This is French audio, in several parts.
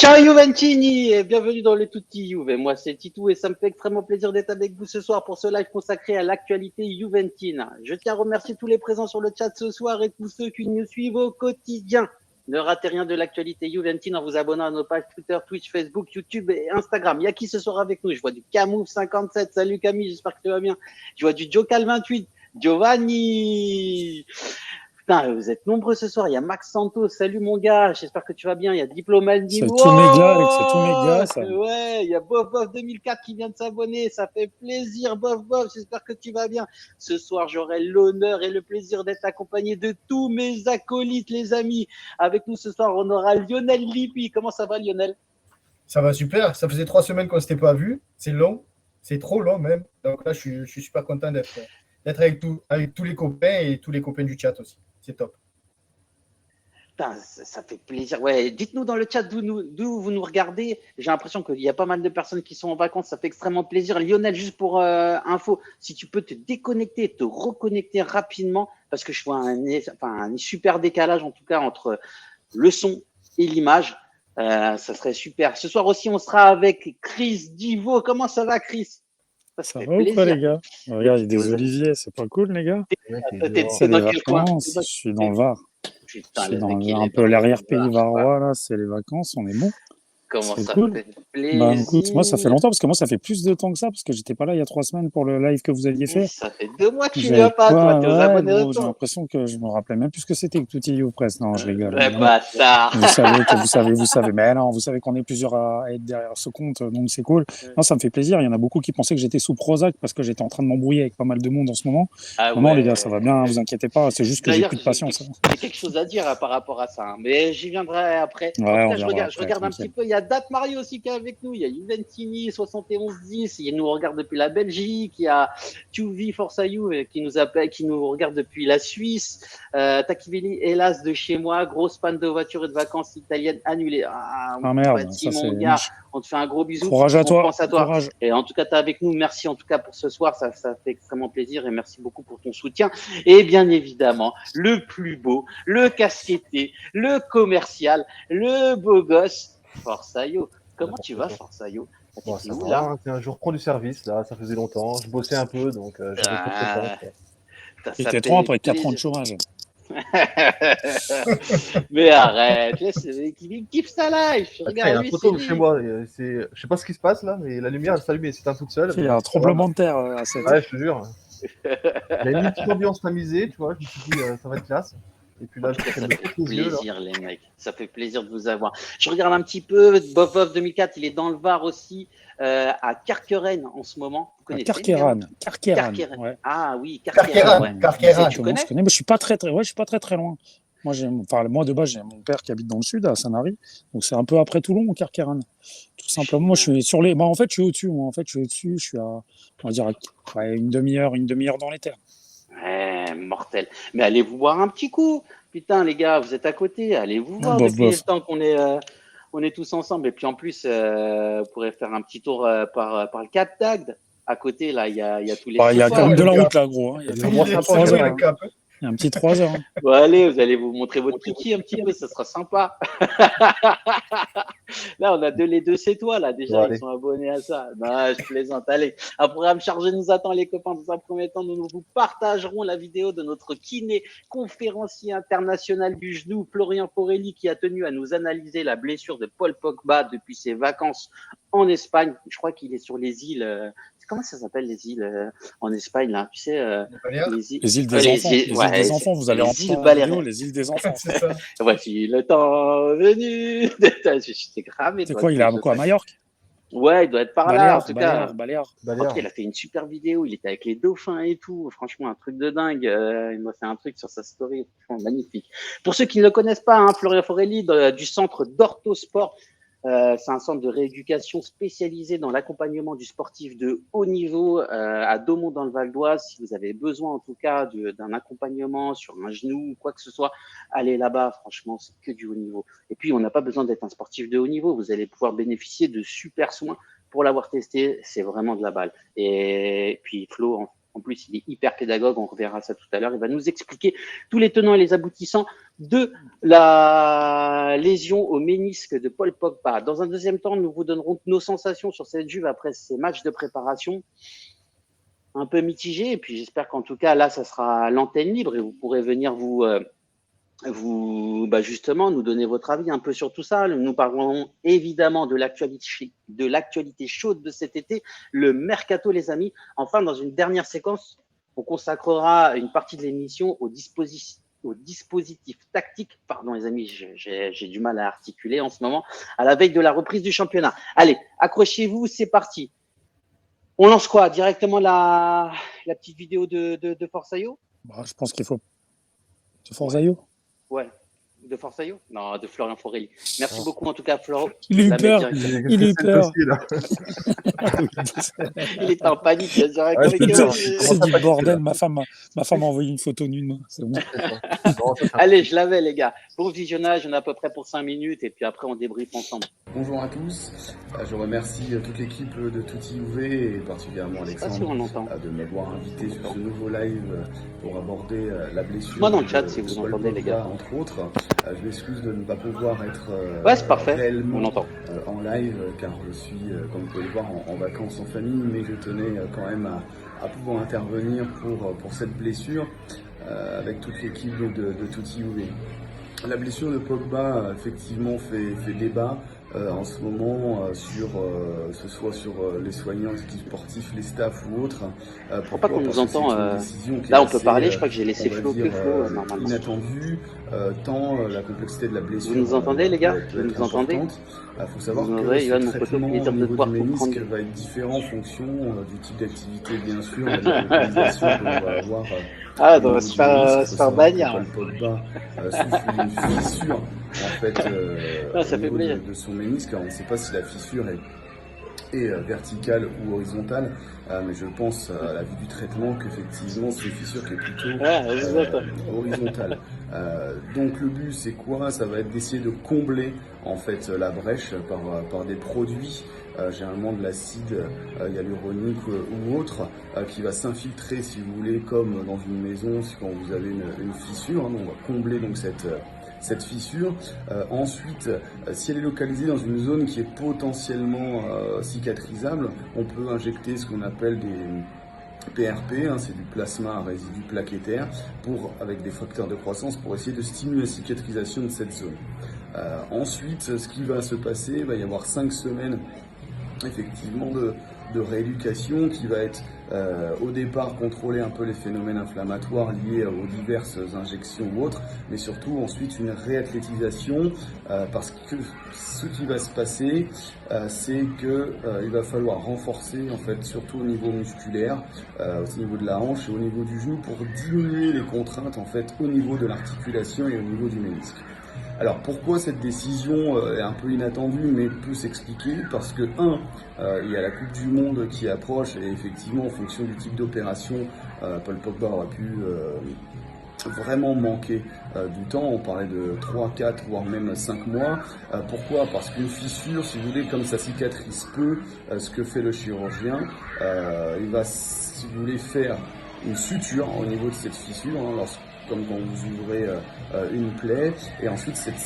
Ciao Juventini et bienvenue dans le Tutti Juve. Moi c'est Titou et ça me fait extrêmement plaisir d'être avec vous ce soir pour ce live consacré à l'actualité juventine. Je tiens à remercier tous les présents sur le chat ce soir et tous ceux qui nous suivent au quotidien. Ne ratez rien de l'actualité juventine en vous abonnant à nos pages Twitter, Twitch, Facebook, YouTube et Instagram. Il y a qui ce soir avec nous? Je vois du Camouf57. Salut Camille, j'espère que tu vas bien. Je vois du Jocal28. Giovanni. Putain, vous êtes nombreux ce soir. Il y a Max Santos. Salut mon gars. J'espère que tu vas bien. Il y a Diplomandi. C'est tous mes gars, Alex. C'est tous mes gars, ça. Ouais, il y a Bof Bof 2004 qui vient de s'abonner. Ça fait plaisir, Bof Bof. J'espère que tu vas bien. Ce soir, j'aurai l'honneur et le plaisir d'être accompagné de tous mes acolytes, les amis. Avec nous ce soir, on aura Lionel Lippi. Comment ça va, Lionel? Ça va super. Ça faisait 3 semaines qu'on ne s'était pas vu. C'est long. C'est trop long même. Donc là, je suis super content d'être avec tous les copains et tous les copains du chat aussi. C'est top. Putain, ça fait plaisir. Ouais, dites-nous dans le chat d'où vous nous regardez. J'ai l'impression qu'il y a pas mal de personnes qui sont en vacances. Ça fait extrêmement plaisir. Lionel, juste pour info, si tu peux te déconnecter, te reconnecter rapidement, parce que je vois un super décalage en tout cas entre le son et l'image. Ça serait super. Ce soir aussi, on sera avec Chris Divo. Comment ça va, Chris? Ça va ou pas, les gars? Regarde, il y a des oliviers, c'est pas cool, les gars? C'est les vacances, je suis dans le Var. Putain, je suis dans un peu l'arrière-pays varois, là, c'est les vacances, on est bon. Comment ça cool. fait plaisir. Bah, écoute, moi, ça fait longtemps, parce que moi, ça fait plus de temps que ça, parce que j'étais pas là il y a 3 semaines pour le live que vous aviez fait. Ça fait 2 mois que tu viens pas, toi, t'es aux abonnés de J'ai l'impression que je me rappelais même plus ce que c'était que Tutti You Press. Non, je rigole. Bâtard. Vous savez, mais non, vous savez qu'on est plusieurs à être derrière ce compte, donc c'est cool. Non, ça me fait plaisir. Il y en a beaucoup qui pensaient que j'étais sous Prozac parce que j'étais en train de m'embrouiller avec pas mal de monde en ce moment. Non, les gars, ça va bien, vous inquiétez pas. C'est juste que j'ai plus de patience. J'ai quelque chose à dire par rapport à ça, mais j'y viendrai après. Ouais, en tout cas, je regarde un petit peu. Il y a Dat Mario aussi qui est avec nous. Il y a Juventini 7110. Il nous regarde depuis la Belgique. Il y a QV Forza You qui nous regarde depuis la Suisse. Takiveli, hélas, de chez moi. Grosse panne de voiture et de vacances italiennes annulées. Merde, ça mon gars. On te fait un gros bisou. Courage à toi. Pense à toi. Courage. Et en tout cas, tu es avec nous. Merci en tout cas pour ce soir. Ça fait extrêmement plaisir et merci beaucoup pour ton soutien. Et bien évidemment, le plus beau, le casquetté, le commercial, le beau gosse, Forza You. Comment tu vas, Forza You? Bon, ça va, c'est un jour pro du service, là, ça faisait longtemps. Je bossais un peu, donc j'avais pas de temps. C'était trop après 4 ans de chômage. Mais arrête, il kiffe sa life. Regarde, il y a une photo chez moi. Je sais pas ce qui se passe là, mais la lumière elle s'allume et s'éteint toute seule. Il y a un tremblement de terre à cette Ouais, je te jure. Il y a une petite ambiance tamisée, tu vois. Je me suis dit, ça va être classe. Et puis là, ça fait plaisir, les mecs. Ça fait plaisir de vous avoir. Je regarde un petit peu. Bof Bof 2004, il est dans le Var aussi, à Carqueren en ce moment. Vous connaissez Carqueren. Ouais. Ah oui, Carqueren. Tu connais? Mais je suis pas très loin. Moi, de base, j'ai mon père qui habite dans le sud, à Sanary. Donc, c'est un peu après Toulon, Carqueren. Tout simplement, moi, je suis sur les. En fait, je suis au-dessus. Je suis à, on va dire, une demi-heure dans les terres. Ouais, mortel. Mais allez vous boire un petit coup. Putain, les gars, vous êtes à côté. Allez vous voir depuis le temps qu'on est tous ensemble. Et puis en plus, vous pourrez faire un petit tour par le Cap d'Agde. À côté, là, il y a tous les. Il y a quand même de la route, là, gros. Il y a un petit 3 heures. Bon, allez, vous allez vous montrer votre kiki un petit peu, ça sera sympa. Là, on a les deux, c'est toi, là, déjà, ils sont abonnés à ça. Non, je plaisante. Allez, un programme chargé nous attend, les copains. Dans un premier temps, nous vous partagerons la vidéo de notre kiné, conférencier international du genou, Florian Forelli, qui a tenu à nous analyser la blessure de Paul Pogba depuis ses vacances en Espagne. Je crois qu'il est sur les îles. Comment ça s'appelle, les îles en Espagne, là? Tu sais, les îles des enfants. Les îles des enfants, vous allez entendre vidéo, les îles des enfants. Voici le temps venu. J'étais cramé. C'est quoi, il est à quoi, à Majorque? Ouais, il doit être par là, en tout cas. Balear. Il a fait une super vidéo, il était avec les dauphins et tout. Franchement, un truc de dingue. Il m'a fait un truc sur sa story. Franchement, magnifique. Pour ceux qui ne le connaissent pas, Florian Forelli, du centre d'Orthosport. C'est un centre de rééducation spécialisé dans l'accompagnement du sportif de haut niveau à Daumont dans le Val d'Oise. Si vous avez besoin en tout cas d'un accompagnement sur un genou ou quoi que ce soit, allez là-bas. Franchement, c'est que du haut niveau. Et puis, on n'a pas besoin d'être un sportif de haut niveau. Vous allez pouvoir bénéficier de super soins. Pour l'avoir testé, c'est vraiment de la balle. Et puis, Flo, En plus, il est hyper pédagogue, on reverra ça tout à l'heure. Il va nous expliquer tous les tenants et les aboutissants de la lésion au ménisque de Paul Pogba. Dans un deuxième temps, nous vous donnerons nos sensations sur cette Juve après ces matchs de préparation un peu mitigés. Et puis, j'espère qu'en tout cas, là, ça sera l'antenne libre et vous pourrez venir justement nous donner votre avis un peu sur tout ça. Nous parlerons évidemment de l'actualité chaude de cet été, le mercato, les amis. Enfin, dans une dernière séquence, on consacrera une partie de l'émission au dispositif tactique. Pardon, les amis, j'ai du mal à articuler en ce moment, à la veille de la reprise du championnat. Allez, accrochez-vous, c'est parti. On lance quoi? Directement la petite vidéo de Forzaio? Je pense qu'il faut. De Forzaio? Ouais. De Forzaio? Non, de Florian Forelli. Merci beaucoup en tout cas, Florian. Il a eu peur. Il a eu peur. Il était en panique. Il a c'est du bordel. Ma femme m'a envoyé une photo nue de moi. C'est bon. Allez, je l'avais, les gars. Bon visionnage, on a à peu près pour 5 minutes et puis après on débriefe ensemble. Bonjour à tous. Je remercie toute l'équipe de Tutti UV et particulièrement Alexandre de m'avoir invité sur ce nouveau live pour aborder la blessure. Moi dans le chat, si vous entendez, les gars. Entre autres, je m'excuse de ne pas pouvoir être c'est parfait. réellement on entend. En live car je suis, comme vous pouvez le voir, en vacances en famille, mais je tenais quand même à pouvoir intervenir pour cette blessure avec toute l'équipe de Tutti UV. La blessure de Pogba effectivement fait débat en ce moment que ce soit sur les soignants, les équipes sportifs, les staffs ou autres. Pourquoi qu'on nous entend là on peut parler, je crois que j'ai laissé Flo normalement. Inattendu, tant la complexité de la blessure. Vous nous entendez les gars? Vous nous entendez? Il faut savoir que le traitement au niveau du ménisque va être différent en fonction du type d'activité bien sûr, de la localisation qu'on va avoir. On va se faire bannir. Paul Pogba souffre d'une fissure en fait au niveau de son ménisque. Alors, on ne sait pas si la fissure est verticale ou horizontale, mais je pense à la vue du traitement qu'effectivement c'est une fissure qui est plutôt horizontale. Donc le but c'est quoi? Ça va être d'essayer de combler en fait la brèche par des produits. Généralement de l'acide hyaluronique ou autre qui va s'infiltrer si vous voulez comme dans une maison quand vous avez une fissure, on va combler donc cette fissure. Ensuite, si elle est localisée dans une zone qui est potentiellement cicatrisable, on peut injecter ce qu'on appelle des PRP, c'est du plasma à résidu plaquettaire, avec des facteurs de croissance pour essayer de stimuler la cicatrisation de cette zone. Ensuite, ce qui va se passer, il va y avoir 5 semaines effectivement de rééducation qui va être au départ contrôler un peu les phénomènes inflammatoires liés aux diverses injections ou autres, mais surtout ensuite une réathlétisation parce que ce qui va se passer c'est que il va falloir renforcer en fait surtout au niveau musculaire, au niveau de la hanche et au niveau du genou pour diminuer les contraintes en fait au niveau de l'articulation et au niveau du ménisque. Alors pourquoi cette décision est un peu inattendue mais peut s'expliquer? Parce que il y a la Coupe du Monde qui approche et effectivement en fonction du type d'opération, Paul Pogba aura pu vraiment manquer du temps. On parlait de 3, 4 voire même 5 mois. Pourquoi? Parce qu'une fissure, si vous voulez, comme ça cicatrise peu, ce que fait le chirurgien, il va, si vous voulez, faire une suture au niveau de cette fissure, comme quand vous ouvrez une plaie, et ensuite cette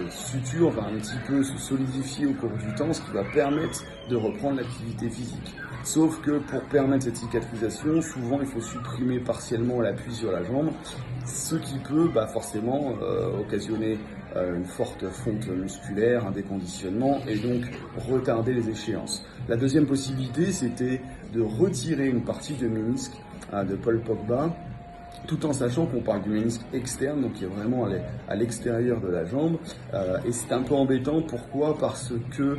suture va un petit peu se solidifier au cours du temps, ce qui va permettre de reprendre l'activité physique. Sauf que pour permettre cette cicatrisation, souvent il faut supprimer partiellement l'appui sur la jambe, ce qui peut forcément occasionner une forte fonte musculaire, un déconditionnement et donc retarder les échéances. La deuxième possibilité, c'était de retirer une partie de ménisque de Paul Pogba, tout en sachant qu'on parle du ménisque externe, donc qui est vraiment à l'extérieur de la jambe. Et c'est un peu embêtant, pourquoi? Parce que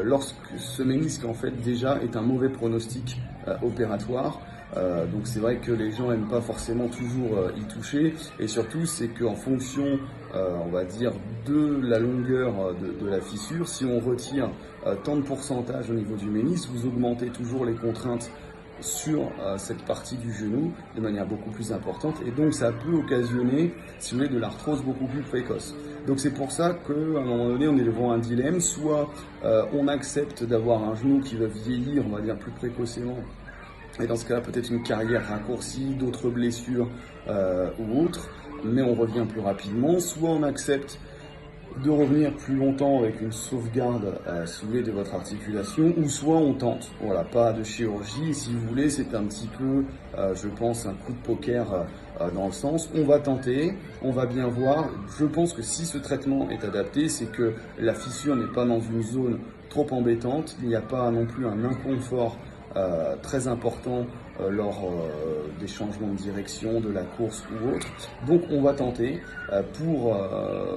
lorsque ce ménisque, en fait, déjà est un mauvais pronostic opératoire, donc c'est vrai que les gens n'aiment pas forcément toujours y toucher, et surtout c'est qu'en fonction, on va dire, de la longueur de la fissure, si on retire tant de pourcentage au niveau du ménisque, vous augmentez toujours les contraintes sur cette partie du genou de manière beaucoup plus importante, et donc ça peut occasionner, si vous voulez, de l'arthrose beaucoup plus précoce. Donc c'est pour ça qu'à un moment donné on est devant un dilemme, soit on accepte d'avoir un genou qui va vieillir, on va dire, plus précocement Et dans ce cas-là, peut-être une carrière raccourcie, d'autres blessures ou autres, mais on revient plus rapidement. Soit on accepte de revenir plus longtemps avec une sauvegarde ciblée de votre articulation, ou soit on tente. Voilà, pas de chirurgie. Si vous voulez, c'est un petit peu, je pense, un coup de poker dans le sens, on va tenter, on va bien voir. Je pense que si ce traitement est adapté, c'est que la fissure n'est pas dans une zone trop embêtante, il n'y a pas non plus un inconfort très important lors des changements de direction, de la course ou autre. Donc on va tenter pour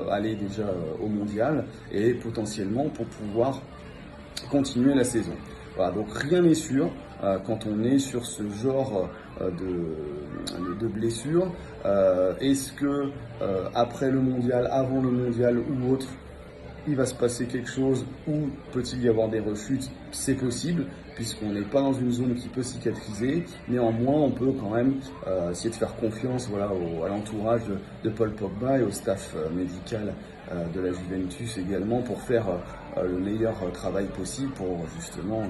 aller déjà au mondial et potentiellement pour pouvoir continuer la saison. Voilà, donc rien n'est sûr quand on est sur ce genre de blessure. Est-ce que après le mondial, avant le mondial ou autre, il va se passer quelque chose ou peut-il y avoir des rechutes? C'est possible, puisqu'on n'est pas dans une zone qui peut cicatriser. Néanmoins, on peut quand même essayer de faire confiance à l'entourage de Paul Pogba et au staff médical de la Juventus également pour faire le meilleur travail possible pour justement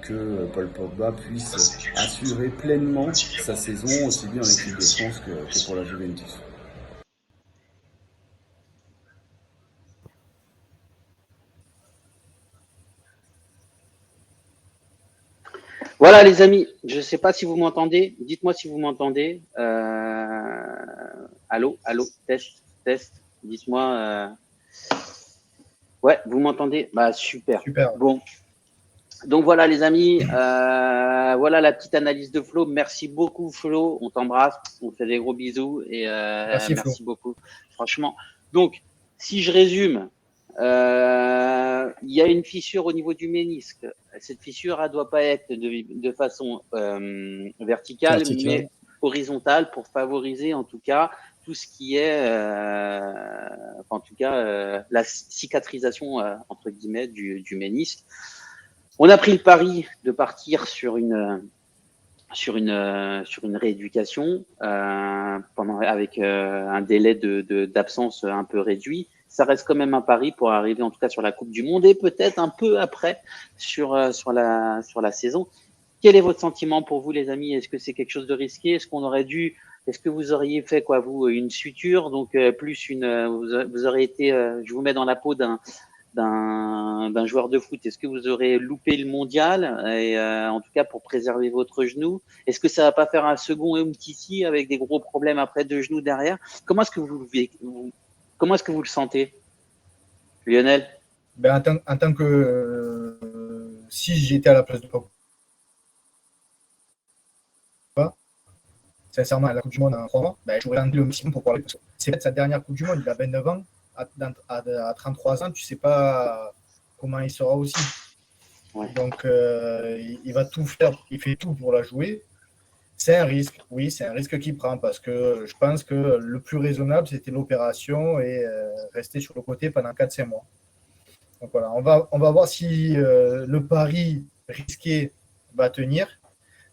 que Paul Pogba puisse assurer pleinement sa saison, aussi bien en équipe de France que pour la Juventus. Voilà les amis, je ne sais pas si vous m'entendez, dites-moi si vous m'entendez. Allô, test, dites-moi. Ouais, vous m'entendez? Bah super. Bon, donc voilà les amis, voilà la petite analyse de Flo. Merci beaucoup Flo, on t'embrasse, on fait des gros bisous et merci beaucoup, franchement. Donc, si je résume, il y a une fissure au niveau du ménisque. Cette fissure, elle doit pas être de façon verticale, mais horizontale pour favoriser en tout cas tout ce qui est, en tout cas, la cicatrisation entre guillemets du ménisque. On a pris le pari de partir sur une rééducation avec un délai d'absence un peu réduit. Ça reste quand même un pari pour arriver en tout cas sur la Coupe du Monde et peut-être un peu après sur la saison. Quel est votre sentiment pour vous les amis? Est-ce que c'est quelque chose de risqué? Est-ce que vous auriez fait vous une suture, donc plus vous aurez été, je vous mets dans la peau d'un joueur de foot, est-ce que vous aurez loupé le mondial et en tout cas pour préserver votre genou? Est-ce que ça va pas faire un second Umtiti avec des gros problèmes après de genoux derrière? Comment est-ce que vous le sentez, Lionel? En tant que si j'étais à la place de Pogba, sincèrement à la Coupe du Monde en 3 mois, j'aurais tenté le maximum pour pouvoir. C'est peut-être sa dernière Coupe du Monde, il a 29 ans. À 33 ans, tu ne sais pas comment il sera aussi. Ouais. Donc, il va tout faire, il fait tout pour la jouer. C'est un risque, oui, c'est un risque qu'il prend parce que je pense que le plus raisonnable, c'était l'opération et rester sur le côté pendant 4-5 mois. Donc voilà, on va voir si le pari risqué va tenir.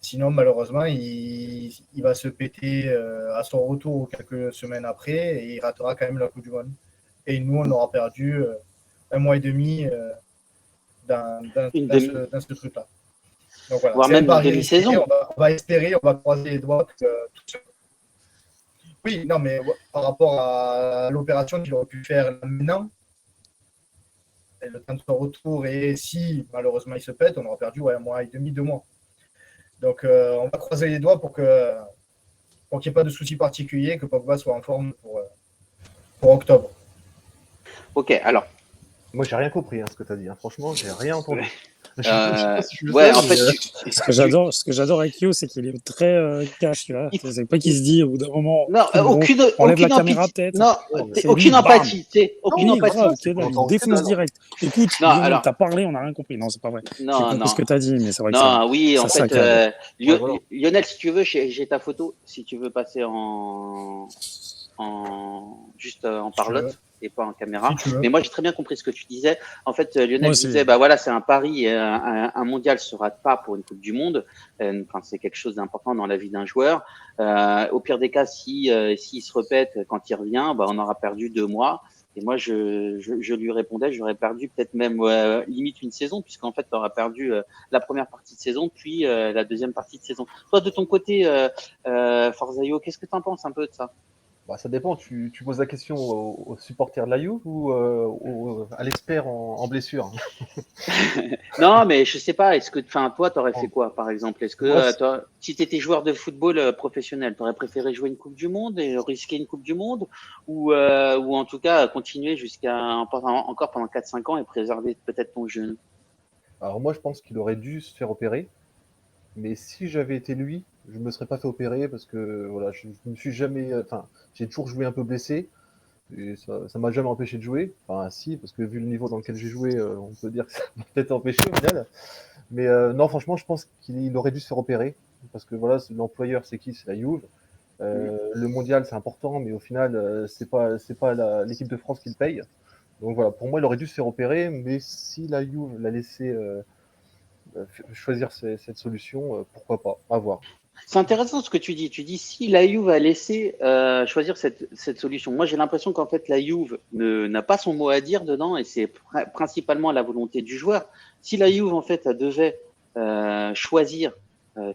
Sinon, malheureusement, il va se péter à son retour quelques semaines après et il ratera quand même la Coupe du Monde. Et nous, on aura perdu 1 mois et demi dans ce truc-là. Donc voilà, voire même une demi-saison. On va espérer, on va croiser les doigts que tout ça. Oui, non, mais par rapport à l'opération qu'il aurait pu faire maintenant, le temps de son retour, et si malheureusement il se pète, on aura perdu 1 mois et demi, 2 mois. Donc on va croiser les doigts pour qu'il n'y ait pas de soucis particuliers, que Pogba soit en forme pour octobre. Ok, alors. Moi, j'ai rien compris ce que tu as dit. Franchement, j'ai rien entendu. Ce que j'adore avec Yo, c'est qu'il est très cash. Tu vois. C'est pas qu'il se dit au bout d'un moment. Non, aucune caméra peut-être. Non, aucune empathie. Aucune empathie. Il défonce direct. Écoute, t'as parlé, on n'a rien compris. Non, c'est pas vrai. J'ai compris ce que t'as dit, mais c'est vrai que non, oui, en fait, Lionel, si tu veux, j'ai ta photo. Si tu veux passer juste en parlotte. Et pas en caméra. Mais moi, j'ai très bien compris ce que tu disais. En fait, Lionel disait, c'est un pari. Un mondial se rate pas pour une Coupe du Monde. C'est quelque chose d'important dans la vie d'un joueur. Au pire des cas, s'il se répète quand il revient, on aura perdu 2 mois. Et moi, je lui répondais, j'aurais perdu peut-être même limite une saison, puisqu'en fait, tu auras perdu la première partie de saison, puis la deuxième partie de saison. Toi, de ton côté, Forzaio, qu'est-ce que tu en penses un peu de ça? Bah, ça dépend. Tu poses la question aux supporters de la Juve ou à l'expert en blessure? Non, mais je sais pas. Est-ce que, enfin, toi, t'aurais fait Moi, quoi, par exemple? Est-ce que, toi, si t'étais joueur de football professionnel, t'aurais préféré jouer une Coupe du Monde et risquer une Coupe du Monde, ou en tout cas continuer jusqu'à encore pendant 4-5 ans et préserver peut-être ton jeune? alors moi, je pense qu'il aurait dû se faire opérer. Mais si j'avais été lui, je me serais pas fait opérer parce que voilà, je me suis jamais, enfin, j'ai toujours joué un peu blessé et ça m'a jamais empêché de jouer. Enfin, si, parce que vu le niveau dans lequel j'ai joué, on peut dire que ça m'a peut-être empêché au final. Mais non, franchement, je pense qu'il aurait dû se faire opérer parce que voilà, l'employeur, c'est qui? C'est la Juve. Le mondial, c'est important, mais au final, c'est pas l'équipe de France qui le paye. Donc voilà, pour moi, il aurait dû se faire opérer, mais si la Juve l'a laissé choisir cette solution, pourquoi pas, à voir. C'est intéressant ce que tu dis. Tu dis si la Juve a laissé choisir cette solution. Moi, j'ai l'impression qu'en fait, la Juve n'a pas son mot à dire dedans et c'est principalement la volonté du joueur. Si la Juve, en fait, elle devait choisir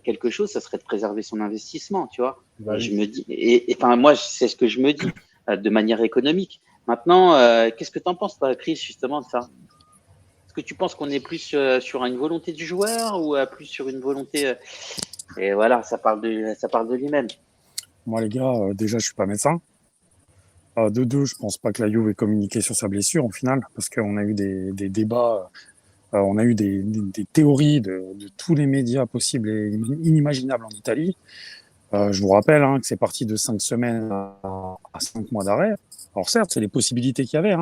quelque chose, ça serait de préserver son investissement, tu vois. Bah, Je oui. me dis, enfin, moi, c'est ce que je me dis de manière économique. Maintenant, qu'est-ce que tu en penses, toi, Chris, justement, de ça? Est-ce que tu penses qu'on est plus sur une volonté du joueur ou plus sur une volonté et voilà, ça parle de lui-même. Moi, les gars, déjà, je suis pas médecin. De deux, je pense pas que la Juve ait communiqué sur sa blessure, au final, parce qu'on a eu des débats, on a eu des théories de tous les médias possibles et inimaginables en Italie. Je vous rappelle que c'est parti de 5 semaines à 5 mois d'arrêt. Alors certes, c'est les possibilités qu'il y avait.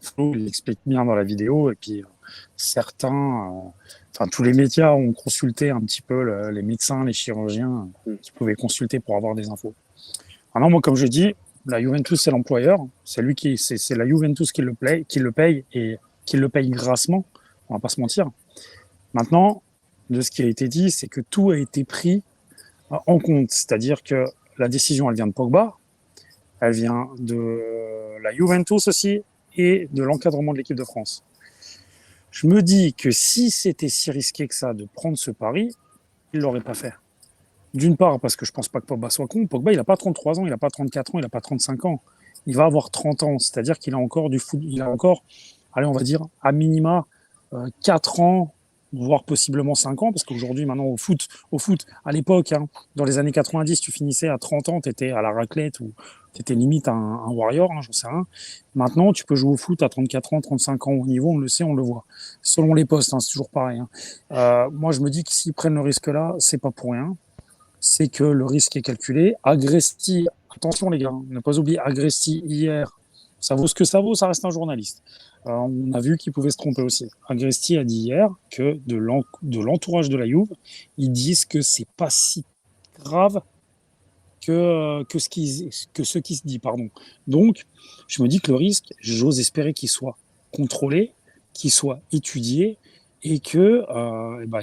Flo l'explique bien dans la vidéo. Et puis certains, enfin tous les médias ont consulté un petit peu les médecins, les chirurgiens qui pouvaient consulter pour avoir des infos. Alors moi, comme je dis, la Juventus c'est l'employeur, c'est la Juventus qui le paye et qui le paye grassement. On va pas se mentir. Maintenant, de ce qui a été dit, c'est que tout a été pris en compte, c'est-à-dire que la décision, elle vient de Pogba, elle vient de la Juventus aussi et de l'encadrement de l'équipe de France. Je me dis que si c'était si risqué que ça de prendre ce pari, il l'aurait pas fait. D'une part, parce que je pense pas que Pogba soit con. Pogba, il n'a pas 33 ans, il n'a pas 34 ans, il n'a pas 35 ans. Il va avoir 30 ans, c'est-à-dire qu'il a encore du foot, il a encore, allez, on va dire, à minima 4 ans, voire possiblement 5 ans, parce qu'aujourd'hui, maintenant, au foot, à l'époque, dans les années 90, tu finissais à 30 ans, tu étais à la raclette ou tu étais limite un warrior, j'en sais rien. Maintenant, tu peux jouer au foot à 34 ans, 35 ans au niveau, on le sait, on le voit. Selon les postes, c'est toujours pareil. Moi, je me dis que s'ils prennent le risque-là, c'est pas pour rien. C'est que le risque est calculé. Agresti, attention les gars, ne pas oublier, Agresti hier, ça vaut ce que ça vaut, ça reste un journaliste. On a vu qu'il pouvait se tromper aussi. Agresti a dit hier que de l'entourage de la Juve, ils disent que c'est pas si grave que ce qui se dit, pardon. Donc, je me dis que le risque, j'ose espérer qu'il soit contrôlé, qu'il soit étudié et que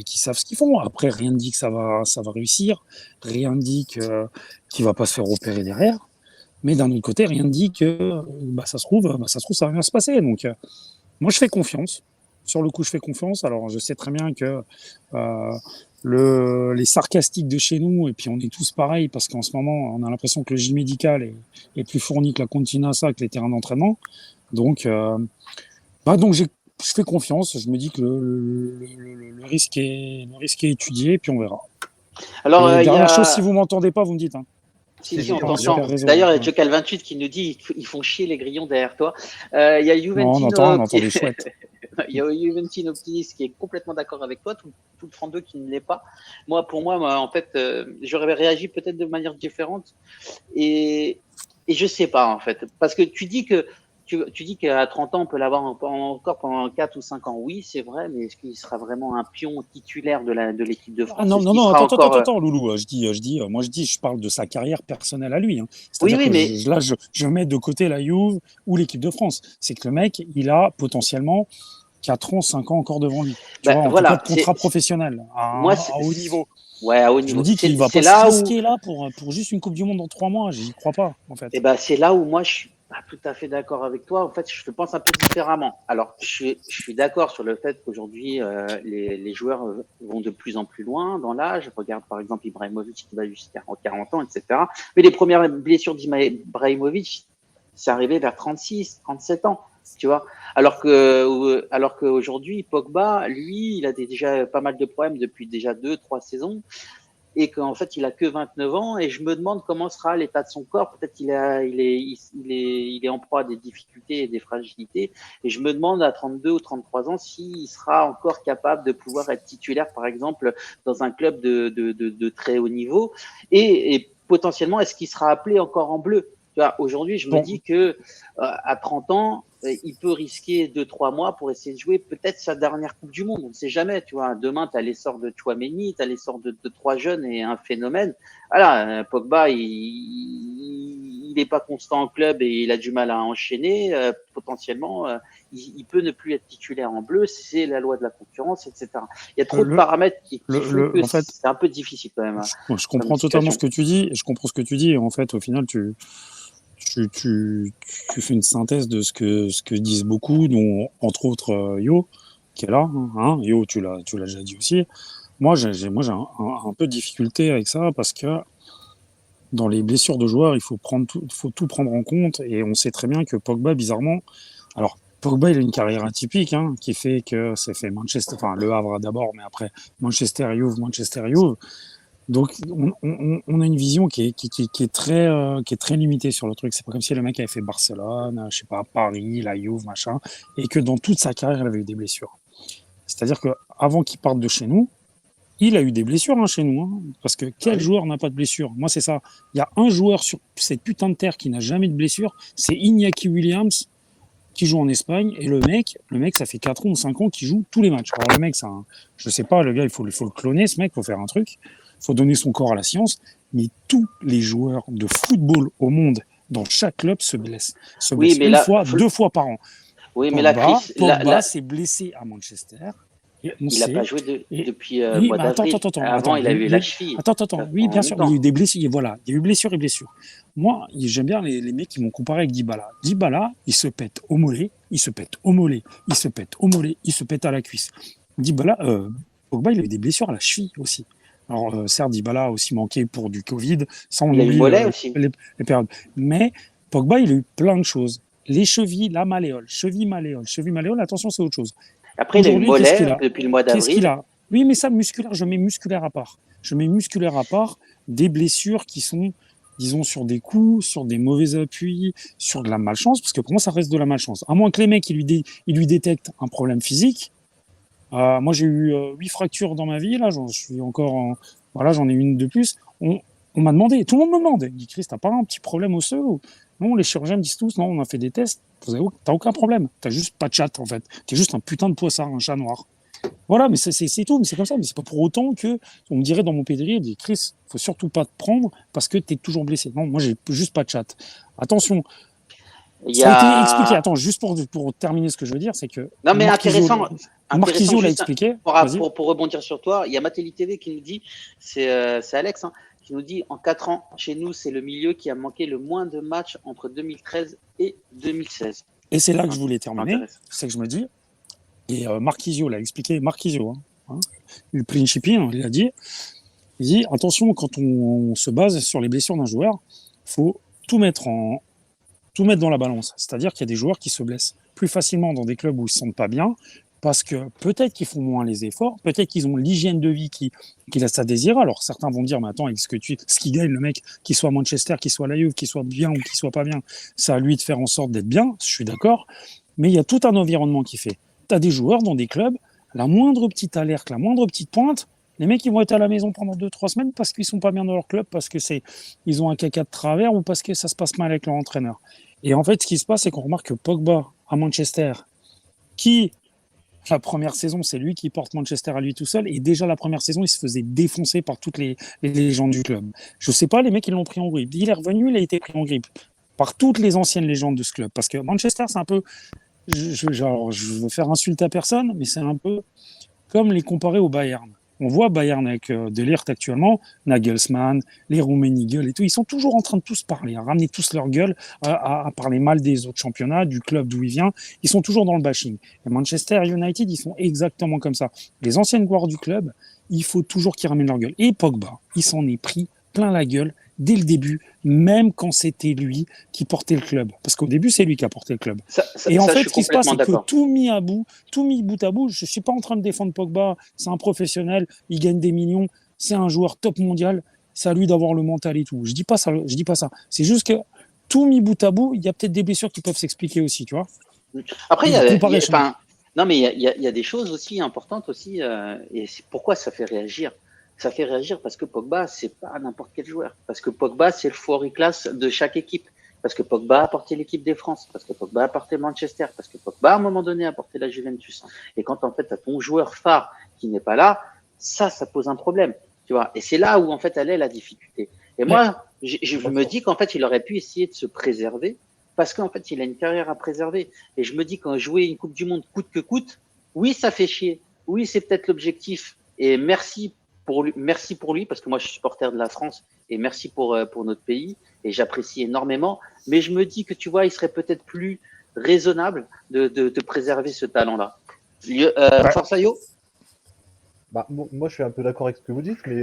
qu'ils savent ce qu'ils font. Après, rien ne dit que ça va réussir, rien ne dit qu'il va pas se faire opérer derrière. Mais d'un autre côté, rien ne dit que ça se trouve, ça va bien se passer. Donc, moi, je fais confiance. Sur le coup, je fais confiance. Alors, je sais très bien que les sarcastiques de chez nous, et puis on est tous pareils, parce qu'en ce moment, on a l'impression que le gym médical est plus fourni que la Continassa, que les terrains d'entraînement. Donc, je fais confiance. Je me dis que le risque est étudié, et puis on verra. Alors, dernière chose, si vous m'entendez pas, vous me dites. Si, on t'entend. D'ailleurs, il y a Joe Cal28 qui nous dit ils font chier les grillons derrière toi. Il y a Juventino. On entend des chouettes. Il y a Juventino optimiste qui est complètement d'accord avec toi, tout le 32 qui ne l'est pas. Pour moi, en fait, j'aurais réagi peut-être de manière différente. Et je sais pas, en fait. Parce que tu dis qu'à 30 ans, on peut l'avoir encore pendant 4 ou 5 ans. Oui, c'est vrai, mais est-ce qu'il sera vraiment un pion titulaire de l'équipe de France? Attends, Loulou. Je parle de sa carrière personnelle à lui. C'est-à-dire là, je mets de côté la Juve ou l'équipe de France. C'est que le mec, il a potentiellement 4 ans, 5 ans encore devant lui. Tu vois, en tout cas de contrat professionnel, à haut niveau. Ouais, à haut niveau. Je me dis qu'il va pas se risquer là pour juste une Coupe du Monde dans 3 mois. J'y crois pas, en fait. Et c'est là où moi, Tout à fait d'accord avec toi. En fait, je pense un peu différemment. Alors, je suis d'accord sur le fait qu'aujourd'hui, les joueurs vont de plus en plus loin dans l'âge. Regarde par exemple Ibrahimovic qui va jusqu'à 40 ans, etc. Mais les premières blessures d'Ibrahimovic, c'est arrivé vers 36, 37 ans, tu vois. Alors qu'aujourd'hui, Pogba, lui, il a déjà pas mal de problèmes depuis déjà 2-3 saisons. Et qu'en fait, il a que 29 ans, et je me demande comment sera l'état de son corps. Peut-être qu'il est en proie à des difficultés et des fragilités, et je me demande à 32 ou 33 ans s'il sera encore capable de pouvoir être titulaire, par exemple, dans un club de très haut niveau, et potentiellement, est-ce qu'il sera appelé encore en bleu? Tu vois, aujourd'hui, je me dis que à 30 ans, il peut risquer 2-3 mois pour essayer de jouer peut-être sa dernière Coupe du Monde. On ne sait jamais. Tu vois, demain, tu as l'essor de Tchouaméni, tu as l'essor de 3 jeunes et un phénomène. Voilà, Pogba, il n'est pas constant en club et il a du mal à enchaîner. Potentiellement, il peut ne plus être titulaire en bleu. C'est la loi de la concurrence, etc. Il y a trop de paramètres qui font que c'est un peu difficile quand même. Je comprends totalement ce que tu dis. Je comprends ce que tu dis. Et en fait, au final, tu fais une synthèse de ce que disent beaucoup, dont entre autres Yo, qui est là. Hein. Yo, tu l'as déjà dit aussi. Moi, j'ai un peu de difficulté avec ça parce que dans les blessures de joueurs, il faut tout prendre en compte. Et on sait très bien que Pogba, bizarrement, alors Pogba, il a une carrière atypique, hein, qui fait que c'est fait Manchester, enfin Le Havre d'abord, mais après Manchester Juve. Donc, on a une vision qui est très limitée sur le truc. C'est pas comme si le mec avait fait Barcelone, je sais pas, Paris, la Juve, machin, et que dans toute sa carrière, il avait eu des blessures. C'est-à-dire que avant qu'il parte de chez nous, il a eu des blessures chez nous. Hein, parce que quel joueur n'a pas de blessure? Moi, c'est ça. Il y a un joueur sur cette putain de terre qui n'a jamais de blessure, c'est Iñaki Williams, qui joue en Espagne, et le mec, ça fait 4 ans ou 5 ans qu'il joue tous les matchs. Alors le mec, je sais pas, le gars, il faut le cloner, ce mec, il faut faire un truc. Il faut donner son corps à la science, mais tous les joueurs de football au monde, dans chaque club, se blessent. Deux fois par an. Oui, Pogba, mais la crise. Pogba s'est blessé à Manchester. Il n'a pas joué depuis le mois d'avril. Avant, il a eu la cheville. Attends. Oui, bien sûr, mais il y a eu des blessures. Voilà, il y a eu blessures et blessures. Moi, j'aime bien les mecs qui m'ont comparé avec Dybala. Dybala, il se pète au mollet, il se pète au mollet, il se pète au mollet, il se pète à la cuisse. Pogba, il a eu des blessures à la cheville aussi. Alors, certes, Dybala a aussi manqué pour du Covid. Ça, on il a eu le mollet aussi. Les périodes. Mais Pogba, il a eu plein de choses. Les chevilles, la malléole, cheville malléole, attention, c'est autre chose. Après, il a eu le mollet depuis le mois d'avril. Qu'est-ce qu'il a? Oui, mais ça, musculaire, je mets musculaire à part. Des blessures qui sont, disons, sur des coups, sur des mauvais appuis, sur de la malchance, parce que pour moi, ça reste de la malchance. À moins que les mecs, ils lui détectent un problème physique. Moi, j'ai eu 8 fractures dans ma vie. Là, j'en ai une de plus. On m'a demandé, tout le monde me demande. Il dit, Chris, t'as pas un petit problème osseux? Non, les chirurgiens me disent tous, non, on a fait des tests. T'as aucun problème. T'as juste pas de chatte, en fait. T'es juste un putain de poissard, un chat noir. Voilà, mais c'est tout. Mais c'est comme ça. Mais c'est pas pour autant que on me dirait dans mon pédigré, dit, Chris, faut surtout pas te prendre parce que t'es toujours blessé. Non, moi, j'ai juste pas de chatte. Attention. Ça a été expliqué. Attends, juste pour terminer ce que je veux dire, c'est que. Non, mais intéressant. Marquisio l'a expliqué. Pour rebondir sur toi, il y a Matéli TV qui nous dit, c'est Alex, qui nous dit en 4 ans, chez nous, c'est le milieu qui a manqué le moins de matchs entre 2013 et 2016. Et c'est là que je voulais terminer. C'est que je me dis, et Marquisio l'a expliqué, le Principi, il a dit, attention, quand on se base sur les blessures d'un joueur, il faut tout mettre dans la balance. C'est-à-dire qu'il y a des joueurs qui se blessent plus facilement dans des clubs où ils ne se sentent pas bien, parce que peut-être qu'ils font moins les efforts, peut-être qu'ils ont l'hygiène de vie qui laisse à désirer. Alors certains vont dire, mais attends, ce qu'il gagne, le mec, qu'il soit à Manchester, qu'il soit à la Juve, qu'il soit bien ou qu'il soit pas bien, c'est à lui de faire en sorte d'être bien, je suis d'accord, mais il y a tout un environnement qui fait. Tu as des joueurs dans des clubs, la moindre petite alerte, la moindre petite pointe, les mecs, ils vont être à la maison pendant 2-3 semaines parce qu'ils sont pas bien dans leur club, parce que ils ont un caca de travers ou parce que ça se passe mal avec leur entraîneur. Et en fait, ce qui se passe, c'est qu'on remarque que Pogba, à Manchester, la première saison, c'est lui qui porte Manchester à lui tout seul. Et déjà, la première saison, il se faisait défoncer par toutes les légendes du club. Je sais pas, les mecs, ils l'ont pris en grippe. Il est revenu, il a été pris en grippe par toutes les anciennes légendes de ce club. Parce que Manchester, c'est un peu... Je veux faire insulte à personne, mais c'est un peu comme les comparer au Bayern. On voit Bayern avec De Ligt actuellement, Nagelsmann, les Rummenigge et tout, ils sont toujours en train de tous parler, à ramener tous leur gueule, à parler mal des autres championnats, du club d'où ils viennent. Ils sont toujours dans le bashing. Et Manchester United, ils sont exactement comme ça. Les anciennes gloires du club, il faut toujours qu'ils ramènent leur gueule. Et Pogba, il s'en est pris plein la gueule dès le début, même quand c'était lui qui portait le club. Parce qu'au début, c'est lui qui a porté le club. Et en fait, ce qui se passe, c'est que tout mis bout à bout, je ne suis pas en train de défendre Pogba, c'est un professionnel, il gagne des millions, c'est un joueur top mondial, c'est à lui d'avoir le mental et tout. Je dis pas ça. C'est juste que tout mis bout à bout, il y a peut-être des blessures qui peuvent s'expliquer aussi, tu vois. Après, il y a des choses aussi importantes aussi, et c'est pourquoi ça fait réagir. Ça fait réagir parce que Pogba, c'est pas n'importe quel joueur. Parce que Pogba, c'est le Fouriclass de chaque équipe. Parce que Pogba a porté l'équipe des France. Parce que Pogba a porté Manchester. Parce que Pogba, à un moment donné, a porté la Juventus. Et quand, en fait, tu as ton joueur phare qui n'est pas là, ça pose un problème. Tu vois. Et c'est là où, en fait, elle est la difficulté. Et moi, je me dis qu'en fait, il aurait pu essayer de se préserver parce qu'en fait, il a une carrière à préserver. Et je me dis qu'en jouer une Coupe du Monde coûte que coûte, oui, ça fait chier. Oui, c'est peut-être l'objectif. Et merci pour lui, parce que moi je suis supporter de la France et merci pour notre pays et j'apprécie énormément. Mais je me dis que tu vois, il serait peut-être plus raisonnable de préserver ce talent-là. Forza Yo. Moi je suis un peu d'accord avec ce que vous dites, mais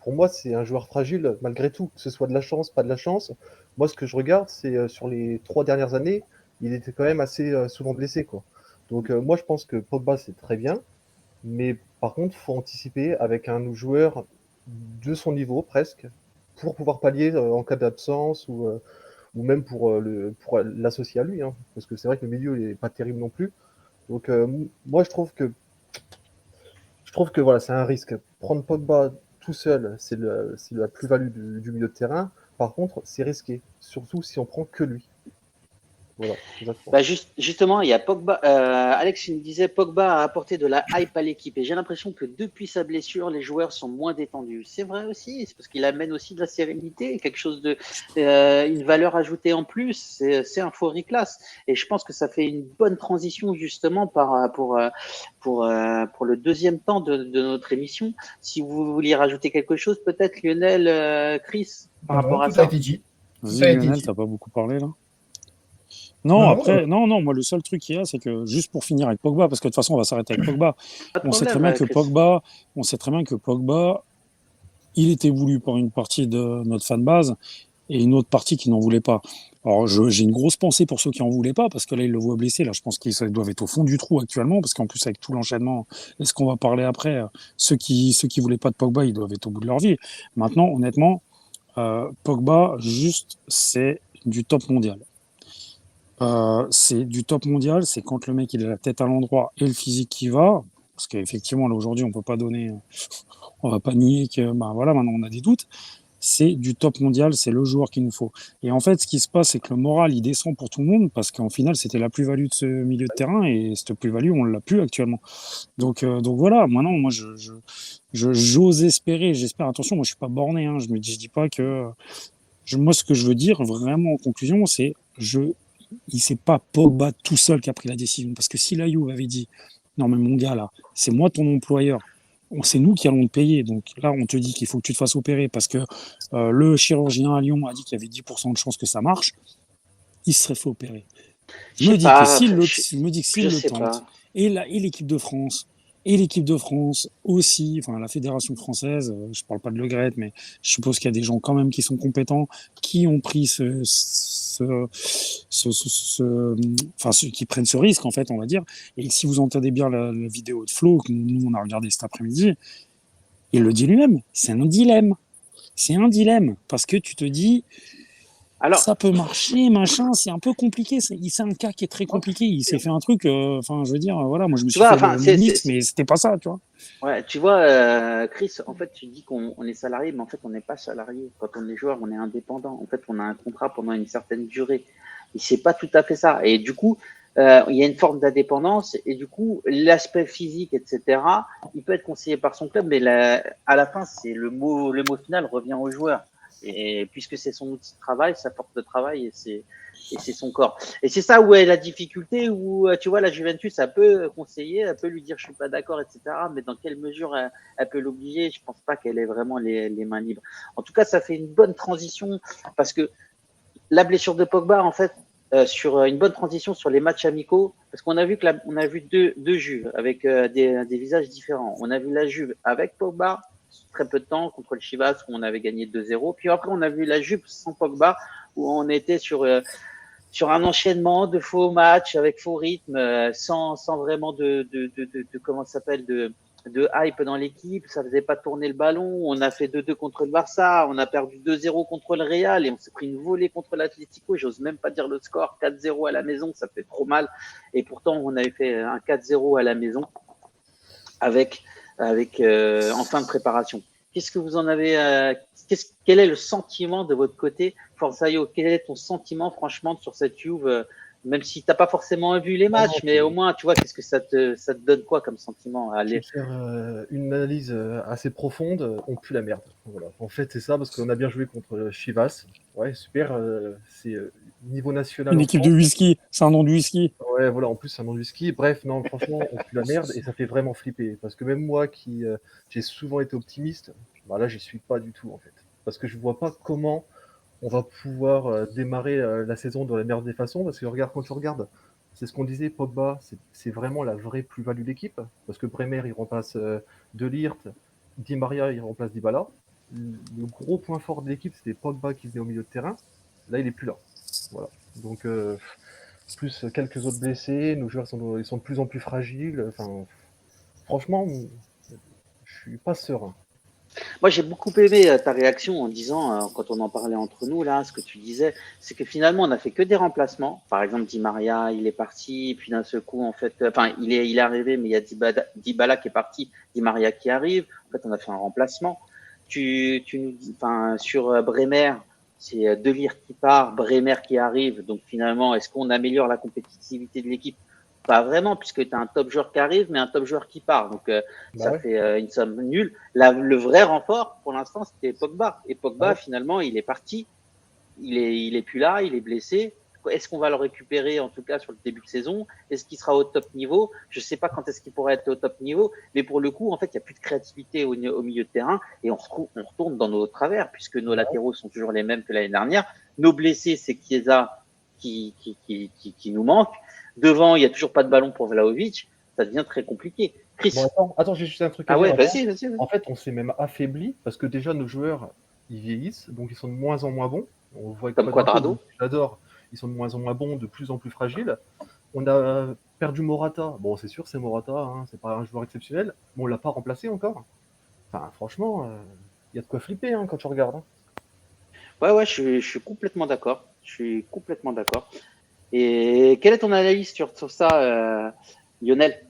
pour moi c'est un joueur fragile malgré tout, que ce soit de la chance, pas de la chance. Moi ce que je regarde, c'est sur les 3 dernières années, il était quand même assez souvent blessé, quoi. Donc moi je pense que Pogba c'est très bien. Mais par contre, il faut anticiper avec un joueur de son niveau presque pour pouvoir pallier en cas d'absence ou même pour l'associer à lui. Hein, parce que c'est vrai que le milieu n'est pas terrible non plus. Donc moi, je trouve que voilà, c'est un risque. Prendre Pogba tout seul, c'est la plus-value du milieu de terrain. Par contre, c'est risqué, surtout si on prend que lui. Voilà, justement, il y a Pogba. Alex me disait Pogba a apporté de la hype à l'équipe et j'ai l'impression que depuis sa blessure, les joueurs sont moins détendus. C'est vrai aussi, c'est parce qu'il amène aussi de la sérénité, quelque chose une valeur ajoutée en plus. C'est un Fouriclass et je pense que ça fait une bonne transition justement pour le deuxième temps de notre émission. Si vous vouliez rajouter quelque chose, peut-être Lionel, Chris, par rapport à ça. Vas-y Lionel, t'as pas beaucoup parlé là. Non, moi, le seul truc qu'il y a, c'est que, juste pour finir avec Pogba, parce que de toute façon, on va s'arrêter avec Pogba. On sait très bien que Pogba, il était voulu par une partie de notre fanbase et une autre partie qui n'en voulait pas. Alors, j'ai une grosse pensée pour ceux qui n'en voulaient pas, parce que là, ils le voient blessé. Là, je pense qu'ils doivent être au fond du trou actuellement, parce qu'en plus, avec tout l'enchaînement, et ce qu'on va parler après, ceux qui voulaient pas de Pogba, ils doivent être au bout de leur vie. Maintenant, honnêtement, Pogba, juste, c'est du top mondial. C'est du top mondial, c'est quand le mec il a la tête à l'endroit et le physique qui va, parce qu'effectivement là aujourd'hui on peut pas donner, on va pas nier que voilà, maintenant on a des doutes, c'est du top mondial, c'est le joueur qu'il nous faut. Et en fait ce qui se passe c'est que le moral il descend pour tout le monde parce qu'en final c'était la plus-value de ce milieu de terrain et cette plus-value on l'a plus actuellement. Donc voilà, maintenant moi j'ose espérer, j'espère, attention moi je suis pas borné, hein, je dis pas que moi ce que je veux dire vraiment en conclusion c'est c'est pas Pogba tout seul qui a pris la décision. Parce que si la Juve avait dit non, mais mon gars, là, c'est moi ton employeur, c'est nous qui allons te payer. Donc là, on te dit qu'il faut que tu te fasses opérer parce que le chirurgien à Lyon a dit qu'il y avait 10% de chances que ça marche, il se serait fait opérer. Je me dis que s'il le tente, et l'équipe de France, aussi, enfin la fédération française, je parle pas de Le Gret, mais je suppose qu'il y a des gens quand même qui sont compétents, qui ont pris qui prennent ce risque en fait, on va dire. Et si vous entendez bien la vidéo de Flo que nous on a regardé cet après-midi, il le dit lui-même, c'est un dilemme. C'est un dilemme parce que tu te dis. Alors, ça peut marcher, machin, c'est un peu compliqué. C'est un cas qui est très compliqué. Il s'est fait un truc, je veux dire, voilà, moi je me suis fait le mix, mais c'était pas ça, tu vois. Ouais, tu vois, Chris, en fait, tu dis qu'on est salarié, mais en fait, on n'est pas salarié. Quand on est joueur, on est indépendant. En fait, on a un contrat pendant une certaine durée. Et c'est pas tout à fait ça. Et du coup, il y a une forme d'indépendance. Et du coup, l'aspect physique, etc., il peut être conseillé par son club, mais à la fin, c'est le mot final revient au joueur. Et puisque c'est son outil de travail, sa force de travail, et c'est son corps. Et c'est ça où est la difficulté, où tu vois, la Juventus, elle peut conseiller, elle peut lui dire je suis pas d'accord, etc. Mais dans quelle mesure elle peut l'obliger? Je pense pas qu'elle ait vraiment les mains libres. En tout cas, ça fait une bonne transition parce que la blessure de Pogba, en fait, sur une bonne transition sur les matchs amicaux, parce qu'on a vu on a vu deux Juves avec des visages différents. On a vu la Juve avec Pogba, très peu de temps, contre le Chivas, où on avait gagné 2-0. Puis après, on a vu la Juve sans Pogba, où on était sur un enchaînement de faux matchs avec faux rythme, sans vraiment de comment ça s'appelle, de hype dans l'équipe, ça faisait pas tourner le ballon, on a fait 2-2 contre le Barça, on a perdu 2-0 contre le Real et on s'est pris une volée contre l'Atlético, j'ose même pas dire le score, 4-0 à la maison, ça fait trop mal, et pourtant on avait fait un 4-0 à la maison avec en fin de préparation. Qu'est-ce que vous en avez quel est le sentiment de votre côté, Forzaio? Quel est ton sentiment franchement sur cette Juve, même si t'as pas forcément vu les matchs, mais au moins, tu vois, qu'est-ce que ça te donne quoi comme sentiment? Je vais faire une analyse assez profonde, on pue la merde. Voilà. En fait, c'est ça, parce qu'on a bien joué contre Chivas. Ouais, super. C'est niveau national. Une équipe de whisky, c'est un nom de whisky. Ouais, voilà, en plus, c'est un nom de whisky. Bref, non, franchement, on pue la merde et ça fait vraiment flipper. Parce que même moi, qui j'ai souvent été optimiste, bah là, j'y suis pas du tout, en fait. Parce que je vois pas comment on va pouvoir démarrer la saison dans la meilleure des façons. Parce que regarde, quand tu regardes, c'est ce qu'on disait, Pogba, c'est vraiment la vraie plus-value de l'équipe. Parce que Bremer, il remplace De Ligt, Di Maria, il remplace Dybala. Le gros point fort de l'équipe, c'était Pogba qui venait au milieu de terrain. Là, il est plus là. Voilà. Donc, plus quelques autres blessés, nos joueurs ils sont de plus en plus fragiles. Enfin, franchement, je suis pas serein. Moi, j'ai beaucoup aimé ta réaction en disant, quand on en parlait entre nous, là, ce que tu disais, c'est que finalement, on n'a fait que des remplacements. Par exemple, Di Maria, il est parti, et puis d'un seul coup, en fait, enfin, il est arrivé, mais il y a Dybala qui est parti, Di Maria qui arrive. En fait, on a fait un remplacement. Tu nous dis, enfin, sur Bremer, c'est De Ligt qui part, Bremer qui arrive. Donc, finalement, est-ce qu'on améliore la compétitivité de l'équipe? Pas vraiment, puisque tu as un top joueur qui arrive, mais un top joueur qui part. Donc, ça fait une somme nulle. Le vrai renfort, pour l'instant, c'était Pogba. Et Pogba, finalement, il est parti. Il est plus là, il est blessé. Est-ce qu'on va le récupérer, en tout cas, sur le début de saison? Est-ce qu'il sera au top niveau? Je sais pas quand est-ce qu'il pourrait être au top niveau. Mais pour le coup, en fait, il n'y a plus de créativité au milieu de terrain. Et on retourne dans nos travers, puisque nos latéraux sont toujours les mêmes que l'année dernière. Nos blessés, c'est Chiesa qui nous manque. Devant, il n'y a toujours pas de ballon pour Vlahovic. Ça devient très compliqué. Chris. Bon, attends, j'ai juste un truc à dire. Ah ouais, vas-y. En fait, on s'est même affaibli parce que déjà, nos joueurs, ils vieillissent, donc ils sont de moins en moins bons. On voit comme Cuadrado. J'adore. Ils sont de moins en moins bons, de plus en plus fragiles. On a perdu Morata. Bon, c'est sûr, c'est Morata, hein, c'est pas un joueur exceptionnel, mais on l'a pas remplacé encore. Enfin, franchement, il y a de quoi flipper quand tu regardes. Hein. Ouais, je suis complètement d'accord. Et quelle est ton analyse sur ça, Lionel?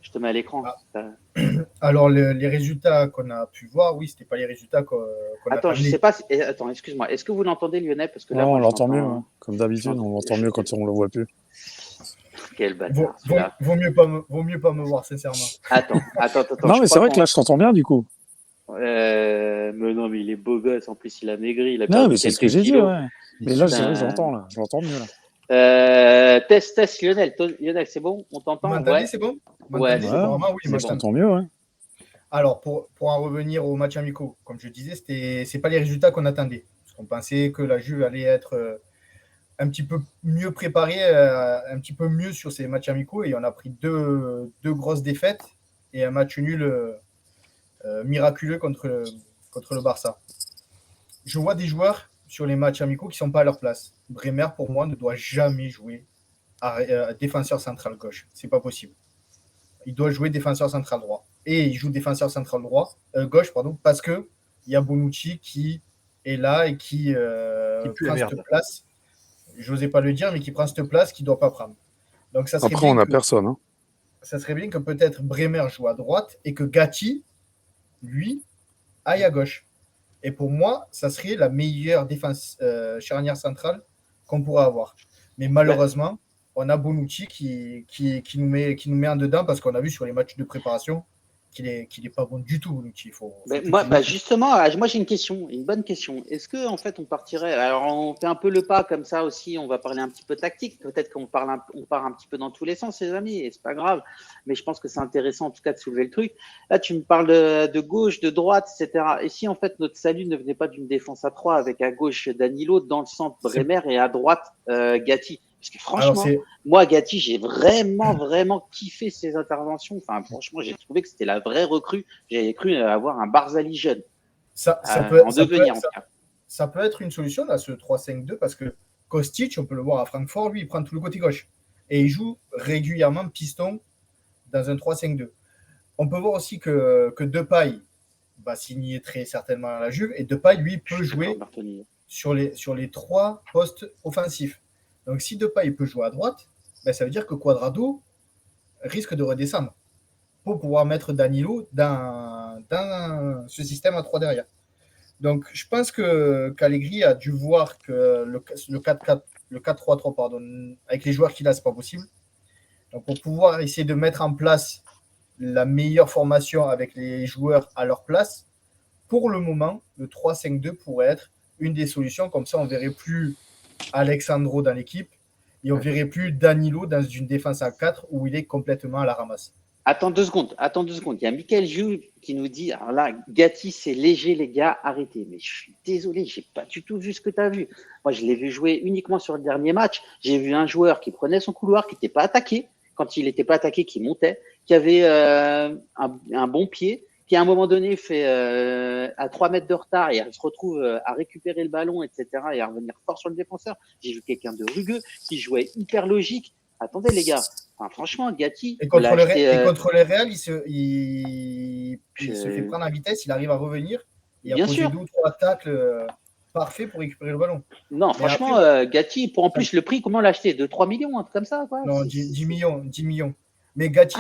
Je te mets à l'écran. Alors, les résultats qu'on a pu voir, oui, c'était pas les résultats qu'on a. Attends, je sais pas. Attends, excuse-moi. Est-ce que vous l'entendez, Lionel? Parce que là, non, on l'entend mieux. Hein. Comme d'habitude, on l'entend mieux quand on le voit plus. Quel bâtard. Vaut mieux pas me voir, sincèrement. Attends. Non, mais c'est vrai que là, je t'entends bien, du coup. Mais non, mais il est beau gosse. En plus, il a maigri. Non, mais c'est ce que j'ai dit, ouais. Mais là, c'est vrai que j'entends, là. Je l'entends mieux, là. Test, Lionel. Lionel, c'est bon? On t'entend? Vous m'entendez, c'est bon? Ouais, oui, moi je t'entends mieux. Ouais. Alors, pour en revenir aux matchs amicaux, comme je disais, c'est pas les résultats qu'on attendait. Parce qu'on pensait que la Juve allait être un petit peu mieux préparée, un petit peu mieux sur ces matchs amicaux. Et on a pris deux grosses défaites et un match nul miraculeux contre le Barça. Je vois des joueurs sur les matchs amicaux qui ne sont pas à leur place. Bremer, pour moi, ne doit jamais jouer défenseur central gauche. C'est pas possible. Il doit jouer défenseur central droit. Et il joue défenseur central gauche, parce qu'il y a Bonucci qui est là et qui prend cette place. Je n'osais pas le dire, mais qui prend cette place qu'il ne doit pas prendre. Donc, ça serait après, on n'a personne. Hein. Ça serait bien que peut-être Bremer joue à droite et que Gatti, lui, aille à gauche. Et pour moi, ça serait la meilleure défense charnière centrale qu'on pourrait avoir. Mais malheureusement, on a Bonucci qui nous met en dedans parce qu'on a vu sur les matchs de préparation qu'il est pas bon du tout. Donc justement, moi j'ai une bonne question. Est-ce que en fait on partirait, alors on fait un peu le pas comme ça aussi, on va parler un petit peu tactique, peut-être qu'on part un petit peu dans tous les sens, les amis, et c'est pas grave, mais je pense que c'est intéressant en tout cas de soulever le truc. Là tu me parles de gauche, de droite, etc. Et si en fait notre salut ne venait pas d'une défense à 3 avec à gauche Danilo, dans le centre Bremer et à droite Gatti? Parce que franchement, moi, Gatti, j'ai vraiment kiffé ses interventions. Enfin, franchement, j'ai trouvé que c'était la vraie recrue. J'avais cru avoir un Barzali jeune. Ça peut être une solution à ce 3-5-2 parce que Kostic, on peut le voir à Francfort, lui, il prend tout le côté gauche. Et il joue régulièrement piston dans un 3-5-2. On peut voir aussi que Depay va signer très certainement à la Juve. Et Depay, lui, peut jouer sur les 3 postes offensifs. Donc, si Depay peut jouer à droite, ça veut dire que Cuadrado risque de redescendre pour pouvoir mettre Danilo dans ce système à 3 derrière. Donc, je pense qu'Allegri a dû voir que le 4-3-3, pardon, avec les joueurs qu'il a, ce n'est pas possible. Donc, pour pouvoir essayer de mettre en place la meilleure formation avec les joueurs à leur place, pour le moment, le 3-5-2 pourrait être une des solutions. Comme ça, on ne verrait plus Alexandro dans l'équipe et on ne verrait plus Danilo dans une défense à 4 où il est complètement à la ramasse. Attends 2 secondes. Il y a Michael Jules qui nous dit, alors là, Gatti, c'est léger, les gars, arrêtez. Mais je suis désolé, j'ai pas du tout vu ce que tu as vu. Moi, je l'ai vu jouer uniquement sur le dernier match. J'ai vu un joueur qui prenait son couloir, qui n'était pas attaqué. Quand il n'était pas attaqué, qui montait, qui avait un bon pied, qui à un moment donné fait à 3 mètres de retard et se retrouve à récupérer le ballon, etc. et à revenir fort sur le défenseur. J'ai vu quelqu'un de rugueux qui jouait hyper logique. Attendez les gars, enfin, franchement, Gatti… Et contre le Real, il se fait prendre en vitesse, il arrive à revenir. Il a posé 2 ou 3 tacles parfaits pour récupérer le ballon. Non, mais franchement, après, Gatti, pour en plus le prix, comment l'acheter? 2-3 millions, un truc comme ça quoi. Non, 10 millions. Mais Gatti,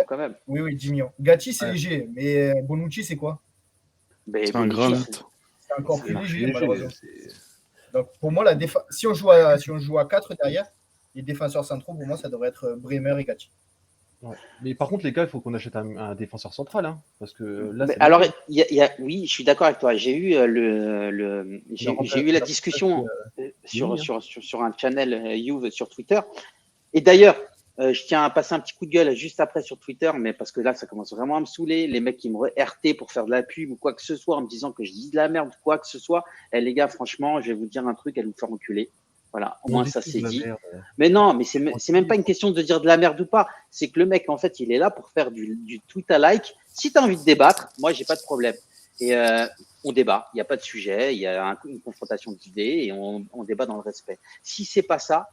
quand même. Oui, 10 millions. Gatti, c'est léger, mais Bonucci, c'est quoi? C'est un granit. C'est encore plus léger, malheureusement. Donc, pour moi, si on joue à 4 derrière, les défenseurs centraux, pour moi, ça devrait être Bremer et Gatti. Ouais. Mais par contre, les gars, il faut qu'on achète un défenseur central. Hein, parce que là, alors, oui, je suis d'accord avec toi. J'ai eu, j'ai eu la discussion sur un channel Juve sur Twitter. Et d'ailleurs, je tiens à passer un petit coup de gueule juste après sur Twitter, mais parce que là, ça commence vraiment à me saouler. Les mecs qui me RT pour faire de la pub ou quoi que ce soit en me disant que je dis de la merde ou quoi que ce soit. Les gars, franchement, je vais vous dire un truc, elle vous faire enculer. Voilà, au moins ça c'est dit. Mais non, mais c'est même pas une question de dire de la merde ou pas. C'est que le mec, en fait, il est là pour faire du tweet à like. Si tu as envie de débattre, moi, j'ai pas de problème. Et on débat, il n'y a pas de sujet, il y a une confrontation d'idées et on débat dans le respect. Si c'est pas ça,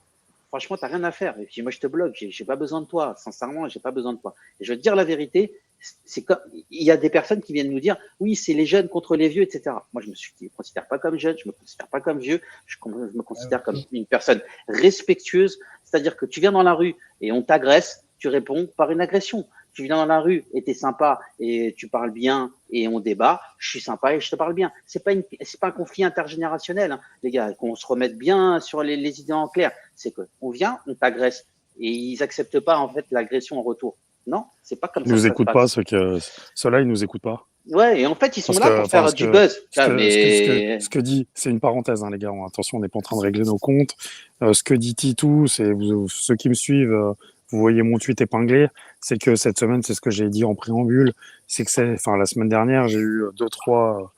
franchement, tu n'as rien à faire. Et puis moi, je te bloque, j'ai pas besoin de toi. Sincèrement, j'ai pas besoin de toi. Et je vais te dire la vérité, c'est comme il y a des personnes qui viennent nous dire oui, c'est les jeunes contre les vieux, etc. Moi, je me considère pas comme jeune, je me considère pas comme vieux, je me considère comme une personne respectueuse. C'est-à-dire que tu viens dans la rue et on t'agresse, tu réponds par une agression. Tu viens dans la rue et t'es sympa et tu parles bien et on débat, je suis sympa et je te parle bien. C'est pas un conflit intergénérationnel, hein, les gars, qu'on se remette bien sur les idées en clair. C'est que on vient, on t'agresse et ils acceptent pas en fait l'agression en retour. Non, c'est pas comme ça. Ils nous écoutent pas, ceux-là, ils nous écoutent pas. Ouais, et en fait, ils sont là pour faire du buzz. Ce que dit, c'est une parenthèse, hein, les gars. Attention, on n'est pas en train de régler nos comptes. Ce que dit Titou, c'est ceux qui me suivent, vous voyez mon tweet épinglé, c'est que cette semaine, c'est ce que j'ai dit en préambule, c'est que la semaine dernière, j'ai eu deux, trois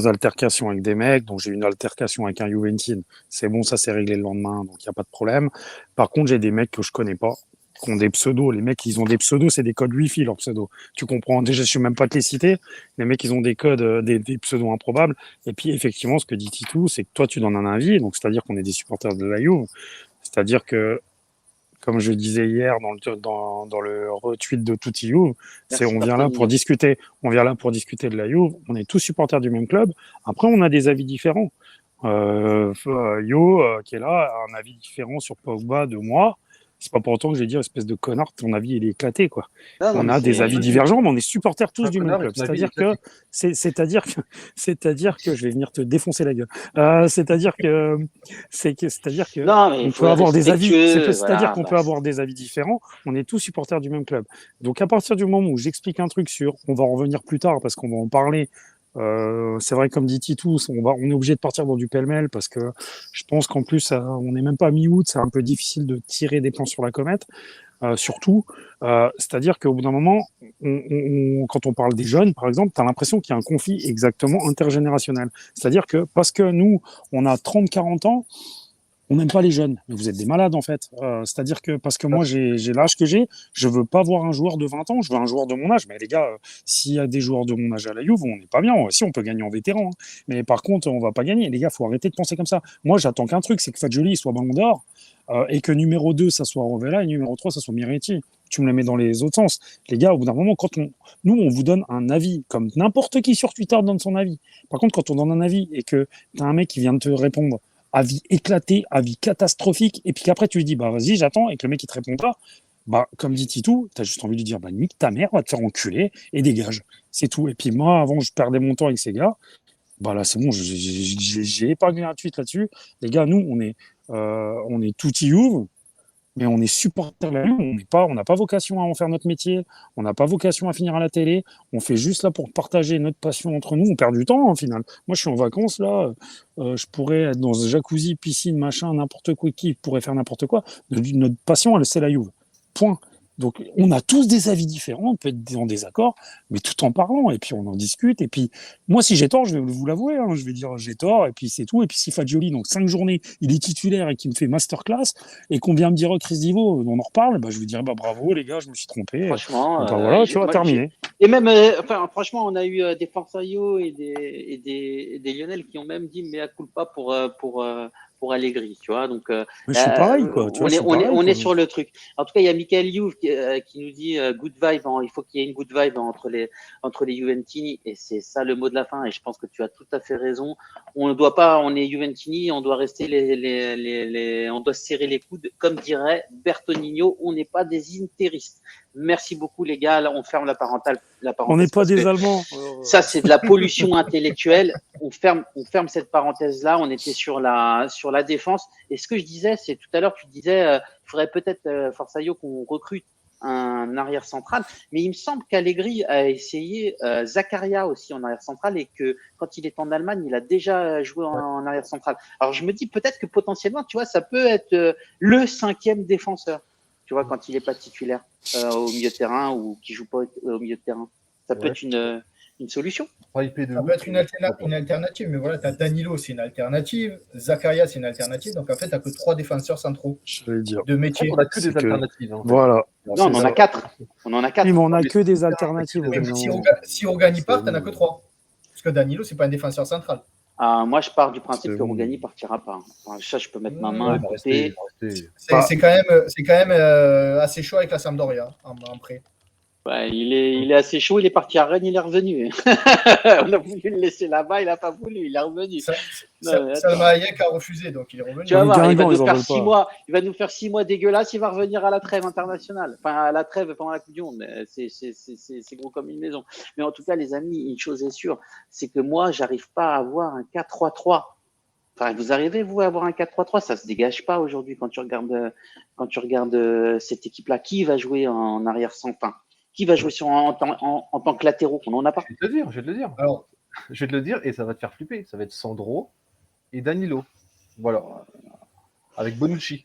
altercations avec des mecs, donc j'ai eu une altercation avec un Juventine. C'est bon, ça s'est réglé le lendemain, donc il n'y a pas de problème. Par contre, j'ai des mecs que je connais pas, qui ont des pseudos. Les mecs, ils ont des pseudos, c'est des codes Wi-Fi, leurs pseudos. Tu comprends? Déjà, je ne suis même pas te les citer. Les mecs, ils ont des codes, des pseudos improbables. Et puis, effectivement, ce que dit Titou, c'est que toi, tu donnes un avis. Donc, c'est-à-dire qu'on est des supporters de la Juve. C'est-à-dire que, comme je disais hier dans le retweet de Tutti Juve, on vient là pour discuter. On vient là pour discuter de la Juve. On est tous supporters du même club. Après, on a des avis différents. Yo, qui est là, a un avis différent sur Pogba de moi. C'est pas pour autant que je vais dire, espèce de connard, ton avis, il est éclaté, quoi. Non, On a des avis divergents, mais on est supporters tous Un du même connard club. et ton avis C'est-à-dire que je vais venir te défoncer la gueule. C'est-à-dire que Non, mais on il faut peut être avoir des avis. respectueux. C'est-à-dire Voilà, qu'on bah, peut avoir des avis différents. On est tous supporters du même club. Donc à partir du moment où j'explique un truc sur, on va en revenir plus tard parce qu'on va en parler. C'est vrai, comme dit Titou, on est obligé de partir dans du pêle-mêle parce que je pense qu'en plus, on n'est même pas mi-août, c'est un peu difficile de tirer des plans sur la comète. Surtout, c'est-à-dire qu'au bout d'un moment, quand on parle des jeunes, par exemple, tu as l'impression qu'il y a un conflit exactement intergénérationnel. C'est-à-dire que parce que nous, on a 30-40 ans, on n'aime pas les jeunes. Mais vous êtes des malades, en fait. C'est-à-dire que parce que moi, j'ai l'âge que j'ai, je veux pas voir un joueur de 20 ans, je veux un joueur de mon âge. Mais les gars, s'il y a des joueurs de mon âge à la Juve, on n'est pas bien. Si, on peut gagner en vétéran, hein. Mais par contre, on va pas gagner. Les gars, faut arrêter de penser comme ça. Moi, j'attends qu'un truc, c'est que Fagioli soit ballon d'or et que numéro 2, ça soit Rovella et numéro 3, ça soit Miretti. Tu me le mets dans les autres sens. Les gars, au bout d'un moment, nous, on vous donne un avis, comme n'importe qui sur Twitter donne son avis. Par contre, quand on donne un avis et que tu as un mec qui vient de te répondre avis éclaté, avis catastrophique, et puis qu'après tu lui dis, bah vas-y, j'attends, et que le mec il te répond pas, bah comme dit Titou, t'as juste envie de lui dire, bah nique ta mère, va te faire enculer, et dégage. C'est tout. Et puis moi, avant, je perdais mon temps avec ces gars, bah là, c'est bon, j'ai épargné un tweet là-dessus. Les gars, nous, on est tout Youve, mais on est supporters de la Juve, on n'a pas vocation à en faire notre métier, on n'a pas vocation à finir à la télé, on fait juste là pour partager notre passion entre nous, on perd du temps, hein, au final. Moi, je suis en vacances, là, je pourrais être dans un jacuzzi, piscine, machin, n'importe quoi, qui pourrait faire n'importe quoi. Notre passion, c'est la Juve. Point. Donc, on a tous des avis différents, on peut être en désaccord, mais tout en parlant, et puis on en discute, et puis, moi, si j'ai tort, je vais vous l'avouer, hein, je vais dire j'ai tort, et puis c'est tout, et puis si Fagioli, donc 5 journées, il est titulaire et qu'il me fait masterclass, et qu'on vient me dire, oh, Chris Divo, on en reparle, bah, je vais dire, bah, bravo, les gars, je me suis trompé. franchement, Et bah, voilà, tu vois, terminé. Et même, enfin, franchement, on a eu des Forzaio et des Lionel qui ont même dit mea culpa pour Allegri, tu vois. Donc, mais je suis pareil, quoi. Tu on est sur le truc. En tout cas, il y a Michael Youve qui nous dit good vibe. Il faut qu'il y ait une good vibe entre les Juventini, et c'est ça le mot de la fin. Et je pense que tu as tout à fait raison. On est Juventini, on doit rester on doit se serrer les coudes, comme dirait Bertonino. On n'est pas des interistes. Merci beaucoup, les gars. Là, on ferme la parenthèse. On n'est pas des Allemands. Ça, c'est de la pollution intellectuelle. On ferme cette parenthèse-là. On était sur la défense. Et ce que je disais, c'est tout à l'heure, tu disais, il faudrait peut-être, Forzaio, qu'on recrute un arrière central. Mais il me semble qu'Allegri a essayé Zakaria aussi en arrière central, et que quand il est en Allemagne, il a déjà joué en arrière central. Alors, je me dis peut-être que potentiellement, tu vois, ça peut être le 5e défenseur. Tu vois, quand il n'est pas titulaire au milieu de terrain, ou qui joue pas au milieu de terrain. Ça peut être une solution. Ça peut être une alternative, mais voilà, tu as Danilo, c'est une alternative. Zakaria, c'est une alternative. Donc en fait, tu n'as que 3 défenseurs centraux de métier. On n'a que des alternatives. En fait. Voilà. Non, on en a 4. On en a 4. Oui, mais on n'a que des alternatives. Si Rogani part, tu n'en as que 3. Parce que Danilo, c'est pas un défenseur central. Moi, je pars du principe que Rogani partira pas. Enfin, ça, je peux mettre ma main à côté. C'est quand même assez chaud avec la Sampdoria en prêt. Ouais, il est assez chaud, il est parti à Rennes, il est revenu. On a voulu le laisser là-bas, il n'a pas voulu, il est revenu. Salma Hayek a refusé, donc il est revenu. Tu vas voir, il va nous faire 6 mois. Il va nous faire 6 mois dégueulasses, il va revenir à la trêve internationale. Enfin, à la trêve pendant la Coupe du Monde. C'est gros comme une maison. Mais en tout cas, les amis, une chose est sûre, c'est que moi, j'arrive pas à avoir un 4-3-3. Enfin, vous arrivez, vous, à avoir un 4-3-3, ça se dégage pas aujourd'hui quand tu regardes cette équipe-là. Qui va jouer en arrière sans fin? Qui va jouer en tant que latéraux? On n'en a pas. Je vais te le dire. Alors, je vais te le dire, et ça va te faire flipper. Ça va être Sandro et Danilo. Voilà. Avec Bonucci.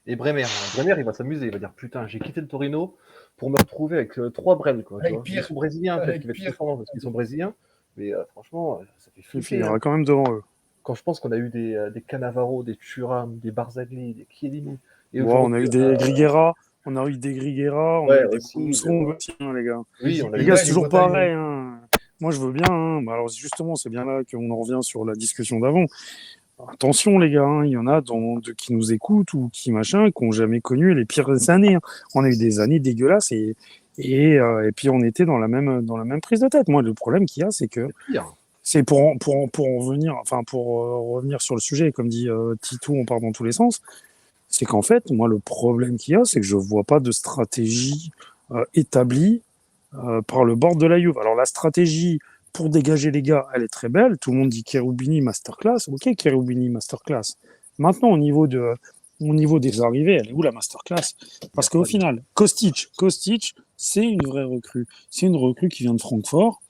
Et Bremer. Bremer, il va s'amuser. Il va dire, putain, j'ai quitté le Torino pour me retrouver avec 3 Brels. Ils sont brésiliens, peut-être qu'ils vont être défendants parce qu'ils sont brésiliens. Mais franchement, ça fait flipper. Il finira quand même devant eux. Quand je pense qu'on a eu des Cannavaro, des Thuram, des Barzagli, des Chiellini. Et on a eu des Griguera. On a eu des Griguera, on a eu des Boumsong aussi, les gars. Oui, les gars, c'est toujours pareil. Hein. Moi, je veux bien. Hein. Alors, justement, c'est bien là qu'on en revient sur la discussion d'avant. Attention, les gars, hein. Il y en a qui nous écoutent ou qui n'ont jamais connu les pires années. Hein. On a eu des années dégueulasses et puis on était dans la même prise de tête. Moi, le problème qu'il y a, c'est que c'est pour en revenir, pour revenir sur le sujet, comme dit Titou, on part dans tous les sens. C'est qu'en fait, moi, le problème qu'il y a, c'est que je vois pas de stratégie établie par le board de la Juve. Alors, la stratégie pour dégager les gars, elle est très belle. Tout le monde dit Cherubini masterclass. Ok, Cherubini masterclass. Maintenant, au niveau des arrivées, elle est où la masterclass? Parce qu'au final, Kostic, c'est une vraie recrue. C'est une recrue qui vient de Francfort.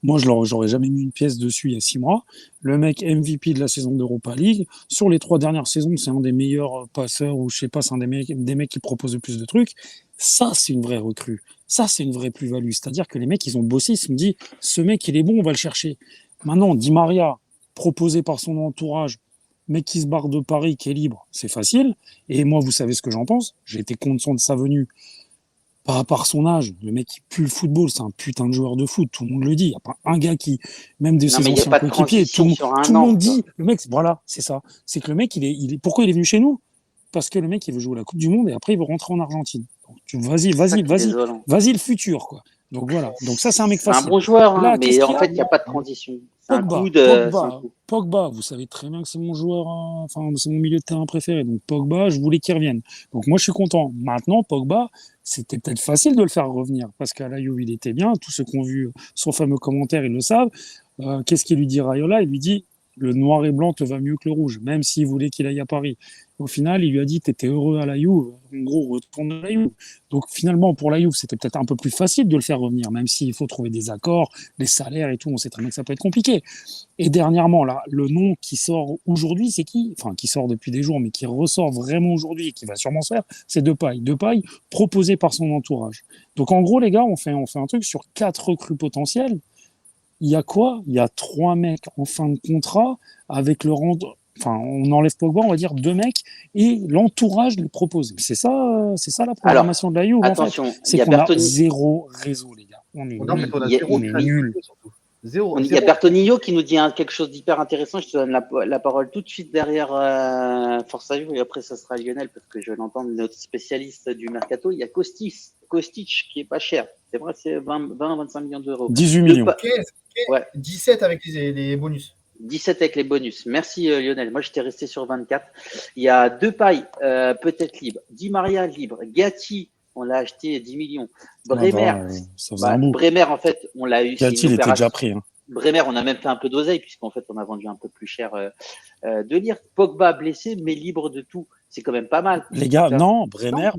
Moi, j'aurais jamais mis une pièce dessus il y a 6 mois. Le mec MVP de la saison d'Europa League. Sur les 3 dernières saisons, c'est un des meilleurs passeurs, ou je sais pas, c'est un des mecs qui propose le plus de trucs. Ça, c'est une vraie recrue. Ça, c'est une vraie plus-value. C'est-à-dire que les mecs, ils ont bossé, ils se sont dit, ce mec, il est bon, on va le chercher. Maintenant, Di Maria, proposé par son entourage, mec qui se barre de Paris, qui est libre, c'est facile. Et moi, vous savez ce que j'en pense. J'ai été content de sa venue. Pas par son âge, le mec qui pue le football, c'est un putain de joueur de foot, tout le monde le dit. Il n'y a pas un gars qui, même de ses anciens coéquipiers, tout le monde dit, le mec, voilà, c'est ça. C'est que le mec, pourquoi il est venu chez nous? Parce que le mec, il veut jouer la Coupe du Monde et après, il veut rentrer en Argentine. Donc, vas-y le futur, quoi. Donc voilà. Donc ça, c'est un mec facile. C'est un bon joueur, hein, là, mais en fait, il n'y a pas de transition. Pogba, vous savez très bien que c'est mon joueur, enfin, c'est mon milieu de terrain préféré. Donc Pogba, je voulais qu'il revienne. Donc moi, je suis content. Maintenant, Pogba, c'était peut-être facile de le faire revenir parce qu'à la Juve, il était bien. Tous ceux qui ont vu son fameux commentaire, ils le savent. Qu'est-ce qu'il lui dit Raiola? Il lui dit le noir et blanc te va mieux que le rouge, même s'il voulait qu'il aille à Paris. Au final, il lui a dit t'étais heureux à la Juve. En gros, retourne à la Juve. Donc finalement, pour la Juve, c'était peut-être un peu plus facile de le faire revenir, même s'il faut trouver des accords, les salaires et tout. On sait très bien que ça peut être compliqué. Et dernièrement, là, le nom qui sort aujourd'hui, c'est qui? Enfin, qui sort depuis des jours, mais qui ressort vraiment aujourd'hui et qui va sûrement se faire, c'est Depay. Depay, proposé par son entourage. Donc en gros, les gars, on fait un truc sur 4 recrues potentielles. Il y a quoi? Il y a 3 mecs en fin de contrat avec le rang. Enfin, on enlève Pogba, on va dire 2 mecs et l'entourage le propose. C'est ça la programmation de la Juve. Attention, en fait. C'est qu'on a zéro réseau, les gars. On est nul. Il y a Bertonillo qui nous dit quelque chose d'hyper intéressant. Je te donne la parole tout de suite derrière Force Juve et après ça sera Lionel parce que je l'entends, notre spécialiste du mercato. Il y a Kostic qui est pas cher. C'est vrai, c'est 20-25 millions d'euros. 18 millions. Ouais. 17 avec les bonus. 17 avec les bonus. Merci Lionel. Moi, j'étais resté sur 24. Il y a Depay peut-être libre. Di Maria libre. Gatti, on l'a acheté 10 millions. Bremer, Bremer en fait, on l'a eu. Gatti, il était déjà pris. Hein. Bremer, on a même fait un peu d'oseille puisqu'en fait, on a vendu un peu plus cher de Ligt. Pogba blessé, mais libre de tout. C'est quand même pas mal. Les gars, non, Bremer,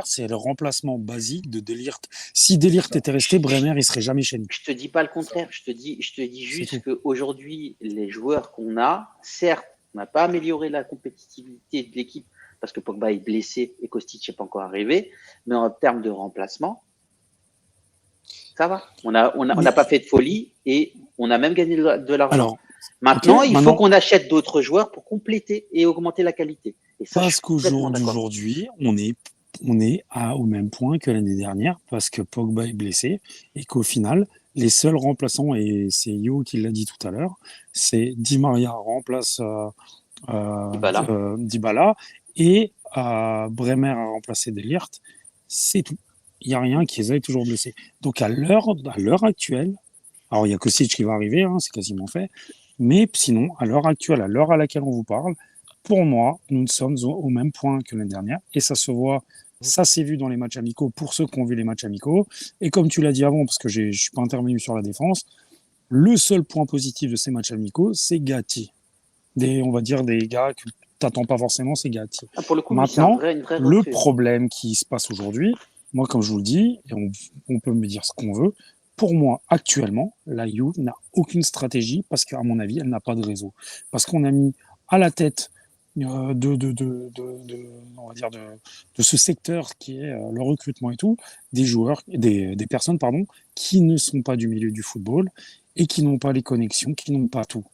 c'est le remplacement basique de De Ligt. Si De Ligt était resté, Bremer, il serait jamais chez nous. Je te dis pas le contraire. Je te dis juste qu'aujourd'hui, les joueurs qu'on a, certes, on n'a pas amélioré la compétitivité de l'équipe parce que Pogba est blessé et Kostic n'est pas encore arrivé, mais en termes de remplacement, ça va. On n'a pas fait de folie et on a même gagné de l'argent. Alors, maintenant, il faut qu'on achète d'autres joueurs pour compléter et augmenter la qualité. Et ça, parce qu'aujourd'hui, on est au même point que l'année dernière parce que Pogba est blessé et qu'au final, les seuls remplaçants, et c'est Yo qui l'a dit tout à l'heure, c'est Di Maria remplace Dybala et Bremer a remplacé De Ligt. C'est tout. Il n'y a rien qui les ait toujours blessés. Donc à l'heure actuelle, alors il y a Kostic qui va arriver, hein, c'est quasiment fait, mais sinon, à l'heure actuelle, à l'heure à laquelle on vous parle, pour moi, nous sommes au même point que l'année dernière, et ça se voit, ça s'est vu dans les matchs amicaux, pour ceux qui ont vu les matchs amicaux, et comme tu l'as dit avant, parce que je ne suis pas intervenu sur la défense, le seul point positif de ces matchs amicaux, c'est Gatti. On va dire des gars que tu n'attends pas forcément, c'est Gatti. Pour le coup, maintenant, le problème qui se passe aujourd'hui, moi, comme je vous le dis, et on peut me dire ce qu'on veut, pour moi, actuellement, la Juve n'a aucune stratégie parce qu'à mon avis, elle n'a pas de réseau. Parce qu'on a mis à la tête on va dire de ce secteur qui est le recrutement et tout, des joueurs, des personnes, qui ne sont pas du milieu du football et qui n'ont pas les connexions, qui n'ont pas tout.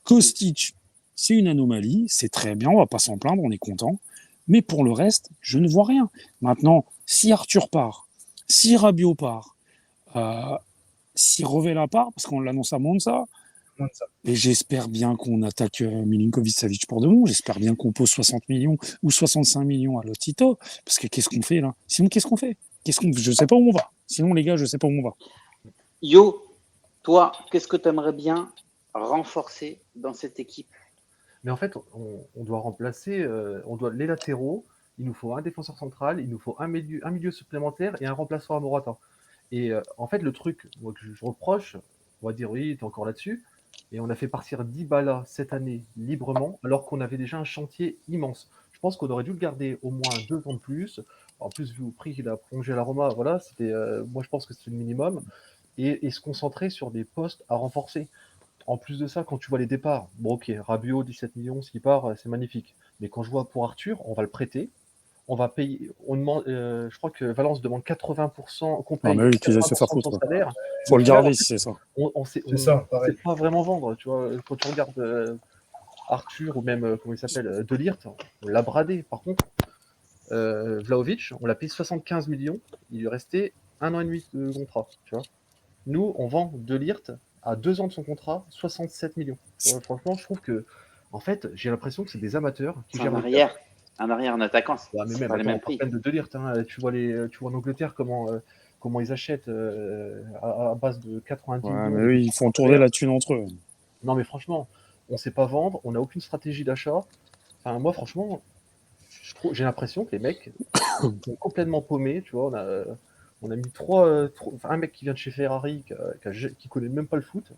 Kostic, c'est une anomalie, c'est très bien, on va pas s'en plaindre, on est content. Mais pour le reste, je ne vois rien. Maintenant, si Arthur part, si Rabiot part, si Rovella part, parce qu'on l'annonce à Monza, et j'espère bien qu'on attaque Milinkovic-Savic pour de bon, j'espère bien qu'on pose 60 millions ou 65 millions à Lotito, parce que qu'est-ce qu'on fait là? Sinon, qu'est-ce qu'on fait? Je sais pas où on va. Sinon, les gars, je sais pas où on va. Yo, toi, qu'est-ce que tu aimerais bien renforcer dans cette équipe? Mais en fait, on doit remplacer, les latéraux, il nous faut un défenseur central, il nous faut un milieu supplémentaire et un remplaçant à Morata. Et en fait, le truc moi, que je reproche, on va dire oui, tu es encore là-dessus, et on a fait partir Dybala cette année librement, alors qu'on avait déjà un chantier immense. Je pense qu'on aurait dû le garder au moins 2 ans de plus. En plus, vu au prix qu'il a prolongé à la Roma, voilà, c'était, moi je pense que c'était le minimum. Et se concentrer sur des postes à renforcer. En plus de ça, quand tu vois les départs, bon ok, Rabiot, 17 millions, s'il part, c'est magnifique. Mais quand je vois pour Arthur, on va le prêter, on va payer, on demande, je crois que Valence demande 80%, qu'on paye mais oui, qu'ils aient se faire 80% de son foutre. salaire. Faut le Au final, garder si c'est ça. on sait ça, pareil. pas vraiment vendre, tu vois. Quand tu regardes Arthur ou même, comment il s'appelle, De Ligt, on l'a bradé. Par contre, Vlahovic, on l'a payé 75 millions, il lui restait 1 an et demi de contrat, tu vois. Nous, on vend De Ligt à 2 ans de son contrat, 67 millions. Franchement, je trouve que, en fait, j'ai l'impression que c'est des amateurs qui gèrent le club. Un arrière, un attaquant, Ouais, mais c'est même, pas les mêmes on parle prix. même de Ligt, hein. Tu vois en Angleterre comment ils achètent à base de 90 Ouais, millions. mais oui, ils font tourner la thune entre eux. Non, mais franchement, on ne sait pas vendre, on n'a aucune stratégie d'achat. Enfin, moi, franchement, j'ai l'impression que les mecs sont complètement paumés. Tu vois, on a mis un mec qui vient de chez Ferrari, qui connaît même pas le foot.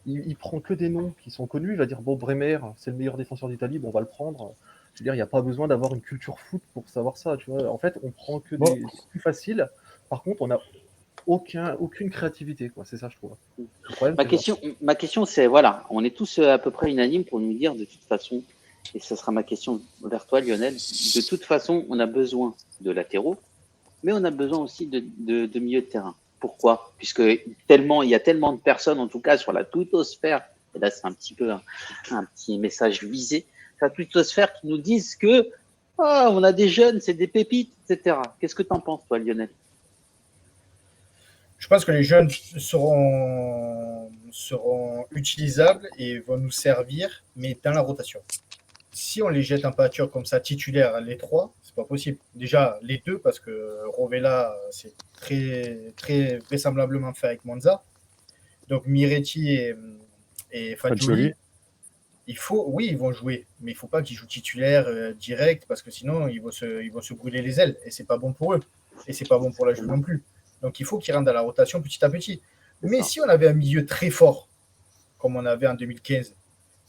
Il prend que des noms qui sont connus. Il va dire bon, Bremer, c'est le meilleur défenseur d'Italie, bon, on va le prendre. Je veux dire, il n'y a pas besoin d'avoir une culture foot pour savoir ça. Tu vois, en fait, on prend que des plus faciles. Par contre, on n'a aucune créativité, quoi. C'est ça, je trouve. Ma question, c'est voilà, on est tous à peu près unanimes pour nous dire de toute façon, et ce sera ma question vers toi, Lionel. De toute façon, on a besoin de latéraux, mais on a besoin aussi de milieu de terrain. Pourquoi? Puisque il y a tellement de personnes, en tout cas sur la tutosphère, et là c'est un petit peu un petit message visé, sur la tutosphère qui nous disent que on a des jeunes, c'est des pépites, etc. Qu'est-ce que tu en penses, toi, Lionel? Je pense que les jeunes seront utilisables et vont nous servir, mais dans la rotation. Si on les jette en pâture comme ça, titulaires, les trois, c'est pas possible. Déjà, les deux, parce que Rovella, c'est très, très vraisemblablement fait avec Monza. Donc, Miretti et Fagioli, oui, ils vont jouer, mais il ne faut pas qu'ils jouent titulaire direct, parce que sinon, ils vont se brûler les ailes, et c'est pas bon pour eux. Et c'est pas bon pour la Juve non plus. Donc, il faut qu'ils rentrent dans la rotation petit à petit. Mais si on avait un milieu très fort, comme on avait en 2015,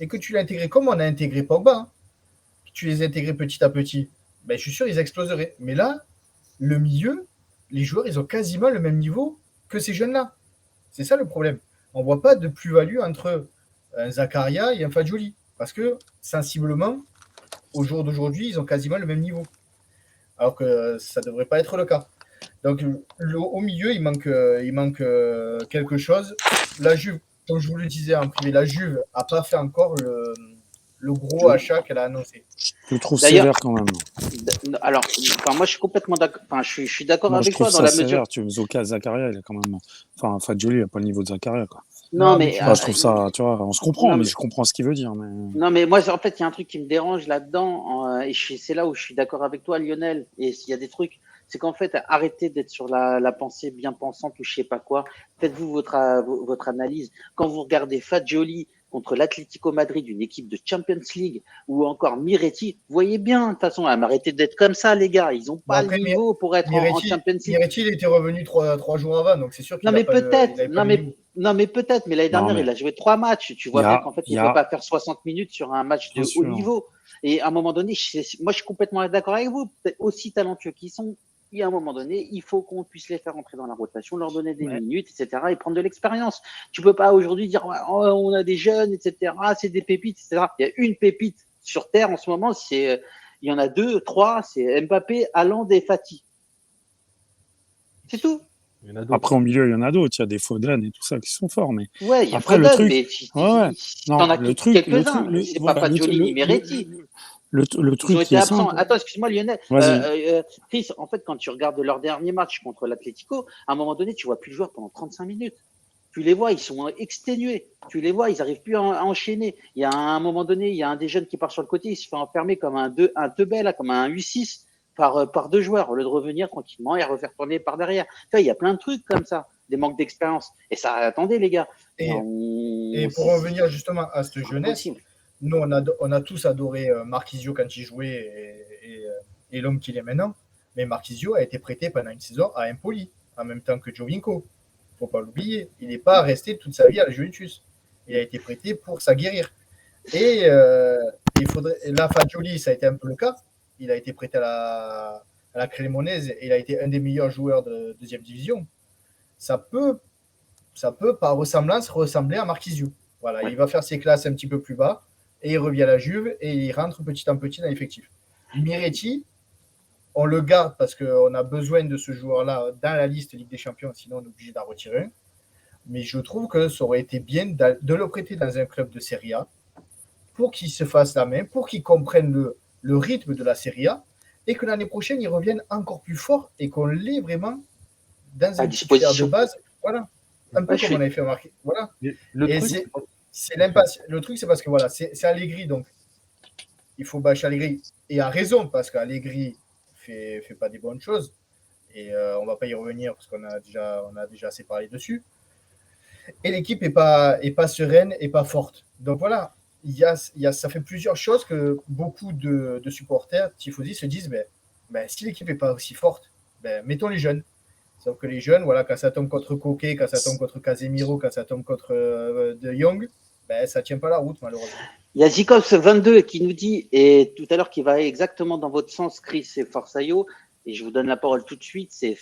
et que tu l'as intégré comme on a intégré Pogba, hein, tu les intégrais petit à petit, ben, je suis sûr ils exploseraient. Mais là, le milieu, les joueurs, ils ont quasiment le même niveau que ces jeunes-là. C'est ça le problème. On ne voit pas de plus-value entre un Zakaria et un Fagioli. Parce que, sensiblement, au jour d'aujourd'hui, ils ont quasiment le même niveau. Alors que ça ne devrait pas être le cas. Donc, au milieu, il manque quelque chose. La Juve, comme je vous le disais en privé, la Juve n'a pas fait encore le gros achat qu'elle a annoncé. Je le trouve sévère quand même. Alors, moi, je suis complètement d'accord. Je suis d'accord avec toi dans la mesure. Tu vois, Zakaria, il a quand même. Enfin, Fagioli, il n'a pas le niveau de Zakaria, quoi. Non, mais je trouve ça, tu vois, on se comprend, mais je comprends ce qu'il veut dire. Non, mais moi, en fait, il y a un truc qui me dérange là-dedans, et c'est là où je suis d'accord avec toi, Lionel. Et s'il y a des trucs, c'est qu'en fait, arrêtez d'être sur la pensée bien pensante ou je sais pas quoi. Faites-vous votre analyse. Quand vous regardez Fagioli contre l'Atlético Madrid, une équipe de Champions League, ou encore Miretti, vous voyez bien, de toute façon, arrêtez d'être comme ça, les gars. Ils n'ont pas le niveau pour être en Champions League. Miretti, il était revenu trois jours avant, donc c'est sûr qu'il Non, mais peut-être. Non, mais peut-être. Mais l'année dernière, il a joué 3 matchs. Tu vois bien qu'en fait, il ne peut pas faire 60 minutes sur un match de haut niveau. Et à un moment donné, moi, je suis complètement d'accord avec vous. Peut-être aussi talentueux qu'ils sont. Et à un moment donné, il faut qu'on puisse les faire entrer dans la rotation, leur donner des minutes, etc., et prendre de l'expérience. Tu peux pas aujourd'hui dire, on a des jeunes, etc., c'est des pépites, etc. Il y a une pépite sur Terre en ce moment, il y en a 2, 3, c'est Mbappé, Haaland et Fati. C'est tout. Après, au milieu, il y en a d'autres. Il y a des Foden et tout ça qui sont forts. Mais ouais, il y a après, Foden, mais t'en as quelques-uns. C'est pas Fagioli ni Miretti. Le truc ils ont été absents. Simple. Attends, excuse-moi, Lionel. Chris, en fait, quand tu regardes leur dernier match contre l'Atlético, à un moment donné, tu vois plus le joueur pendant 35 minutes. Tu les vois, ils sont exténués. Tu les vois, ils n'arrivent plus à enchaîner. Il y a un moment donné, il y a un des jeunes qui part sur le côté, il se fait enfermer comme un teubel, comme un U6 par 2 joueurs, au lieu de revenir tranquillement et refaire tourner par derrière. Tu vois, il y a plein de trucs comme ça, des manques d'expérience. Et ça, attendez, les gars. Et pour revenir justement à cette jeunesse, nous, on a tous adoré Marquisio quand il jouait et l'homme qu'il est maintenant. Mais Marchisio a été prêté pendant une saison à Empoli, en même temps que Giovinco. Il ne faut pas l'oublier. Il n'est pas resté toute sa vie à la Juventus. Il a été prêté pour s'aguerrir. Et là, Fagioli, ça a été un peu le cas. Il a été prêté à la Cremonese et il a été un des meilleurs joueurs de deuxième division. Ça peut par ressemblance ressembler à Marchisio. Voilà, il va faire ses classes un petit peu plus bas et il revient à la Juve et il rentre petit à petit dans l'effectif. Miretti, on le garde parce qu'on a besoin de ce joueur-là dans la liste Ligue des Champions, sinon on est obligé d'en retirer un. Mais je trouve que ça aurait été bien de le prêter dans un club de Serie A pour qu'il se fasse la main, pour qu'il comprenne le rythme de la Serie A et que l'année prochaine, il revienne encore plus fort et qu'on l'ait vraiment dans un titulaire de base. Voilà. Un peu comme on avait fait remarquer. Voilà. Le truc, c'est parce que voilà, c'est Allegri, donc il faut bâcher Allegri. Et à raison, parce qu'Allegri fait pas des bonnes choses. Et on va pas y revenir parce qu'on a déjà assez parlé dessus. Et l'équipe est pas sereine et pas forte. Donc voilà, ça fait plusieurs choses que beaucoup de supporters, tifosi, se disent si l'équipe n'est pas aussi forte, mettons les jeunes. Sauf que les jeunes, voilà, quand ça tombe contre Koke, quand ça tombe contre Casemiro, quand ça tombe contre De Jong, ça ne tient pas la route, malheureusement. Il y a Zikos22 qui nous dit, et tout à l'heure qui va exactement dans votre sens, Chris et Forsaio, et je vous donne la parole tout de suite, c'est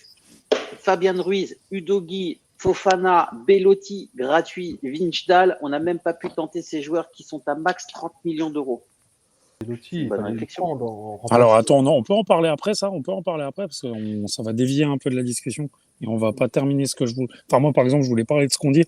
Fabian Ruiz, Udogi, Fofana, Bellotti, gratuit, Vinjdal. On n'a même pas pu tenter ces joueurs qui sont à max 30 millions d'euros. Alors attends, non, on peut en parler après ça, parce que ça va dévier un peu de la discussion et on va pas terminer ce que je voulais. Enfin moi par exemple je voulais parler de ce qu'on dit.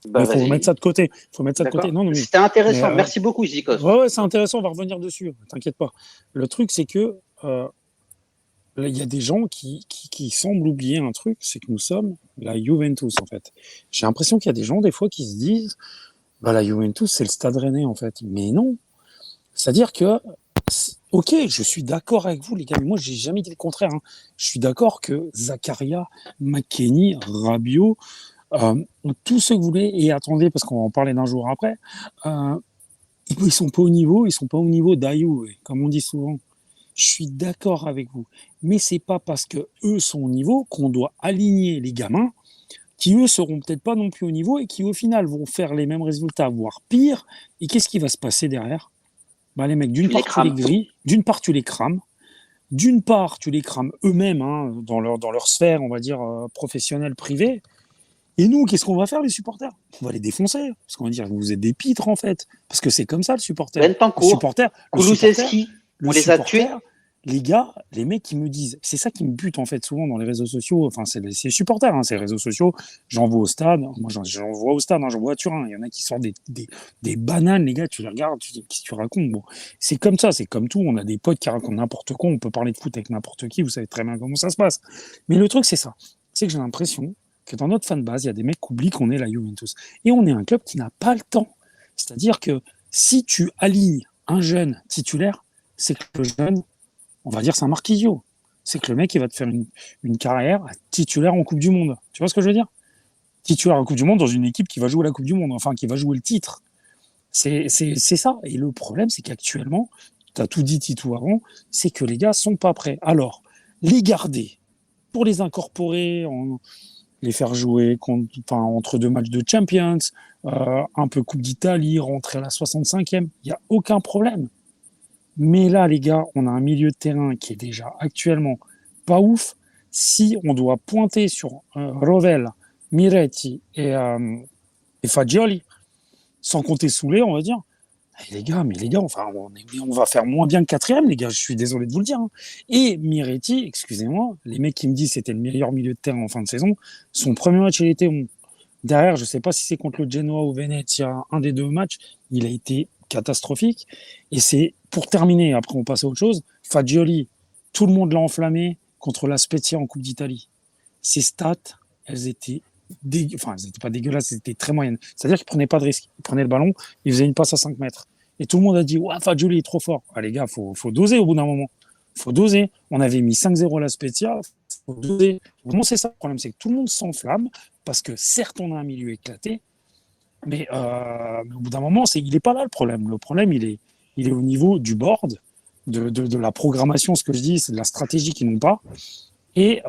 Il faut mettre ça de côté. Non, c'était intéressant. Merci beaucoup Zikos. Ouais, c'est intéressant. On va revenir dessus. T'inquiète pas. Le truc c'est que il y a des gens qui semblent oublier un truc, c'est que nous sommes la Juventus en fait. J'ai l'impression qu'il y a des gens des fois qui se disent la Juventus c'est le Stade Rennais en fait, mais non. C'est-à-dire que, ok, je suis d'accord avec vous, les gars, mais moi, j'ai jamais dit le contraire. Hein. Je suis d'accord que Zakaria, McKennie, Rabiot, tous ceux que vous voulez, et attendez, parce qu'on va en parler d'un jour après, ils sont pas au niveau d'Ayou, comme on dit souvent. Je suis d'accord avec vous. Mais c'est pas parce que eux sont au niveau qu'on doit aligner les gamins qui, eux, seront peut-être pas non plus au niveau et qui, au final, vont faire les mêmes résultats, voire pire. Et qu'est-ce qui va se passer derrière ? Les mecs, d'une part, tu les grilles, d'une part, tu les crames, d'une part, tu les crames eux-mêmes dans leur sphère, on va dire, professionnelle, privée. Et nous, qu'est-ce qu'on va faire, les supporters ? On va les défoncer. Parce qu'on va dire, vous êtes des pitres, en fait. Parce que c'est comme ça, le supporter. Le supporter, on les a tués. Les gars, les mecs qui me disent, c'est ça qui me bute en fait souvent dans les réseaux sociaux, enfin c'est les supporters, c'est les réseaux sociaux, j'en vois au stade, moi j'en vois au stade, j'en vois à Turin, il y en a qui sortent des bananes, les gars, tu les regardes, tu dis, qu'est-ce que tu racontes ? Bon, c'est comme ça, c'est comme tout, on a des potes qui racontent n'importe quoi, on peut parler de foot avec n'importe qui, vous savez très bien comment ça se passe. Mais le truc c'est ça, c'est que j'ai l'impression que dans notre fanbase, il y a des mecs qui oublient qu'on est la Juventus. Et on est un club qui n'a pas le temps. C'est-à-dire que si tu alignes un jeune titulaire, c'est que le jeune, on va dire c'est un Marchisio. C'est que le mec, il va te faire une carrière titulaire en Coupe du Monde. Tu vois ce que je veux dire ? Titulaire en Coupe du Monde dans une équipe qui va jouer la Coupe du Monde, enfin qui va jouer le titre. C'est ça. Et le problème, c'est qu'actuellement, tu as tout dit Titou avant, c'est que les gars sont pas prêts. Alors, les garder, pour les incorporer, les faire jouer entre deux matchs de Champions, un peu Coupe d'Italie, rentrer à la 65e, il n'y a aucun problème. Mais là, les gars, on a un milieu de terrain qui est déjà actuellement pas ouf. Si on doit pointer sur Rovell, Miretti et Fagioli, sans compter Soulé, on va dire, les gars, enfin, on va faire moins bien que 4e, les gars, je suis désolé de vous le dire. Hein. Et Miretti, excusez-moi, les mecs qui me disent que c'était le meilleur milieu de terrain en fin de saison, son premier match, il était bon. Derrière, je ne sais pas si c'est contre le Genoa ou Venezia, un des deux matchs, il a été catastrophique. Et c'est, pour terminer, après on passe à autre chose, Fagioli, tout le monde l'a enflammé contre la Spezia en Coupe d'Italie. Ses stats, elles étaient pas dégueulasses, elles étaient très moyennes. C'est-à-dire qu'il prenait pas de risque. Il prenait le ballon, il faisait une passe à 5 mètres. Et tout le monde a dit, ouais, Fagioli est trop fort. Ah, les gars, faut doser au bout d'un moment. Faut doser. On avait mis 5-0 à la Spezia, faut doser. Vraiment, c'est ça le problème, c'est que tout le monde s'enflamme parce que certes, on a un milieu éclaté, mais au bout d'un moment, il n'est pas là le problème. Le problème, il est au niveau du board, de la programmation, ce que je dis, c'est de la stratégie qu'ils n'ont pas. Et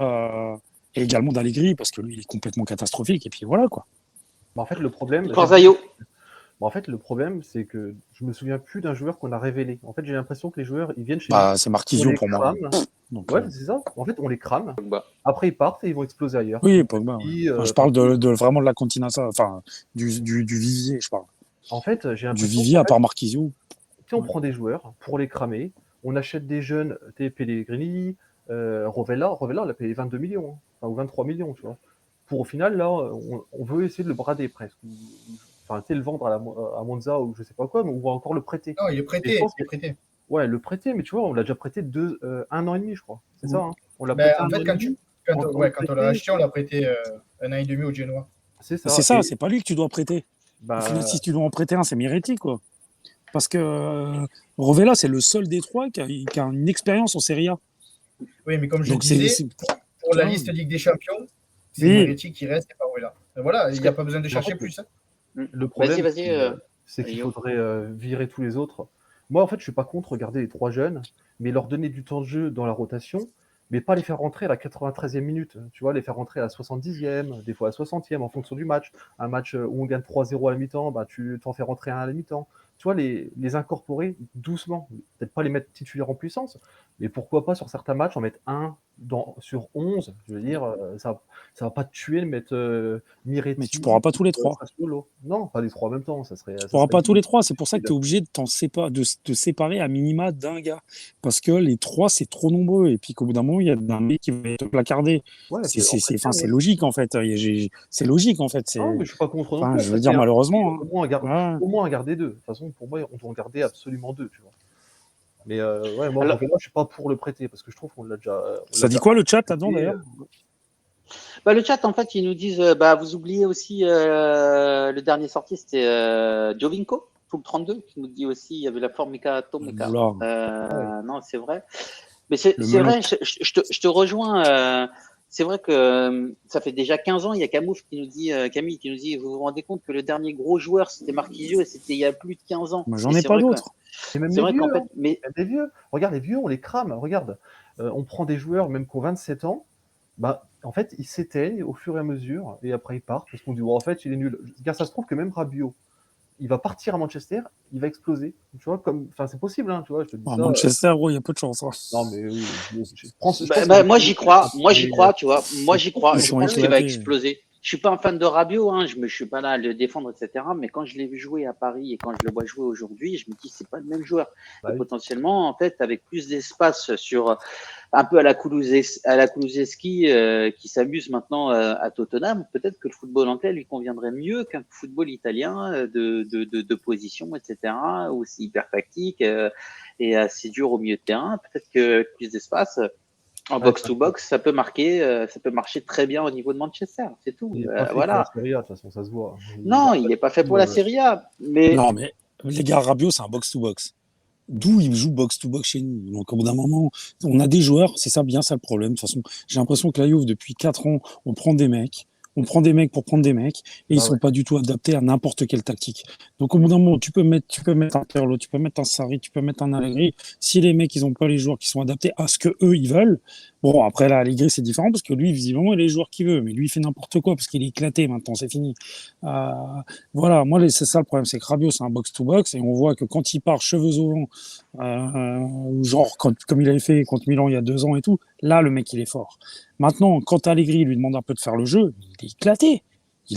également d'Allegri, parce que lui, il est complètement catastrophique. Et puis voilà, quoi. En fait, le problème, c'est que je me souviens plus d'un joueur qu'on a révélé. En fait, j'ai l'impression que les joueurs, ils viennent chez nous. C'est Marquisio pour moi. Donc, ouais, c'est ça. En fait, on les crame. Après, ils partent et ils vont exploser ailleurs. Oui, Pogba. Je parle de vraiment de la continassa, enfin, du vivier, je parle. En fait, j'ai l'impression. Du vivier, à part Marquisio. On prend des joueurs pour les cramer. On achète des jeunes, Pellegrini, Rovella, on l'a payé 22 millions, ou 23 millions, tu vois. Pour au final, là, on veut essayer de le brader presque. Enfin, le vendre à Monza ou je sais pas quoi, mais on va encore le prêter. Non, il est prêté. Ouais, le prêter, mais tu vois, on l'a déjà prêté 1 an et demi, je crois. C'est ça, hein. On l'a prêté. En fait, quand on l'a acheté, on l'a prêté 1 an et demi au Genoa. C'est ça, c'est pas lui que tu dois prêter. Au final, si tu dois en prêter un, c'est Miretti, quoi. Parce que Rovella, c'est le seul des trois qui a une expérience en Serie A. Oui, mais comme je disais, pour la liste Ligue des Champions, c'est Miretti qui reste et pas Rovella. Voilà, il n'y a pas besoin de chercher plus. Le problème, c'est qu'il faudrait virer tous les autres. Moi, en fait, je suis pas contre regarder les 3 jeunes, mais leur donner du temps de jeu dans la rotation, mais pas les faire rentrer à la 93e minute. Tu vois, les faire rentrer à la 70e, des fois à la 60e, en fonction du match. Un match où on gagne 3-0 à la mi-temps, tu t'en fais rentrer un à la mi-temps. Tu vois, les incorporer doucement. Peut-être pas les mettre titulaires en puissance, mais pourquoi pas sur certains matchs en mettre un sur 11. Je veux dire, ça va pas te tuer de mettre Miretti. Mais tu pourras pas tous les 3. Non, pas les 3 en même temps. Tu pourras pas tous les 3. C'est pour ça que tu es obligé de te séparer à minima d'un gars. Parce que les 3, c'est trop nombreux. Et puis qu'au bout d'un moment, il y a un mec qui va te placarder. Ouais, c'est logique, en fait. C'est logique, en fait. Non, mais je suis pas contre non plus. Je veux dire, malheureusement. Au moins, garder 2. De toute façon, pour moi, on doit en garder absolument 2, tu vois. Mais moi, je suis pas pour le prêter parce que je trouve qu'on l'a déjà. Ça dit quoi le chat là-dedans d'ailleurs? Le chat, en fait, ils nous disent vous oubliez aussi le dernier sorti, c'était Giovinco, Pool 32, qui nous dit aussi il y avait la Formica Tomica. Non, c'est vrai. Mais c'est vrai, je te rejoins. C'est vrai que ça fait déjà 15 ans, il y a Camille qui nous dit vous vous rendez compte que le dernier gros joueur, c'était Marquisio et c'était il y a plus de 15 ans. J'en ai pas d'autres. C'est vrai qu'en fait, mais les vieux, regarde les vieux, on les crame. Regarde, on prend des joueurs même qui ont 27 ans. En fait, ils s'éteignent au fur et à mesure et après ils partent parce qu'on dit en fait il est nul. Car ça se trouve que même Rabiot, il va partir à Manchester, il va exploser. Tu vois, c'est possible, hein, tu vois. Je te dis ça, Manchester, il y a peu de chance. Non, mais oui. Moi, j'y crois, tu vois. Moi, j'y crois. Je pense qu'il va exploser. Je suis pas un fan de Rabiot, je suis pas là à le défendre, etc. Mais quand je l'ai vu jouer à Paris et quand je le vois jouer aujourd'hui, je me dis c'est pas le même joueur. Et potentiellement, en fait, avec plus d'espace sur un peu à la Kulusevski qui s'amuse maintenant à Tottenham, peut-être que le football anglais lui conviendrait mieux qu'un football italien de position, etc. Aussi hyper tactique et assez dur au milieu de terrain. Peut-être que plus d'espace. En box-to-box, ça peut marcher très bien au niveau de Manchester, c'est tout. Voilà. Pour la Serie A, de toute façon, ça se voit. Il n'est pas fait pour la Serie A. Mais... Non, mais les gars, Rabiot, c'est un box-to-box. D'où il joue box-to-box chez nous. Donc, au bout d'un moment, on a des joueurs, c'est ça bien ça le problème. De toute façon, j'ai l'impression que la Juve, depuis 4 ans, on prend des mecs pour prendre des mecs et ils sont pas du tout adaptés à n'importe quelle tactique. Donc au bout d'un moment, tu peux mettre un Pirlo, tu peux mettre un Sarri, tu peux mettre un Allegri. Si les mecs ils ont pas les joueurs qui sont adaptés à ce que eux ils veulent, bon après là Allegri c'est différent parce que lui visiblement il a les joueurs qu'il veut, mais lui il fait n'importe quoi parce qu'il est éclaté maintenant, c'est fini. Voilà, moi c'est ça le problème, c'est que Rabiot c'est un box to box et on voit que quand il part cheveux au vent, genre comme il avait fait contre Milan il y a 2 ans et tout, là le mec il est fort. Maintenant, quand Allegri lui demande un peu de faire le jeu, il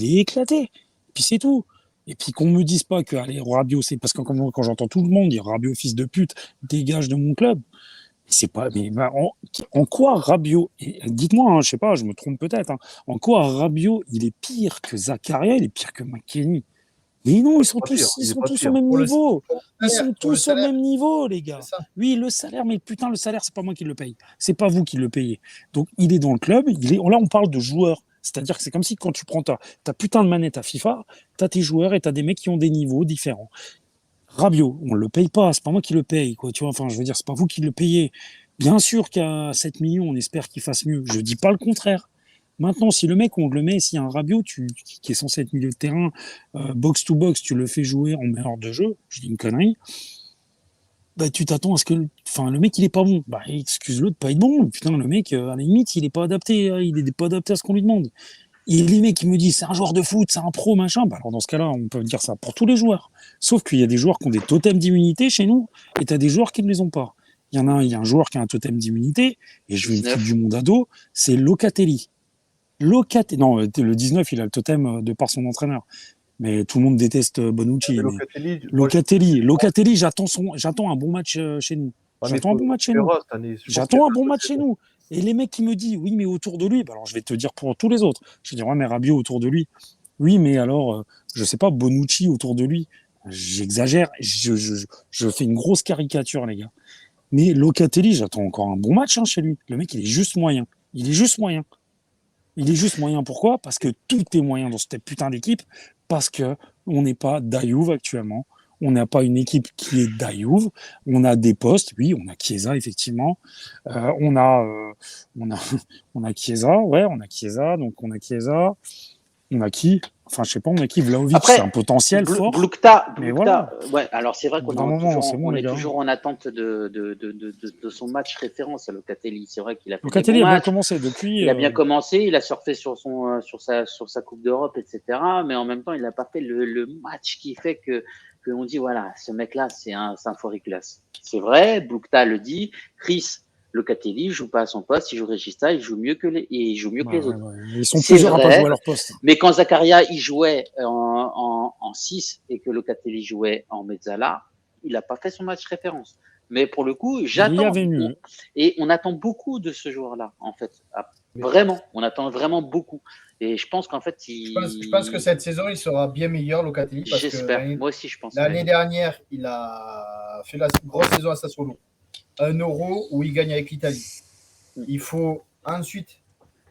est éclaté. Puis c'est tout. Et puis qu'on me dise pas que allez, Rabiot, c'est parce que quand j'entends tout le monde dire Rabiot fils de pute, dégage de mon club. C'est pas. Mais en quoi Rabiot, dites-moi, je sais pas, je me trompe peut-être. En quoi Rabiot, il est pire que Zakaria, il est pire que McKennie. Mais non, ils sont tous au même niveau. Ils sont tous au même niveau, les gars. Oui, le salaire, mais putain, le salaire, c'est pas moi qui le paye. C'est pas vous qui le payez. Donc, il est dans le club. Là, on parle de joueurs. C'est-à-dire que c'est comme si quand tu prends ta putain de manette à FIFA, t'as tes joueurs et t'as des mecs qui ont des niveaux différents. Rabiot, on le paye pas. C'est pas moi qui le paye, quoi. Tu vois, enfin, je veux dire, c'est pas vous qui le payez. Bien sûr qu'à 7 millions, on espère qu'il fasse mieux. Je dis pas le contraire. Maintenant, si le mec, on le met, s'il y a un Rabiot qui est censé être milieu de terrain, box-to-box, tu le fais jouer en meneur de jeu, je dis une connerie, bah, tu t'attends à ce que le mec, il est pas bon. Bah, excuse-le de pas être bon. Putain, le mec, à la limite, il est pas adapté. Il est pas adapté à ce qu'on lui demande. Et les mecs qui me disent c'est un joueur de foot, c'est un pro, machin. Bah, alors dans ce cas-là, on peut dire ça pour tous les joueurs. Sauf qu'il y a des joueurs qui ont des totems d'immunité chez nous, et t'as des joueurs qui ne les ont pas. Il y a un joueur qui a un totem d'immunité, et je veux une coupe du monde ado, c'est Locatelli. Non, le 19, il a le totem de par son entraîneur. Mais tout le monde déteste Bonucci. Locatelli, j'attends un bon match chez nous. J'attends un bon match chez nous. Et les mecs qui me disent, oui, mais autour de lui, bah alors je vais te dire pour tous les autres. Je vais dire, ouais, mais Rabiot autour de lui. Oui, mais alors, je sais pas, Bonucci autour de lui. J'exagère, je fais une grosse caricature, les gars. Mais Locatelli, j'attends encore un bon match chez lui. Le mec, il est juste moyen. Pourquoi ? Parce que tout est moyen dans cette putain d'équipe. Parce que on n'est pas Dayouf actuellement. On n'a pas une équipe qui est Dayouf. On a des postes. Oui, on a Chiesa, effectivement. On a Chiesa. Ouais, on a Chiesa. Donc, on a Chiesa. On a qui ? Enfin, je sais pas, on a qui ? Vlahovic, c'est un potentiel fort. Blukta, voilà. Ouais, alors c'est vrai qu'on est toujours en attente de son match référence à Locatelli. C'est vrai qu'il a fait Locatelli a bien commencé depuis. Il a bien commencé, il a surfé sur sa Coupe d'Europe, etc. Mais en même temps, il n'a pas fait le match qui fait que on dit voilà, ce mec-là, c'est un foriculasse. C'est vrai, Blukta le dit. Chris Locatelli joue pas à son poste, il joue Regista, il joue mieux que les autres. Ouais. Ils sont plusieurs à pas jouer à leur poste. Mais quand Zakaria il jouait en 6 et que Locatelli jouait en mezzala, il n'a pas fait son match référence. Mais pour le coup, on attend beaucoup de ce joueur-là, en fait. Vraiment, on attend vraiment beaucoup. Et je pense qu'en fait, je pense que cette saison, il sera bien meilleur, Locatelli. J'espère. Moi aussi, je pense. L'année dernière, il a fait la grosse saison à Sassuolo. 1 euro où il gagne avec l'Italie. Il faut ensuite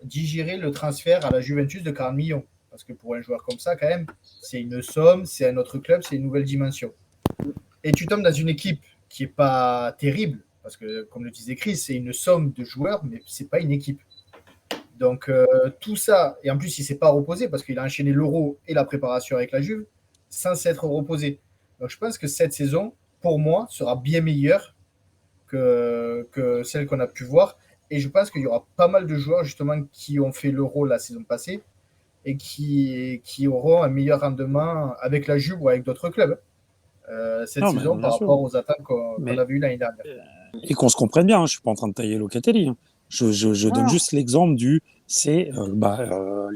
digérer le transfert à la Juventus de 40 millions. Parce que pour un joueur comme ça, quand même, c'est une somme, c'est un autre club, c'est une nouvelle dimension. Et tu tombes dans une équipe qui n'est pas terrible, parce que, comme le disait Chris, c'est une somme de joueurs, mais ce n'est pas une équipe. Donc, tout ça, et en plus, il ne s'est pas reposé, parce qu'il a enchaîné l'Euro et la préparation avec la Juve, sans s'être reposé. Donc, je pense que cette saison, pour moi, sera bien meilleure que celle qu'on a pu voir. Et je pense qu'il y aura pas mal de joueurs justement qui ont fait l'Euro la saison passée et qui auront un meilleur rendement avec la Juve ou avec d'autres clubs cette saison par rapport aux attentes qu'on avait eues l'année dernière. Et qu'on se comprenne bien, je ne suis pas en train de tailler Locatelli. Je donne juste l'exemple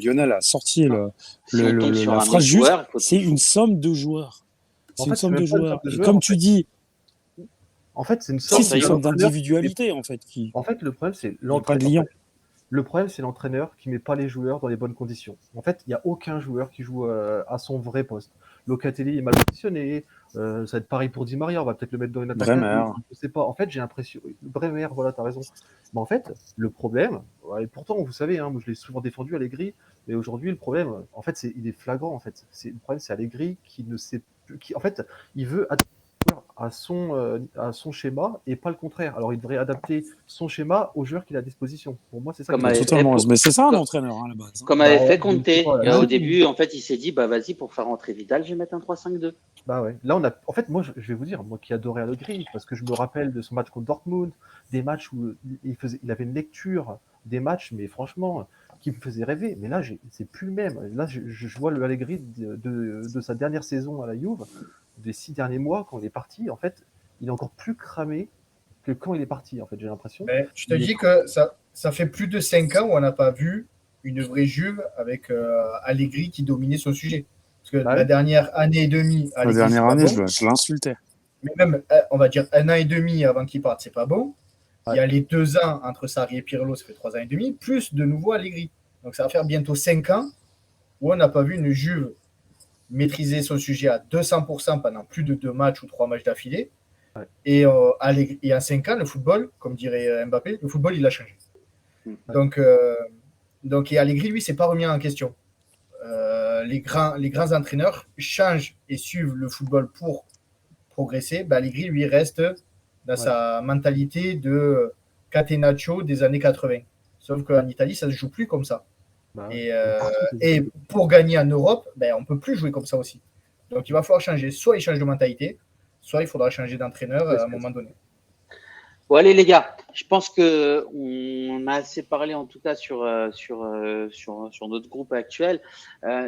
Lionel a sorti la phrase juste, c'est une somme de joueurs. C'est une somme de joueurs. Et comme tu dis, en fait, c'est une somme d'individualité, en fait. En fait, le problème, c'est l'entraîneur. Le problème, c'est l'entraîneur qui ne met pas les joueurs dans les bonnes conditions. En fait, il n'y a aucun joueur qui joue à son vrai poste. Locatelli est mal positionné. Ça va être pareil pour Di Maria. On va peut-être le mettre dans une attaque. Bremer. Je sais pas. En fait, j'ai l'impression. Bremer, voilà, tu as raison. Mais en fait, le problème, et pourtant, vous savez, moi, je l'ai souvent défendu, Allegri, mais aujourd'hui, le problème, en fait, il est flagrant. En fait. Le problème, c'est Allegri qui ne sait plus. En fait, il veut à son schéma et pas le contraire. Alors, il devrait adapter son schéma aux joueurs qu'il a à disposition. Pour moi, c'est ça. Mais c'est ça un entraîneur à la base. Comme avait fait Conte. Au début, en fait, il s'est dit, vas-y, pour faire rentrer Vidal, je vais mettre un 3-5-2. Bah ouais. Là, en fait, moi, je vais vous dire, moi qui adorais Allegri, parce que je me rappelle de son match contre Dortmund, des matchs où il avait une lecture des matchs, mais franchement, qui me faisait rêver. Mais là, c'est plus le même. Là, je vois le Allegri de sa dernière saison à la Juve, des 6 derniers mois, quand il est parti, en fait, il est encore plus cramé que quand il est parti, en fait, j'ai l'impression. Mais je te dis que ça fait plus de 5 ans où on n'a pas vu une vraie Juve avec Allegri qui dominait son sujet. Parce que la dernière année et demie, je l'insultais. Mais même, on va dire 1 an et demi avant qu'il parte, c'est pas bon. Ouais. Il y a les 2 ans entre Sarri et Pirlo, ça fait 3 ans et demi, plus de nouveau Allegri. Donc ça va faire bientôt 5 ans où on n'a pas vu une Juve maîtriser son sujet à 200% pendant plus de 2 matchs ou 3 matchs d'affilée. Ouais. Et en 5 ans, le football, comme dirait Mbappé, le football, il a changé. Ouais. Donc, et Allegri, lui, s'est pas remis en question. Les grands entraîneurs changent et suivent le football pour progresser. Allegri, lui, reste dans sa mentalité de Catenaccio des années 80. Sauf qu'en Italie, ça ne se joue plus comme ça. Et pour gagner en Europe, on ne peut plus jouer comme ça aussi. Donc, il va falloir changer. Soit il change de mentalité, soit il faudra changer d'entraîneur à un moment donné. Bon, allez les gars, je pense que on a assez parlé en tout cas sur notre groupe actuel.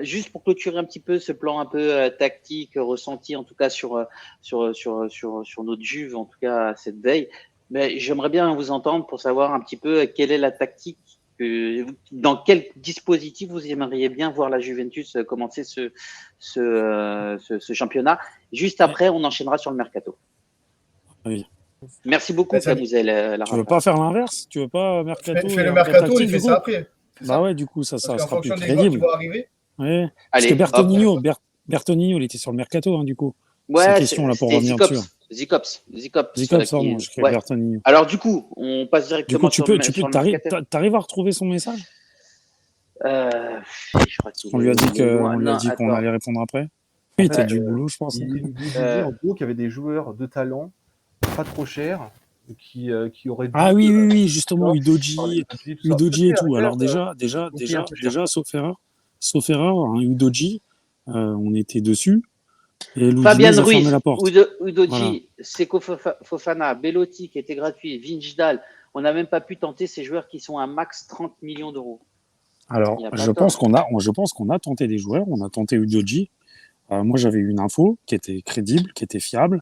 Juste pour clôturer un petit peu ce plan un peu tactique ressenti en tout cas sur notre Juve en tout cas cette veille. Mais j'aimerais bien vous entendre pour savoir un petit peu quelle est la tactique, dans quel dispositif vous aimeriez bien voir la Juventus commencer ce championnat. Juste après, on enchaînera sur le mercato. Oui. Merci beaucoup, Camouzel. Tu veux pas faire l'inverse? Tu veux pas mercato? Fais le mercato, il fait ça après. Bah ouais, du coup, ça sera plus crédible. crédible. Ouais. Parce que Bertonigno, il était sur le mercato, hein, du coup. Ouais, c'est question là pour revenir dessus. Zicops, pardon, je crée ouais. Bertonigno. Alors du coup, on passe directement sur le mercato. T'arrives à retrouver son message? Je crois on lui a dit qu'on allait répondre après. Oui, t'as du boulot, je pense. Il disait en gros qu'il y avait des joueurs de talent pas trop chers qui auraient dû... Ah oui, justement, Udogie et tout. Alors déjà, sauf erreur, hein, Udogie, on était dessus. Et Fabien a Ruiz, fermé la porte. Udogie, voilà. Seko Fofana, Belotti qui était gratuit, Vinjdal. On n'a même pas pu tenter ces joueurs qui sont à max 30 millions d'euros. Alors, je pense qu'on a tenté des joueurs. On a tenté Udogie. Moi, j'avais une info qui était crédible, qui était fiable.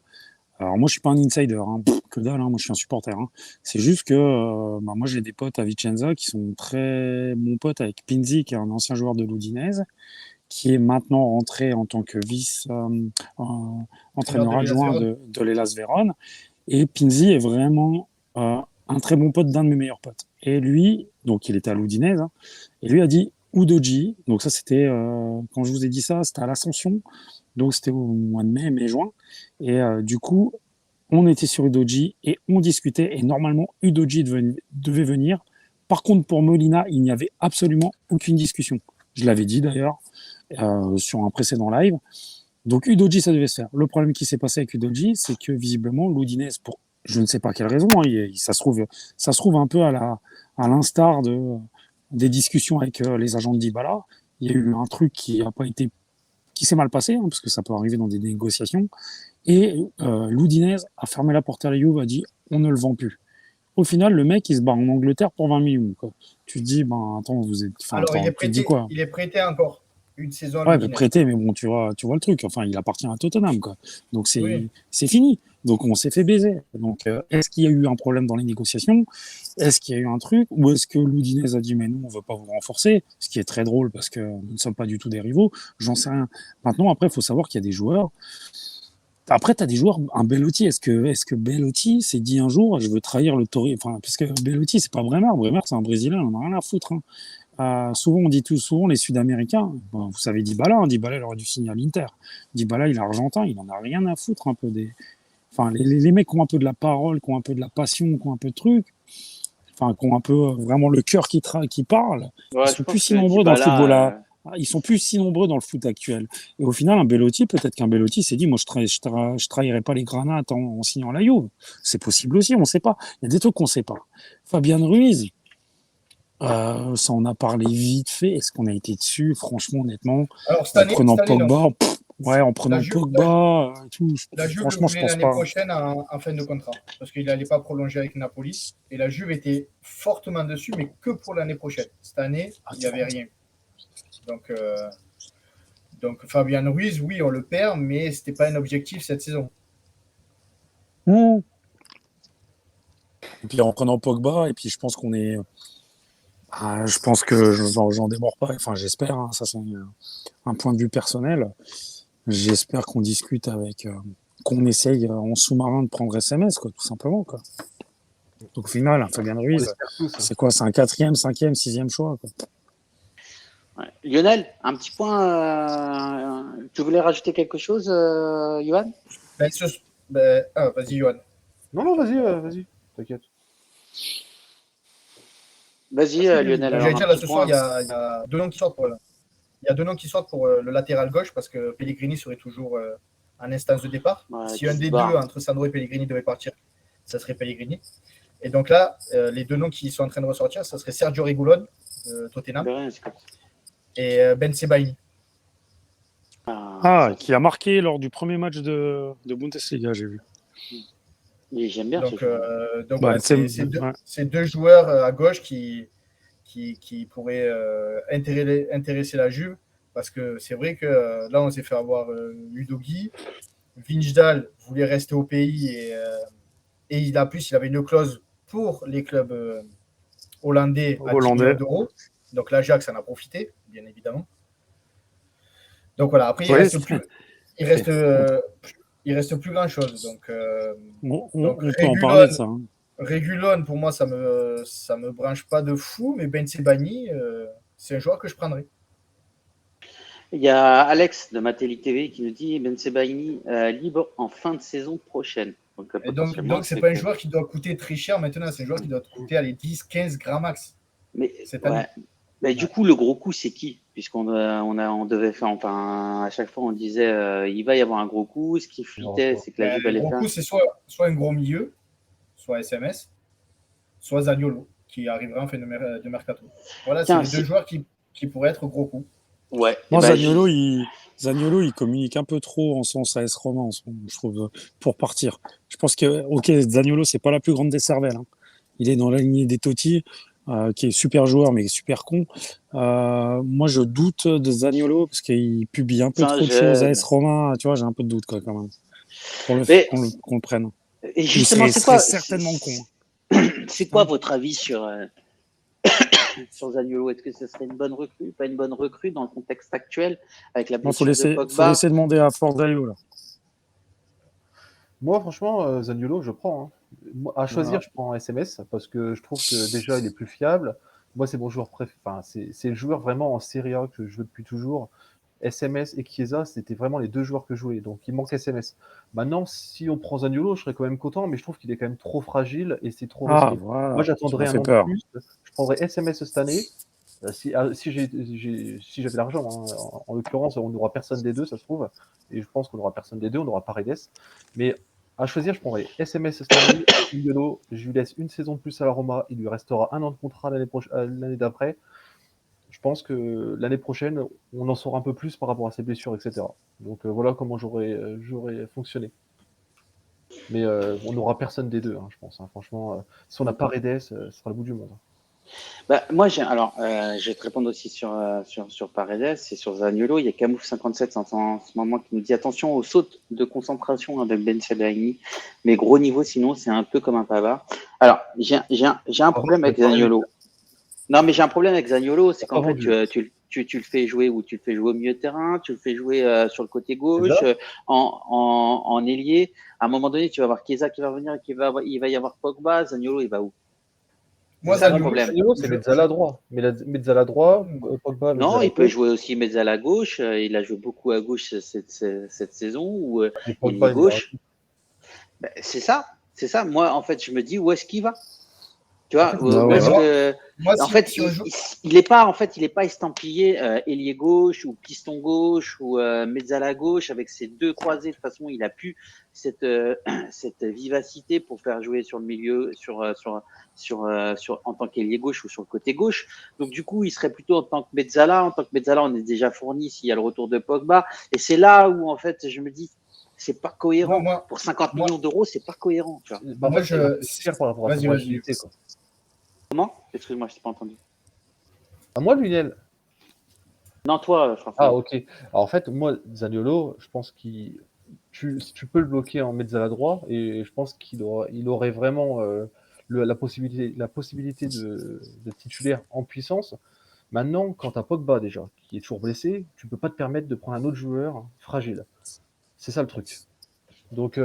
Alors moi, je suis pas un insider, hein. Que dalle, hein. Moi je suis un supporter. Hein. C'est juste que moi j'ai des potes à Vicenza qui sont très bons potes avec Pinzi, qui est un ancien joueur de l'Udinese, qui est maintenant rentré en tant que entraîneur adjoint de l'Hellas Vérone. Et Pinzi est vraiment un très bon pote d'un de mes meilleurs potes. Et lui, donc il était à l'Udinese, hein, et lui a dit Udogie. Donc ça c'était quand je vous ai dit ça, c'était à l'Ascension. Donc c'était au mois de mai-juin. Et du coup, on était sur Udogie et on discutait. Et normalement, Udogie devait venir. Par contre, pour Molina, il n'y avait absolument aucune discussion. Je l'avais dit d'ailleurs sur un précédent live. Donc Udogie, ça devait se faire. Le problème qui s'est passé avec Udogie, c'est que visiblement, l'Udinese, pour je ne sais pas quelle raison, hein, ça se trouve un peu à l'instar des discussions avec les agents de Dybala. Il y a eu un truc qui s'est mal passé, hein, parce que ça peut arriver dans des négociations. Et l'Udinese a fermé la porte à la Juve, a dit on ne le vend plus. Au final, le mec, il se bat en Angleterre pour 20 millions. Quoi. Tu te dis, attends, vous êtes. Alors, il est prêté encore une saison. Ouais, prêté, mais bon, tu vois le truc. Enfin, il appartient à Tottenham, quoi. Donc, c'est fini. Donc, on s'est fait baiser. Donc, est-ce qu'il y a eu un problème dans les négociations? Est-ce qu'il y a eu un truc? Ou est-ce que l'Udinese a dit, mais nous, on veut pas vous renforcer? Ce qui est très drôle parce que nous ne sommes pas du tout des rivaux. J'en sais rien. Maintenant, après, il faut savoir qu'il y a des joueurs. Après, tu as des joueurs, un Belotti, est-ce que Belotti s'est dit un jour, je veux trahir le Torino, enfin, parce que Belotti, c'est pas Bremer, c'est un Brésilien, on en a rien à foutre. Hein. Souvent, on dit souvent les Sud-Américains, vous savez Dybala, il aurait dû signer à l'Inter. Dybala, il est argentin, il en a rien à foutre un peu des... Enfin, les mecs qui ont un peu de la parole, qui ont un peu de la passion, qui ont un peu de trucs, enfin, qui ont un peu vraiment le cœur qui parle, ils sont plus si nombreux dans le football ils sont plus si nombreux dans le foot actuel. Et au final, peut-être qu'un Belotti s'est dit, moi, je trahirai pas les granates en signant la Juve. C'est possible aussi, on ne sait pas. Il y a des trucs qu'on ne sait pas. Fabien Ruiz, ça on a parlé vite fait. Est-ce qu'on a été dessus? Franchement, honnêtement, en prenant Pogba, tout. La Juve franchement, je pense l'année prochaine en fin de contrat, parce qu'il n'allait pas prolonger avec Napoli. Et la Juve était fortement dessus, mais que pour l'année prochaine. Cette année, il n'y avait rien. Donc Fabien Ruiz, oui, on le perd, mais ce n'était pas un objectif cette saison. Et puis en prenant Pogba, et puis je pense qu'on est... je pense que j'en démords pas, enfin j'espère, hein, ça c'est un point de vue personnel. J'espère qu'on discute avec... qu'on essaye en sous-marin de prendre SMS, quoi, tout simplement. Quoi. Donc au final, Fabien Ruiz, c'est quoi? C'est un 4e, 5e, 6e choix, quoi. Ouais. Lionel, un petit point. Tu voulais rajouter quelque chose, Johan? Vas-y, Johan. Non, vas-y, t'inquiète. Vas-y, Lionel. J'allais dire, là, ce soir, il y a deux noms qui sortent pour le latéral gauche, parce que Pellegrini serait toujours en instance de départ. Ouais, si un des deux, entre Sandro et Pellegrini, devait partir, ça serait Pellegrini. Et donc là, les deux noms qui sont en train de ressortir, ça serait Sergio Reguilón, de Tottenham, et Ben Sebaini. Qui a marqué lors du premier match de Bundesliga, j'ai vu. Et j'aime bien. Donc voilà, c'est deux joueurs à gauche qui pourraient intéresser la Juve, parce que c'est vrai que là, on s'est fait avoir Udogie. Vinjdal voulait rester au pays et il avait une clause pour les clubs hollandais à 10 millions d'euros. Donc l'Ajax en a profité, bien évidemment. Donc voilà, après, il reste plus grand-chose. Donc, on peut en parler de ça. Hein. Régulon, pour moi, ça me branche pas de fou, mais Ben Sebaini, c'est un joueur que je prendrais. Il y a Alex de Matéli TV qui nous dit Ben Sebaini libre en fin de saison prochaine. Donc c'est pas un joueur qui doit coûter très cher maintenant, c'est un joueur qui doit coûter 10-15 grammes max. Mais cette année. Mais du coup, le gros coup, c'est qui? Puisqu'on devait faire, enfin, à chaque fois, on disait il va y avoir un gros coup. Ce qui fuitait, c'est que la Juve allait faire. Le gros coup, c'est soit un gros milieu, soit SMS, soit Zaniolo, qui arrivera en fin de mercato. Voilà, c'est les deux joueurs qui pourraient être gros coups. Ouais. Moi, Zaniolo, il communique un peu trop en sens AS Roma, je trouve, pour partir. Je pense que, Zaniolo, c'est pas la plus grande des cervelles. Hein. Il est dans la lignée des Totti. Qui est super joueur mais super con. Moi, je doute de Zaniolo parce qu'il publie un peu trop de choses à AS Roma. Tu vois, j'ai un peu de doute quand même. Qu'on le prenne. Et justement, c'est quoi certainement con. C'est quoi votre avis sur Zaniolo? Est-ce que ce serait une bonne recrue, pas une bonne recrue dans le contexte actuel avec la blessure de Pogba? Faut laisser demander à Fordalio là. Moi, franchement, Zaniolo, je prends. Hein. À choisir, je prends SMS parce que je trouve que déjà il est plus fiable. Moi, c'est mon joueur préféré. Enfin, c'est le joueur vraiment en Serie A que je veux depuis toujours. SMS et Chiesa, c'était vraiment les deux joueurs que je voulais. Donc, il manque SMS. Maintenant, si on prend Zaniolo, je serais quand même content, mais je trouve qu'il est quand même trop fragile et c'est trop risqué. Voilà. Moi, j'attendrais un an de plus. Je prendrais SMS cette année. Si j'avais l'argent, hein. En l'occurrence, on n'aura personne des deux, ça se trouve. Et je pense qu'on n'aura personne des deux, on aura Paredes. Mais à choisir, je prendrais SMS cette année, Zaniolo, je lui laisse une saison de plus à la Roma, il lui restera un an de contrat l'année d'après. Je pense que l'année prochaine, on en saura un peu plus par rapport à ses blessures, etc. Donc voilà comment j'aurais fonctionné. Mais on n'aura personne des deux, hein, je pense. Hein. Franchement, si on a Paredes, ce sera le bout du monde. Moi, je vais te répondre aussi sur Paredes et sur Zaniolo. Il y a Camouf57 en ce moment qui nous dit attention aux sautes de concentration avec Ben Sebaini, mais gros niveau, sinon c'est un peu comme un Pavard. Alors, j'ai un problème avec Zaniolo. Non, mais j'ai un problème avec Zaniolo, c'est qu'en fait, tu le fais jouer ou tu le fais jouer au milieu de terrain, tu le fais jouer sur le côté gauche, en ailier. À un moment donné, tu vas avoir Chiesa qui va revenir et il va y avoir Pogba. Zaniolo, il va où? Moi, Zaniolo, c'est Mezzala droit. Mais Mezzala droit, Pogba. Non, il peut jouer aussi Mezzala gauche. Il a joué beaucoup à gauche cette saison. Ou il est gauche. C'est ça. Moi, en fait, je me dis où est-ce qu'il va. Tu vois, en fait, il n'est pas estampillé ailier gauche ou piston gauche ou mezzala gauche avec ses deux croisés. De toute façon, il a plus cette vivacité pour faire jouer sur le milieu, en tant qu'ailier gauche ou sur le côté gauche. Donc du coup, il serait plutôt en tant que mezzala. En tant que mezzala, on est déjà fourni s'il y a le retour de Pogba. Et c'est là où en fait, je me dis. C'est pas cohérent. Pour 50 millions d'euros, c'est pas cohérent. Tu vois. Moi, c'est cher par rapport à sa fragilité. Comment? Excuse-moi, je t'ai pas entendu. À moi, Lionel? Non, toi, François. Ah, ok. Alors, en fait, moi, Zaniolo, je pense tu peux le bloquer en mezzala droit et je pense qu'il aurait vraiment la possibilité de titulaire en puissance. Maintenant, quand tu as Pogba déjà, qui est toujours blessé, tu peux pas te permettre de prendre un autre joueur fragile. C'est ça le truc. Donc,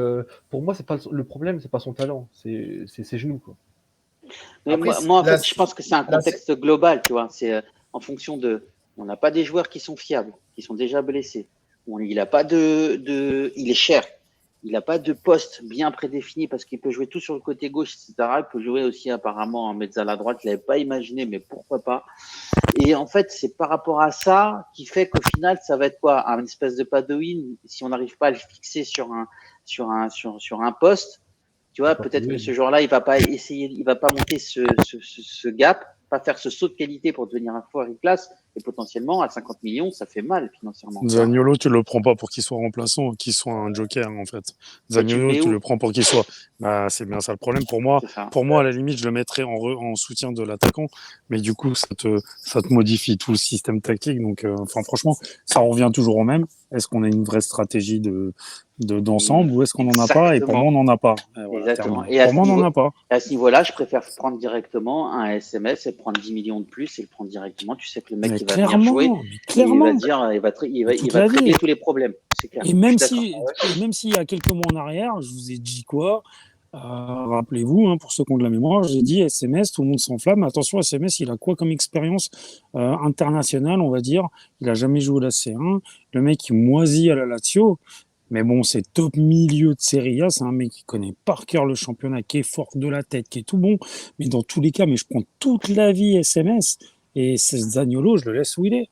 pour moi, c'est pas le problème, c'est pas son talent, c'est ses genoux, quoi. Mais après, moi, en fait, je pense que c'est un contexte global, tu vois. C'est en fonction de. On n'a pas des joueurs qui sont fiables, qui sont déjà blessés. Il a pas il est cher. Il n'a pas de poste bien prédéfini parce qu'il peut jouer tout sur le côté gauche, etc. Il peut jouer aussi apparemment en mezzala droite. Il l'avait pas imaginé, mais pourquoi pas. Et en fait, c'est par rapport à ça qui fait qu'au final, ça va être quoi? Un espèce de Padoïne, si on n'arrive pas à le fixer sur un poste. Tu vois, peut-être que ce joueur-là, il va pas monter ce gap, pas faire ce saut de qualité pour devenir un fort classe. Et potentiellement, à 50 millions, ça fait mal financièrement. Zaniolo, tu le prends pas pour qu'il soit remplaçant, qu'il soit un joker, en fait. Zaniolo, tu le prends pour qu'il soit. Bah, c'est bien ça le problème. Pour moi, à la limite, je le mettrais en soutien de l'attaquant. Mais du coup, ça te modifie tout le système tactique. Donc, franchement, ça revient toujours au même. Est-ce qu'on a une vraie stratégie d'ensemble ou est-ce qu'on n'en a pas? Et pour moi, on n'en a pas. Exactement. Et pour moi, on n'en a pas. À ce niveau-là, je préfère prendre directement un SMS et prendre 10 millions de plus et le prendre directement. Tu sais que le mec, il va venir jouer. Clairement. Il va traiter tous les problèmes. C'est clair. Et même s'il y a quelques mois en arrière, je vous ai dit quoi? Rappelez-vous, pour ceux qui ont de la mémoire, j'ai dit SMS, tout le monde s'enflamme. Attention, SMS, il a quoi comme expérience internationale, on va dire? Il a jamais joué la C1. Le mec, il moisit à la Lazio. Mais bon, c'est top milieu de Serie A. C'est un mec qui connaît par cœur le championnat, qui est fort de la tête, qui est tout bon. Mais dans tous les cas, je prends toute la vie SMS. Et c'est Zaniolo, je le laisse où il est.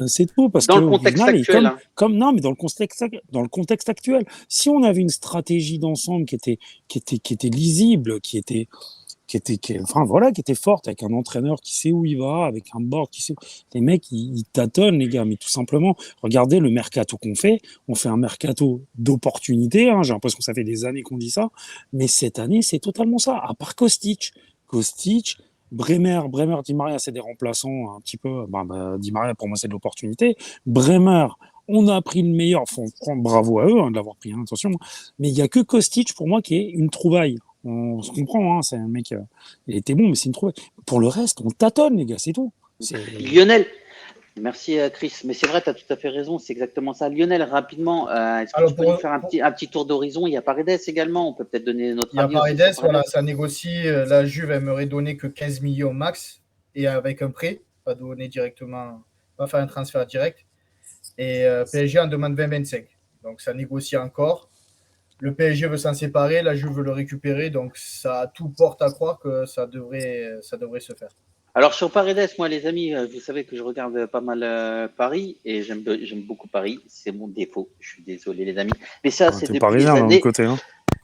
C'est tout. Parce dans le contexte actuel. Non, mais dans le contexte actuel. Si on avait une stratégie d'ensemble qui était lisible, qui était forte, avec un entraîneur qui sait où il va, avec un board qui sait. Les mecs, ils tâtonnent, les gars, mais tout simplement, regardez le mercato qu'on fait. On fait un mercato d'opportunité. J'ai l'impression que ça fait des années qu'on dit ça. Mais cette année, c'est totalement ça. À part Kostic, Bremer, Di Maria, c'est des remplaçants un petit peu. Di Maria, pour moi, c'est de l'opportunité. Bremer, on a pris le meilleur. Bravo à eux de l'avoir pris, attention. Mais il n'y a que Kostic, pour moi, qui est une trouvaille. On se comprend, c'est un mec, il était bon, mais c'est une trouvaille. Pour le reste, on tâtonne, les gars, c'est tout. Lionel, merci Chris, mais c'est vrai, tu as tout à fait raison, c'est exactement ça. Lionel, rapidement, est-ce que tu peux nous faire un petit tour d'horizon? Il y a Paredes également, on peut peut-être donner notre avis. Il y a Paredes, voilà, ça négocie. La Juve aimerait donner que 15 millions max et avec un prêt, pas donner directement, pas faire un transfert direct. Et PSG en demande 20-25. Donc ça négocie encore. Le PSG veut s'en séparer, la Juve veut le récupérer, donc ça tout porte à croire que ça devrait se faire. Alors sur Paredes, moi les amis, vous savez que je regarde pas mal Paris et j'aime beaucoup Paris, c'est mon défaut. Je suis désolé les amis, mais ça c'est depuis parisien, les années. Côté,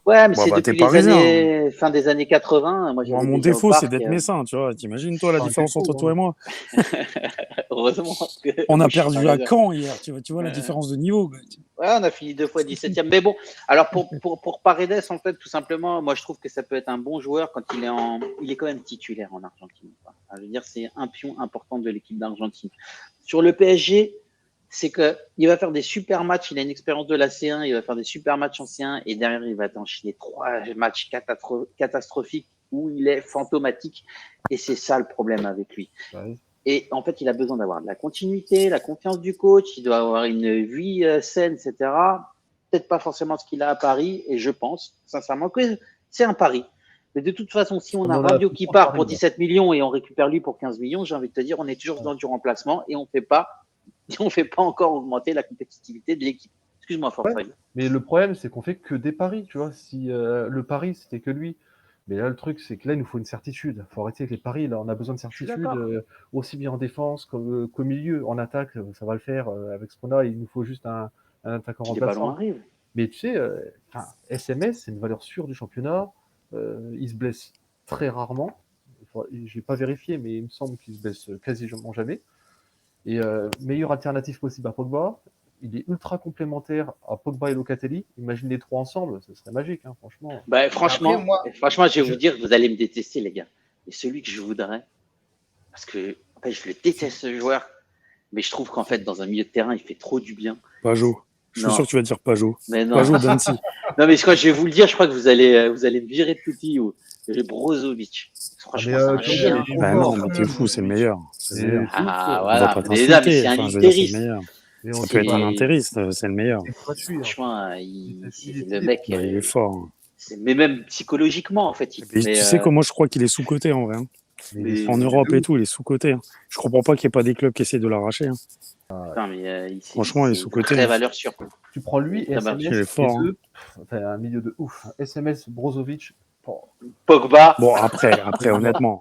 Ouais, mais c'est depuis les années fin des années 80. Moi, mon défaut, c'est d'être messin, tu vois. T'imagines toi la différence entre toi et moi? Heureusement. On a perdu à Caen hier, tu vois la différence de niveau. Ouais, on a fini 2 fois 17e. Mais bon, alors pour Paredes, en fait, tout simplement, moi je trouve que ça peut être un bon joueur quand il est quand même titulaire en Argentine. Je veux dire, c'est un pion important de l'équipe d'Argentine. Sur le PSG, c'est qu'il va faire des super matchs. Il a une expérience de la C1, il va faire des super matchs en C1 et derrière, il va t'enchaîner 3 matchs catastrophiques où il est fantomatique. Et c'est ça le problème avec lui. Ouais. Et en fait, il a besoin d'avoir de la continuité, la confiance du coach, il doit avoir une vie saine, etc. Peut-être pas forcément ce qu'il a à Paris. Et je pense, sincèrement, que c'est un pari. Mais de toute façon, si on a Rabiot qui part pour 17 millions et on récupère lui pour 15 millions, j'ai envie de te dire, on est toujours dans du remplacement et on fait pas encore augmenter la compétitivité de l'équipe. Excuse-moi, Forfait. Mais le problème, c'est qu'on fait que des paris, tu vois. Si le pari, c'était que lui. Mais là, le truc, c'est que là, il nous faut une certitude. Il faut arrêter avec les paris. Là, on a besoin de certitude, aussi bien en défense qu'au milieu. En attaque, ça va le faire avec ce qu'on a. Il nous faut juste un attaquant remplaçant. Mais tu sais, SMS, c'est une valeur sûre du championnat. Il se blesse très rarement. Je n'ai pas vérifié, mais il me semble qu'il se blesse quasiment jamais. Et meilleure alternative possible à Pogba. Il est ultra complémentaire à Pogba et Locatelli. Imagine les 3 ensemble, ce serait magique, franchement. Franchement, je vais vous dire, vous allez me détester, les gars. Et celui que je voudrais, parce que je le déteste ce joueur, mais je trouve qu'en fait, dans un milieu de terrain, il fait trop du bien. Pajot. Je suis sûr que tu vas dire Pajot. Mais non. Pajot Dancy. Non, mais je vais vous le dire, je crois que vous allez me virer de Tutti ou Brozovic. Franchement, c'est un chien. Non, mais t'es fou, c'est le meilleur. Voilà. Mais c'est un littériste. Ça peut être un intériste, c'est le meilleur. Franchement, le mec, il est fort. Mais même psychologiquement, en fait. Tu sais comment je crois qu'il est sous-coté en vrai. En Europe et tout, il est sous-coté. Je comprends pas qu'il n'y ait pas des clubs qui essaient de l'arracher. Putain, mais franchement, il est sous-coté. Très valeur sûre. Tu prends lui et SMS, il est fort. Un milieu de ouf. SMS, Brozovic. Pogba. Bon, après, honnêtement,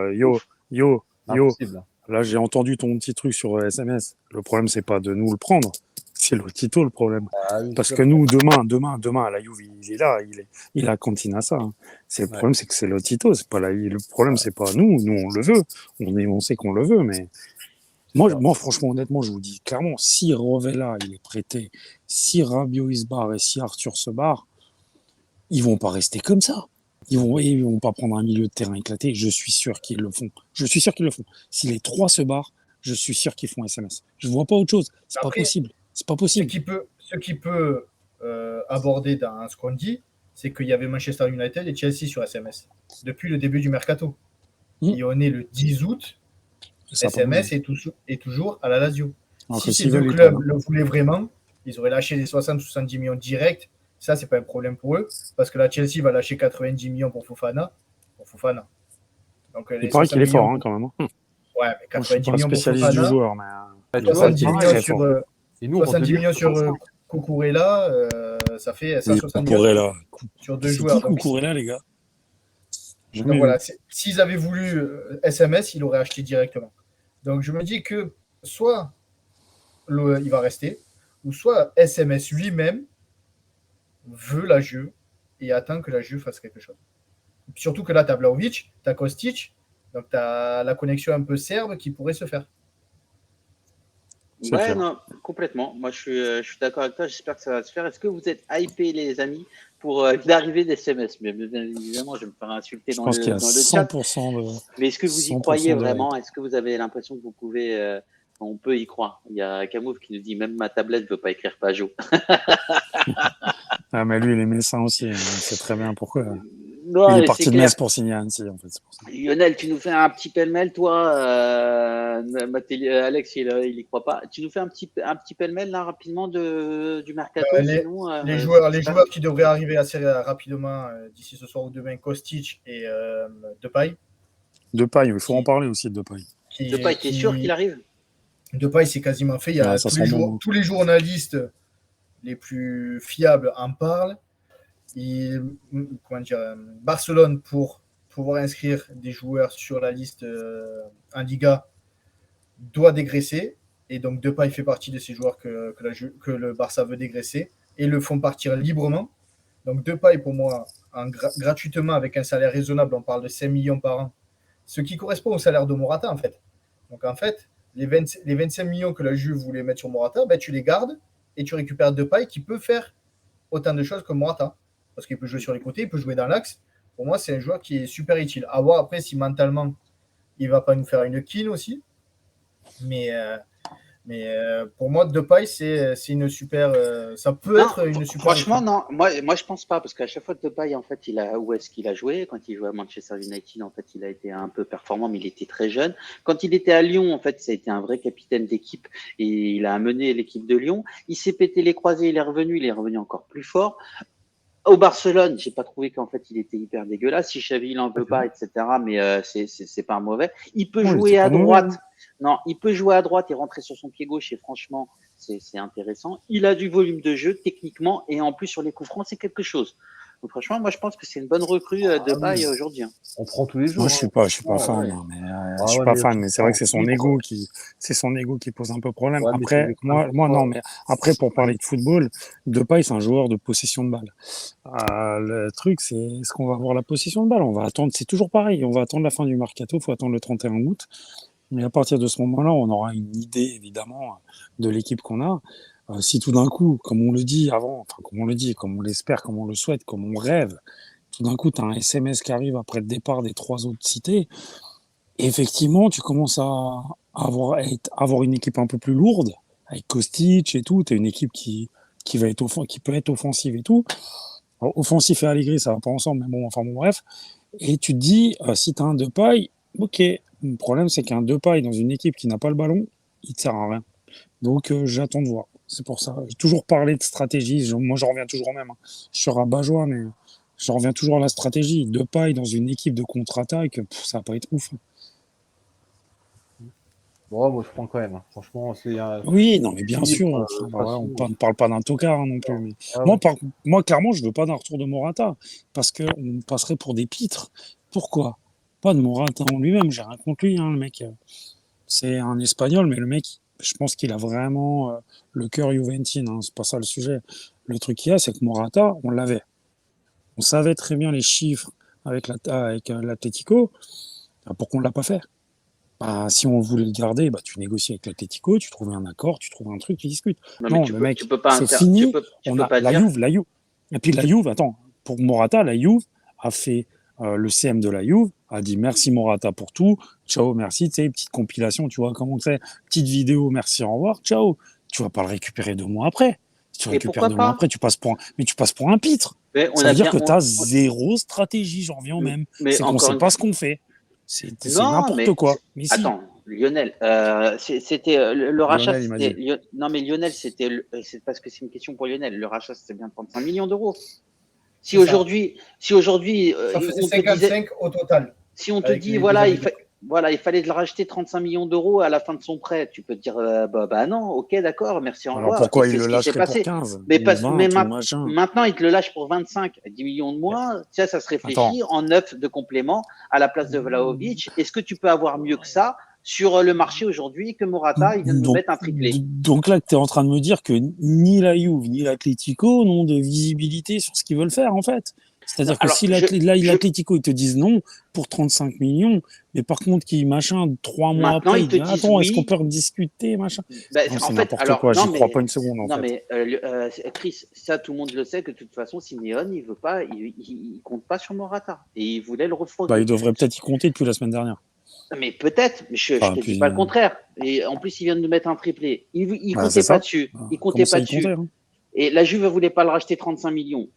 yo. Là, j'ai entendu ton petit truc sur SMS. Le problème, c'est pas de nous le prendre. C'est Lotito le problème. Parce que nous, demain, à la Juve, il est là. Il a Cantina ça. Le problème, c'est que c'est Lotito. C'est pas le problème, c'est pas nous. Nous, on le veut. On sait qu'on le veut, mais Moi, franchement, honnêtement, je vous dis clairement, si Rovella il est prêté, si Rabiot il se barre et si Arthur se barre, ils vont pas rester comme ça. Ils vont pas prendre un milieu de terrain éclaté. Je suis sûr qu'ils le font. Je suis sûr qu'ils le font. Si les trois se barrent, je suis sûr qu'ils font SMS. Je vois pas autre chose. C'est pas possible. C'est pas possible. Ce qui peut aborder dans ce qu'on dit, c'est qu'il y avait Manchester United et Chelsea sur SMS depuis le début du mercato. Et on est le 10 août. SMS est toujours à la Lazio. Alors si ces deux clubs le voulaient vraiment, ils auraient lâché les 60-70 millions directs. Ça, c'est pas un problème pour eux, parce que la Chelsea va lâcher 90 millions pour Fofana. Donc, il paraît qu'il est fort, quand même. Ouais, mais 90 millions pour Fofana. Du joueur, mais 70 millions sur Cucurella, ça fait 170 millions sur deux joueurs. Cucurella, les gars. Donc voilà, s'ils avaient voulu SMS, ils l'auraient acheté directement. Donc je me dis que soit il va rester, ou soit SMS lui-même veut la Juve et attend que la Juve fasse quelque chose. Surtout que là, tu as Vlahovic, tu as Kostic, donc tu as la connexion un peu serbe qui pourrait se faire. Ouais, non, complètement. Moi, je suis d'accord avec toi. J'espère que ça va se faire. Est-ce que vous êtes hypés, les amis, pour l'arrivée des SMS? Mais bien évidemment, je vais me faire insulter dans le chat. Mais est-ce que vous y croyez vraiment? Est-ce que vous avez l'impression que vous pouvez... on peut y croire. Il y a Camouf qui nous dit même ma tablette ne veut pas écrire Pajot. Ah, mais lui, il est médecin aussi. On sait très bien pourquoi. Non, il est parti de Metz pour signer à Annecy, en fait. C'est pour ça. Lionel, tu nous fais un petit pêle-mêle, toi. Alex, il y croit pas. Tu nous fais un petit pêle-mêle, là, rapidement, du mercato. Les joueurs qui devraient arriver assez rapidement d'ici ce soir ou demain, Kostic et Depay. Depay, il faut en parler aussi de Depay. Depay, t'es sûr qu'il arrive? Depay, c'est quasiment fait. Il y a tous les journalistes les plus fiables en parlent. Barcelone, pour pouvoir inscrire des joueurs sur la liste en Liga, doit dégraisser. Et donc, Depay fait partie de ces joueurs que le Barça veut dégraisser et le font partir librement. Donc, Depay, pour moi, gratuitement, avec un salaire raisonnable, on parle de 5 millions par an, ce qui correspond au salaire de Morata, en fait. Donc, en fait, les 25 millions que la Juve voulait mettre sur Morata, tu les gardes et tu récupères Depay qui peut faire autant de choses que Morata. Parce qu'il peut jouer sur les côtés, il peut jouer dans l'axe. Pour moi, c'est un joueur qui est super utile. À voir après si mentalement, il ne va pas nous faire une kill aussi. Mais pour moi, Depay, c'est une super... ça peut être une super... Franchement, non. Moi, je pense pas. Parce qu'à chaque fois que Depay, en fait, où est-ce qu'il a joué? Quand il jouait à Manchester United, en fait, il a été un peu performant, mais il était très jeune. Quand il était à Lyon, en fait, ça a été un vrai capitaine d'équipe et il a mené l'équipe de Lyon. Il s'est pété les croisés, il est revenu encore plus fort. Au Barcelone, j'ai pas trouvé qu'en fait il était hyper dégueulasse. Si Xavi il en veut pas, etc. Mais c'est pas un mauvais. Il peut jouer à droite. Non, il peut jouer à droite et rentrer sur son pied gauche et franchement c'est intéressant. Il a du volume de jeu techniquement et en plus sur les coups francs c'est quelque chose. Donc franchement, moi je pense que c'est une bonne recrue de Baye aujourd'hui. On prend tous les jours. Moi je suis pas fan, je suis pas fan, mais c'est vrai que c'est son ego qui pose un peu problème. Ouais, après, moi non, mais après pour parler de football, Depay c'est un joueur de possession de balle. Le truc c'est est-ce qu'on va avoir la possession de balle? On va attendre, c'est toujours pareil, on va attendre la fin du mercato, faut attendre le 31 août. Mais à partir de ce moment-là, on aura une idée évidemment de l'équipe qu'on a. Si tout d'un coup, comme on le dit avant, enfin comme on le dit, comme on l'espère, comme on le souhaite, comme on rêve, tout d'un coup, tu as un SMS qui arrive après le départ des trois autres cités, et effectivement, tu commences à avoir une équipe un peu plus lourde, avec Kostic et tout, tu as une équipe qui peut être offensive et tout. Alors, offensif et Allegri, ça va pas ensemble, mais bon, bref. Et tu te dis, si tu as un Depay, ok, le problème c'est qu'un Depay dans une équipe qui n'a pas le ballon, il te sert à rien. Donc j'attends de voir. C'est pour ça. J'ai toujours parlé de stratégie. Moi, j'en reviens toujours au même. Je suis rabat-joie, mais j'en reviens toujours à la stratégie. Depay dans une équipe de contre-attaque, ça va pas être ouf. Bon, moi, je prends quand même. Franchement, c'est oui, non, mais bien sûr. On ne parle pas d'un tocard non plus. Mais moi, clairement, je veux pas d'un retour de Morata parce qu'on passerait pour des pitres. Pourquoi? Pas de Morata en lui-même. J'ai rien contre lui, le mec. C'est un Espagnol, mais le mec, je pense qu'il a vraiment le cœur juventine. C'est pas ça le sujet. Le truc qu'il y a, c'est que Morata, on l'avait. On savait très bien les chiffres avec l'Atlético. Pourquoi on l'a pas fait? Bah, si on voulait le garder, bah, tu négocies avec l'Atlético, tu trouves un accord, tu trouves un truc, tu discutes. Non, mais Non, tu le peux, mec, tu peux pas c'est fini. tu On peux a pas dire. La Juve. Et puis la Juve, attends, pour Morata, la Juve a fait le CM de la Juve, a dit merci Morata pour tout, ciao, merci, tu sais, petite compilation, tu vois comment c'est, petite vidéo, merci, au revoir, ciao. Tu vas pas le récupérer 2 mois après. Si tu Et récupères pourquoi 2 mois pas? après, tu passes pour un pitre. Mais on Ça a veut dire bien. que tu as zéro stratégie, j'en reviens au même. Mais C'est qu'on encore sait une pas fois. ce qu'on fait. C'est Non, n'importe mais quoi. Mais si, attends, Lionel, c'était le rachat, Lionel, il m'a dit. non, mais Lionel, c'est parce que c'est une question pour Lionel. Le rachat, c'était bien 35 millions d'euros. Si C'est ça. aujourd'hui, Ça faisait on te disait, 55 au total. si on te Avec dit, les voilà, années de prêt. il fallait le racheter 35 millions d'euros à la fin de son prêt, tu peux te dire, bah non, ok, d'accord, merci, au Alors revoir. Et pourquoi il c'est le ce qui s'est lâcherait pour passé. 15 Mais, ou 20 ou machin? maintenant, il te le lâche pour 25, 10 millions de moins. Ça se Attends. réfléchit en 9 de complément à la place de Vlahovic. Est-ce que tu peux avoir mieux que ça sur le marché aujourd'hui que Morata, il vient de nous mettre un triplé? Donc là, tu es en train de me dire que ni la Juve ni l'Atlético n'ont de visibilité sur ce qu'ils veulent faire, en fait. Non, C'est-à-dire que alors, si l'Atlético, ils te disent non pour 35 millions, mais par contre, qui, machin, 3 mois maintenant, après, ils ils te disent, disent attends, est-ce qu'on oui. peut rediscuter, machin? Ben, Non, en c'est fait, n'importe alors, quoi, non, j'y crois mais, pas une seconde, en non, fait. mais Chris, ça, tout le monde le sait que de toute façon, Simeone, il veut pas, il compte pas sur Morata. Et il voulait le Bah, refroidir. il devrait peut-être y compter depuis la semaine dernière. Mais peut-être, mais je Enfin, te dis puis, pas le contraire. Et en plus, il vient de nous mettre un triplé. Il bah, c'est comptait pas ça. dessus. Il Comment comptait ça, pas y compter, dessus. hein? Et la Juve ne voulait pas le racheter 35 millions.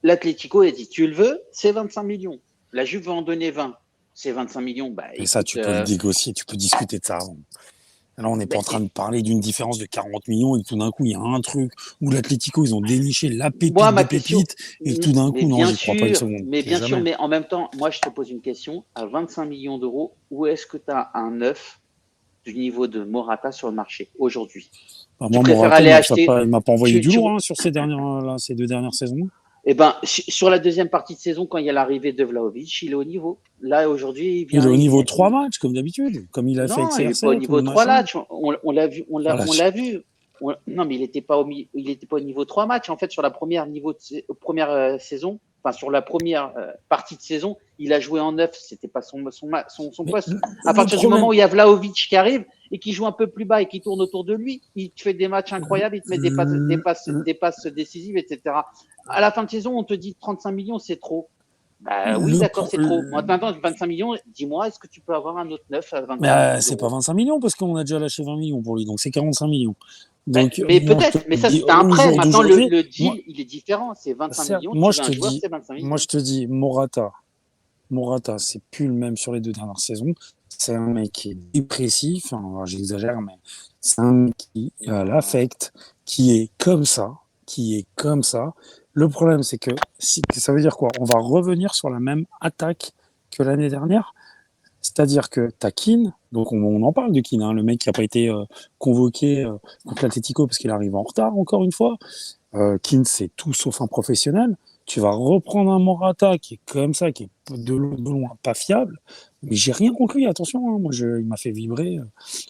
L'Atlético a dit, tu le veux, c'est 25 millions. La Juve va en donner 20. C'est 25 millions. Bah, Et ça, écoute, tu peux le négocier, tu peux discuter de ça. Là, on n'est pas en train de parler d'une différence de 40 millions et que tout d'un coup, il y a un truc où l'Atlético, ils ont déniché la pépite moi, ma des question, pépites et que tout d'un mais coup, non, bien j'y crois pas une sûr, seconde. mais bien sûr, Jamais. mais en même temps, moi, je te pose une question. À 25 millions d'euros, où est-ce que tu as un neuf du niveau de Morata sur le marché aujourd'hui? Bah, Tu moi, préfères Morata, aller acheter. il m'a pas envoyé du Tu, lourd, hein, sur ces 2 dernières saisons. Eh ben, sur la deuxième partie de saison, quand il y a l'arrivée de Vlahovic, il est au niveau. Là, aujourd'hui, Il est au niveau 3 matchs, comme d'habitude, comme il a fait avec Non, il n'est pas au CR7 niveau ou 3 machin. matchs. On l'a vu. On l'a vu. Non, mais il n'était pas, au niveau 3 matchs. En fait, sur la première saison, enfin, sur la première partie de saison, il a joué en 9. C'était pas son poste. À partir du moment où il y a Vlahovic qui arrive et qui joue un peu plus bas et qui tourne autour de lui, il te fait des matchs incroyables, il te met des passes décisives, etc. À la fin de saison, on te dit 35 millions, c'est trop. Bah oui, d'accord, c'est trop. Maintenant, 25 millions, dis-moi, est-ce que tu peux avoir un autre 9 à 25 millions C'est pas 25 millions parce qu'on a déjà lâché 20 millions pour lui, donc c'est 45 millions. Donc, mais peut-être, mais ça c'était un prêt. Maintenant, le deal, il est différent. C'est 25 millions, tu veux un joueur, c'est 25 millions. Moi, je te dis, Morata, c'est plus le même sur les 2 dernières saisons. C'est un mec qui est dépressif, enfin, j'exagère, mais c'est un mec qui a l'affect, qui est comme ça. Le problème, c'est que ça veut dire quoi? On va revenir sur la même attaque que l'année dernière. C'est-à-dire que t'as Keane, donc on en parle de Keane, hein, le mec qui n'a pas été convoqué contre l'Atlético parce qu'il arrive en retard, encore une fois. Keane, c'est tout sauf un professionnel. Tu vas reprendre un Morata qui est comme ça, qui est de loin pas fiable. Mais j'ai rien contre lui, attention. Hein, il m'a fait vibrer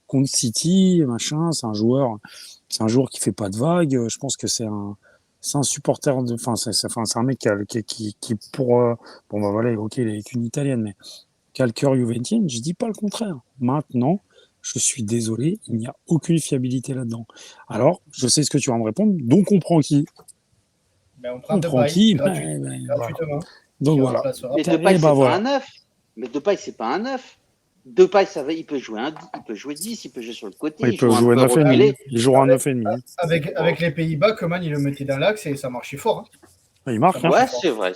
contre City, machin. C'est un joueur qui fait pas de vagues. Je pense que c'est un supporter c'est un mec qui pour bon bah voilà, ok, il est une italienne, mais qui a le cœur juventien. Je dis pas le contraire. Maintenant, je suis désolé, il n'y a aucune fiabilité là-dedans. Alors, je sais ce que tu vas me répondre. Donc on prend qui? On prend qui gratuitement. Voilà. Donc voilà. Mais Depay, c'est pas un 9. Mais Depay, c'est pas un 9. Depay, il peut jouer 10, il peut jouer sur le côté. Il peut jouer 9,5. Il jouera 9,5. Avec les Pays-Bas, Coman, il le mettait dans l'axe et ça marchait fort. Hein. Il marque. Ouais, c'est vrai.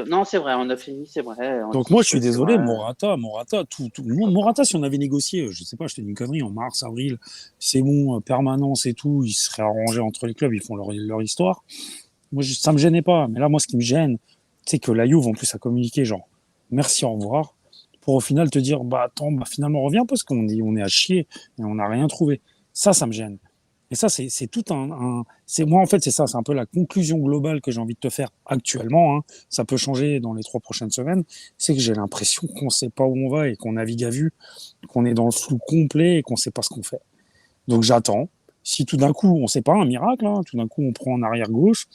Non, c'est vrai, en 9,5, c'est vrai. Donc moi, je suis désolé, Morata, si on avait négocié, je sais pas, je te dis une connerie, en mars, avril, c'est bon, permanence et tout, ils seraient arrangés entre les clubs, ils font leur histoire. Moi, ça me gênait pas. Mais là, moi, ce qui me gêne, c'est que la Juve, en plus, a communiqué genre, merci, au revoir, pour au final te dire, finalement, on revient parce qu'on est à chier et on n'a rien trouvé. Ça me gêne. Et ça, c'est tout moi, en fait, c'est ça, c'est un peu la conclusion globale que j'ai envie de te faire actuellement. Hein. Ça peut changer dans les 3 prochaines semaines. C'est que j'ai l'impression qu'on ne sait pas où on va et qu'on navigue à vue, qu'on est dans le flou complet et qu'on ne sait pas ce qu'on fait. Donc j'attends. Si tout d'un coup, on ne sait pas, un miracle, hein, tout d'un coup, on prend en arrière gauche,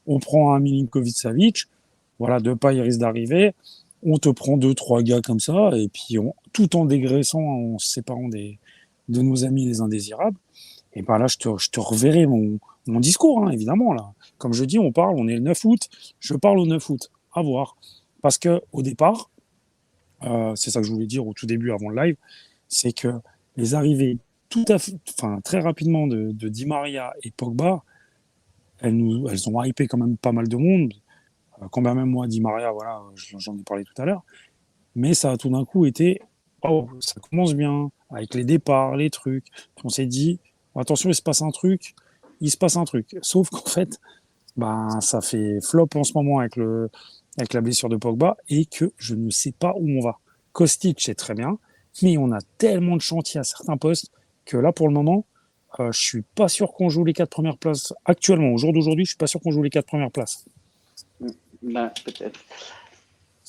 on prend un Milinkovic-Savic, voilà, Depay risque d'arriver, on te prend 2-3 gars comme ça, et puis tout en dégraissant, en se séparant de nos amis les indésirables. Et ben là, je te reverrai mon discours, hein, évidemment. Là. Comme je dis, on est le 9 août, je parle au 9 août. À voir. Parce que au départ, c'est ça que je voulais dire au tout début avant le live, c'est que les arrivées très rapidement de Di Maria et Pogba, elles ont hypé quand même pas mal de monde. Quand même moi, Di Maria, voilà, j'en ai parlé tout à l'heure. Mais ça a tout d'un coup été, oh, ça commence bien, avec les départs, les trucs. On s'est dit, attention, il se passe un truc. Sauf qu'en fait, ça fait flop en ce moment avec la blessure de Pogba et que je ne sais pas où on va. Kostic, c'est très bien, mais on a tellement de chantiers à certains postes que là, pour le moment, je suis pas sûr qu'on joue les 4 premières places. Actuellement, au jour d'aujourd'hui, je suis pas sûr qu'on joue les 4 premières places. Peut-être.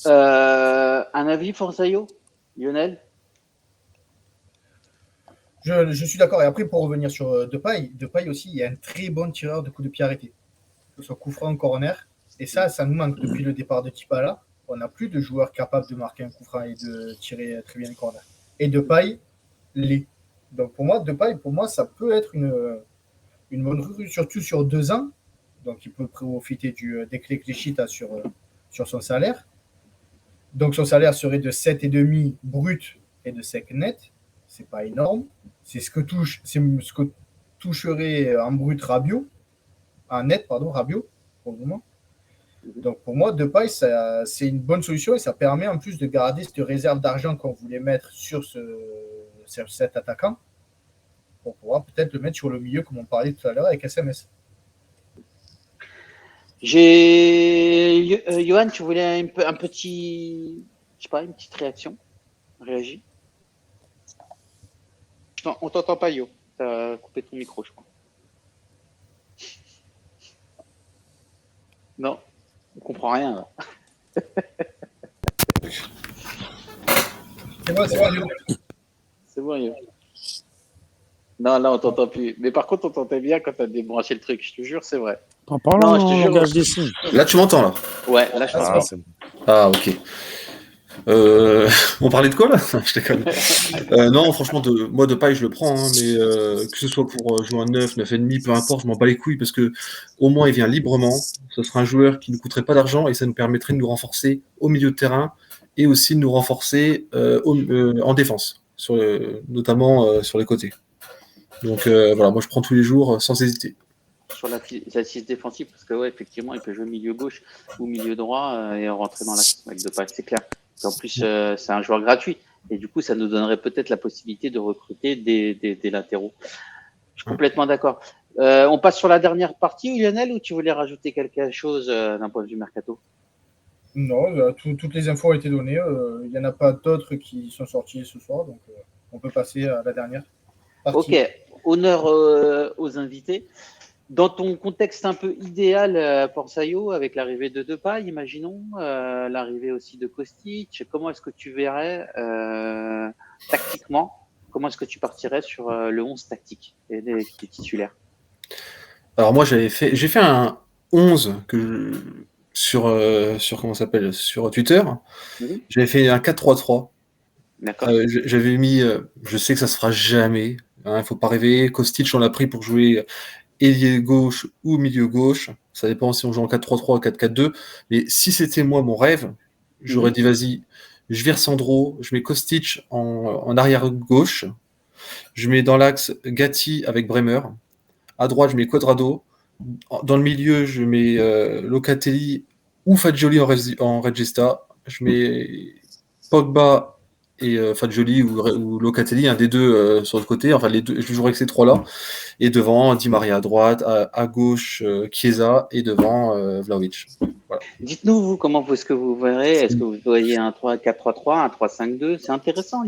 Un avis, Forzaio, Lionel? Je suis d'accord. Et après, pour revenir sur Depay aussi, il y a un très bon tireur de coups de pied arrêtés. Que ce soit coup franc, corner. Et ça nous manque depuis le départ de Dybala. On n'a plus de joueurs capables de marquer un coup franc et de tirer très bien les corners. Et Depay l'est. Donc pour moi, Depay, ça peut être une bonne recrue, surtout sur 2 ans. Donc il peut profiter des clés Clichy sur son salaire. Donc son salaire serait de 7,5 brut et de 5 net. C'est pas énorme. C'est ce que toucherait en brut Rabiot. En net, Rabiot, pour le moment. Donc pour moi, Depay, c'est une bonne solution et ça permet en plus de garder cette réserve d'argent qu'on voulait mettre sur cet attaquant pour pouvoir peut-être le mettre sur le milieu comme on parlait tout à l'heure avec SMS. Johan, tu voulais une petite réaction? Réagis. Non, on t'entend pas, Yo. Tu as coupé ton micro, je crois. Non, on comprend rien là. C'est bon, Yo. C'est bon, Yo. Non, là, on t'entend plus. Mais par contre, on t'entendait bien quand tu as débranché le truc. Je te jure, c'est vrai. En parlant en langage des signes. Là, tu m'entends, là? Ouais, là, je t'entends. C'est bon. Ah, ok. On parlait de quoi, là? Je déconne. Non, franchement, moi, Depay, je le prends, hein, mais que ce soit pour jouer un 9, 9,5, peu importe, je m'en bats les couilles, parce que au moins, il vient librement. Ce sera un joueur qui ne coûterait pas d'argent, et ça nous permettrait de nous renforcer au milieu de terrain, et aussi de nous renforcer en défense, notamment sur les côtés. Donc voilà, moi je prends tous les jours sans hésiter. Sur l'assise défensive, parce que ouais, effectivement, il peut jouer milieu gauche ou milieu droit et rentrer dans l'axe avec Depay, c'est clair. Et en plus, c'est un joueur gratuit. Et du coup, ça nous donnerait peut-être la possibilité de recruter des latéraux. Je suis complètement d'accord. On passe sur la dernière partie, Lionel, ou tu voulais rajouter quelque chose d'un point de vue mercato? Non, toutes les infos ont été données. Il n'y en a pas d'autres qui sont sortis ce soir, donc on peut passer à la dernière partie. Ok, honneur aux invités. Dans ton contexte un peu idéal, Forzaio, avec l'arrivée de Depay, imaginons, l'arrivée aussi de Kostic, comment est-ce que tu verrais tactiquement, comment est-ce que tu partirais sur le 11 tactique et des titulaires? Alors moi j'ai fait un 11 sur comment ça s'appelle, sur Twitter. J'avais fait un 4-3-3. D'accord. J'avais mis, je sais que ça se fera jamais, hein, faut pas rêver. Kostic, on l'a pris pour jouer ailier gauche ou milieu gauche. Ça dépend si on joue en 4-3-3 ou 4-4-2. Mais si c'était moi mon rêve, j'aurais dit vas-y, je vire Sandro, je mets Kostic en arrière gauche, je mets dans l'axe Gatti avec Bremer. À droite, je mets Cuadrado. Dans le milieu, je mets Locatelli ou Fagioli en Regista. Je mets Pogba et Fagioli ou Locatelli, un des deux sur le côté. Enfin, les deux, je jouerai avec ces trois-là. Et devant, Di Maria à droite, à gauche, Chiesa, et devant, Vlahovic. Voilà. Dites-nous, vous, comment est-ce que vous verrez? Est-ce que vous voyez un 3-4-3-3, un 3-5-2? C'est intéressant.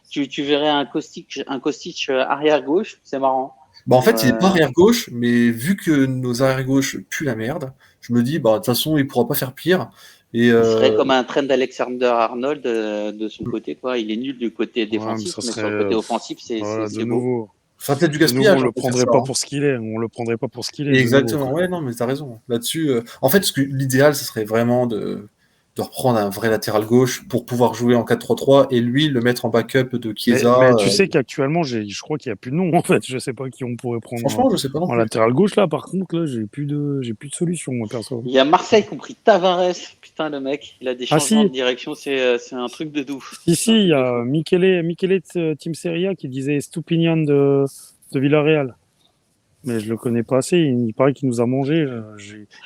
Tu verrais un Kostic arrière-gauche? C'est marrant. En fait, il n'est pas arrière-gauche, mais vu que nos arrière-gauches puent la merde, je me dis, de toute façon, il ne pourra pas faire pire. Et, il serait comme un Trent Alexander-Arnold de son côté, quoi. Il est nul du côté défensif, mais sur le côté offensif, c'est beau. Ça sera peut-être du gaspillage. On le prendrait pas pour ce qu'il est. On le prendrait pas pour ce qu'il est. Exactement. Ouais, non, mais t'as raison. Là-dessus, en fait, l'idéal, ce serait vraiment de de reprendre un vrai latéral gauche pour pouvoir jouer en 4-3-3 et lui le mettre en backup de Chiesa. Mais tu sais qu'actuellement, je crois qu'il n'y a plus de nom en fait. Je sais pas qui on pourrait prendre Franchement, je sais pas non en plus. latéral gauche là. Par contre, là, j'ai plus de solution moi perso. Il y a Marseille qui ont pris Tavares. Putain, le mec, il a des changements si. de direction, c'est un truc de ouf. Si, il y a Michele de Team Serie A qui disait Stupinian de Villarreal. Mais je le connais pas assez. Il paraît qu'il nous a mangé.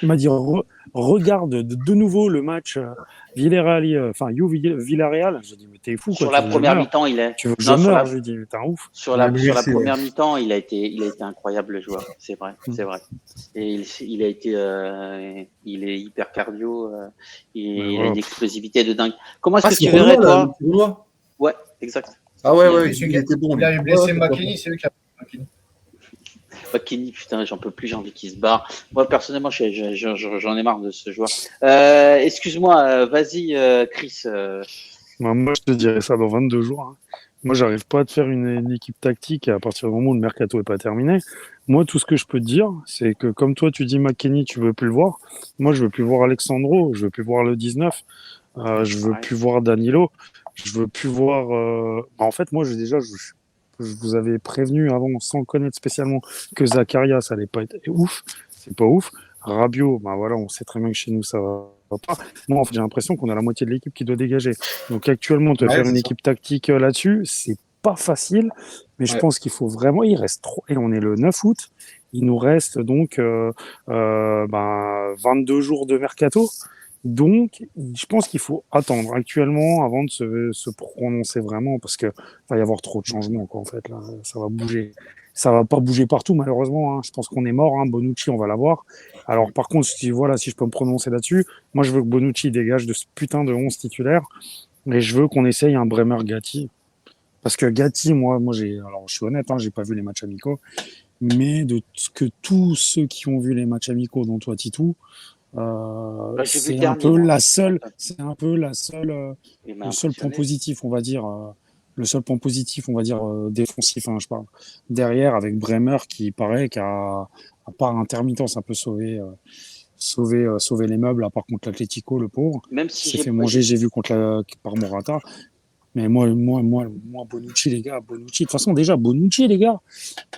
Il m'a dit regarde de nouveau le match Villarreal, enfin Villarreal. J'ai dit mais t'es fou quoi. Sur la première mi-temps, il est. Tu veux que je meure? J'ai dit t'es un ouf. Sur la première mi-temps, il a été incroyable le joueur. C'est vrai. Et il est hyper cardio. Il a une explosivité de dingue. Comment est-ce que tu verrais toi? Ouais, exact. Ah ouais, il était bon. Il avait blessé McKennie, c'est lui qui a McKennie. McKennie, putain, j'en peux plus, j'ai envie qu'il se barre. Moi, personnellement, j'en ai marre de ce joueur. Excuse-moi, vas-y, Chris. Moi, je te dirais ça dans 22 jours. Hein. Moi, j'arrive pas à te faire une équipe tactique à partir du moment où le mercato est pas terminé. Moi, tout ce que je peux te dire, c'est que comme toi, tu dis McKennie, tu veux plus le voir. Moi, je veux plus voir Alexandro, je veux plus voir le 19, je veux plus voir Danilo, je veux plus voir. En fait, moi, je vous avais prévenu avant, sans le connaître spécialement, que Zakaria, ça allait pas être ouf. C'est pas ouf. Rabiot, voilà, on sait très bien que chez nous, ça va pas. Moi, en fait, j'ai l'impression qu'on a la moitié de l'équipe qui doit dégager. Donc, actuellement, faire une équipe tactique là-dessus, c'est pas facile. Mais je pense qu'il faut vraiment, il reste trop. Et on est le 9 août. Il nous reste donc 22 jours de mercato. Donc, je pense qu'il faut attendre actuellement avant de se prononcer vraiment parce que va y avoir trop de changements, quoi, en fait, là. Ça va bouger. Ça va pas bouger partout, malheureusement, hein. Je pense qu'on est mort, hein. Bonucci, on va l'avoir. Alors, par contre, si je peux me prononcer là-dessus, moi, je veux que Bonucci dégage de ce putain de 11 titulaire et je veux qu'on essaye un Bremer Gatti. Parce que Gatti, alors, je suis honnête, hein, j'ai pas vu les matchs amicaux, mais de ce que tous ceux qui ont vu les matchs amicaux, dont toi, Titou, c'est un peu le seul point positif, on va dire. Le seul point positif, on va dire, défensif, hein, je parle. Derrière, avec Bremer, qui paraît qu'à part intermittence, un peu sauver les meubles, à part contre l'Atlético, le pauvre. Même si s'est fait manger, j'ai vu par Morata. Mais moi, Bonucci, les gars, Bonucci. De toute façon, déjà, Bonucci, les gars.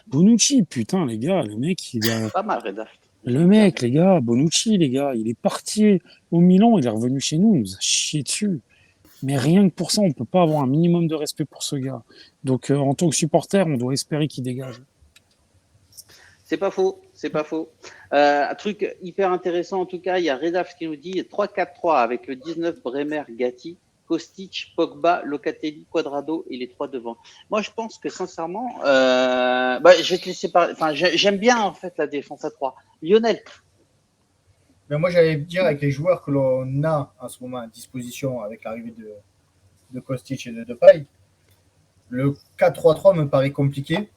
Bonucci, putain, les gars, le mec, il a. Pas mal, Reda. Le mec, les gars, Bonucci, les gars, il est parti au Milan, il est revenu chez nous, il nous a chié dessus. Mais rien que pour ça, on peut pas avoir un minimum de respect pour ce gars. Donc, en tant que supporter, on doit espérer qu'il dégage. C'est pas faux. Un truc hyper intéressant, en tout cas, il y a Redaf qui nous dit 3-4-3 avec le 19 Bremer Gatti, Kostic, Pogba, Locatelli, Cuadrado et les trois devant. Moi, je pense que sincèrement, je vais te laisser parler. Enfin, j'aime bien en fait la défense à 3. Lionel. Mais moi, j'allais dire avec les joueurs que l'on a en ce moment à disposition avec l'arrivée de Kostic et de Depay, le 4-3-3 me paraît compliqué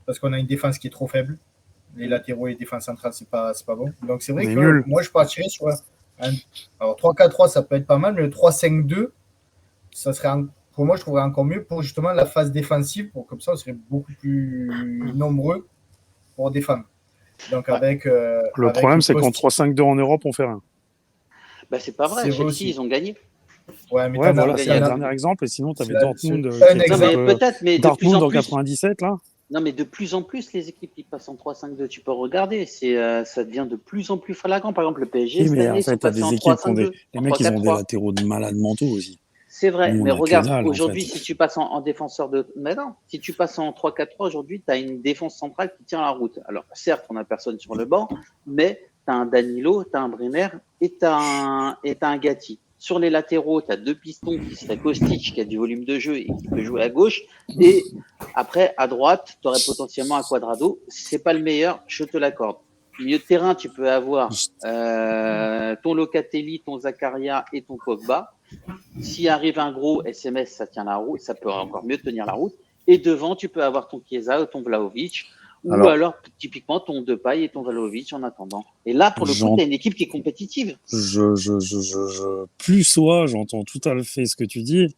parce qu'on a une défense qui est trop faible. Les latéraux et les défenses centrales, c'est pas bon. Donc, c'est vrai que moi, je partirais sur alors 3-4-3, ça peut être pas mal, mais le 3-5-2, ça serait pour moi, je trouverais encore mieux pour justement la phase défensive. Comme ça, on serait beaucoup plus nombreux pour défendre. Donc le problème, c'est qu'en 3-5-2 en Europe, on fait rien. C'est pas vrai. Chelsea, ils ont gagné. Ouais, voilà, c'est le dernier exemple. Et sinon, tu avais Dortmund. Peut-être, mais Dortmund en 97, là. Non, mais de plus en plus, les équipes qui passent en 3-5-2, tu peux regarder. Ça devient de plus en plus flagrant. Par exemple, le PSG, mais en fait, tu as des équipes qui ont les mecs, ils ont des latéraux de malades mentaux aussi. C'est vrai, mais regarde, aujourd'hui, si tu passes en défenseur de. Mais non, si tu passes en 3-4-3, aujourd'hui, tu as une défense centrale qui tient la route. Alors, certes, on n'a personne sur le banc, mais tu as un Danilo, tu as un Bremer et tu as un Gatti. Sur les latéraux, tu as deux pistons qui seraient Kostic, qui a du volume de jeu et qui peut jouer à gauche. Et après, à droite, tu aurais potentiellement un Cuadrado. C'est pas le meilleur, je te l'accorde. Milieu de terrain, tu peux avoir ton Locatelli, ton Zakaria et ton Pogba. S'il arrive un gros SMS, ça tient la route, ça peut encore mieux tenir la route. Et devant, tu peux avoir ton Chiesa ou ton Vlahovic, ou alors typiquement ton Depay et ton Vlahovic en attendant. Et là, pour le coup, tu as une équipe qui est compétitive. Plus soit, j'entends tout à fait ce que tu dis,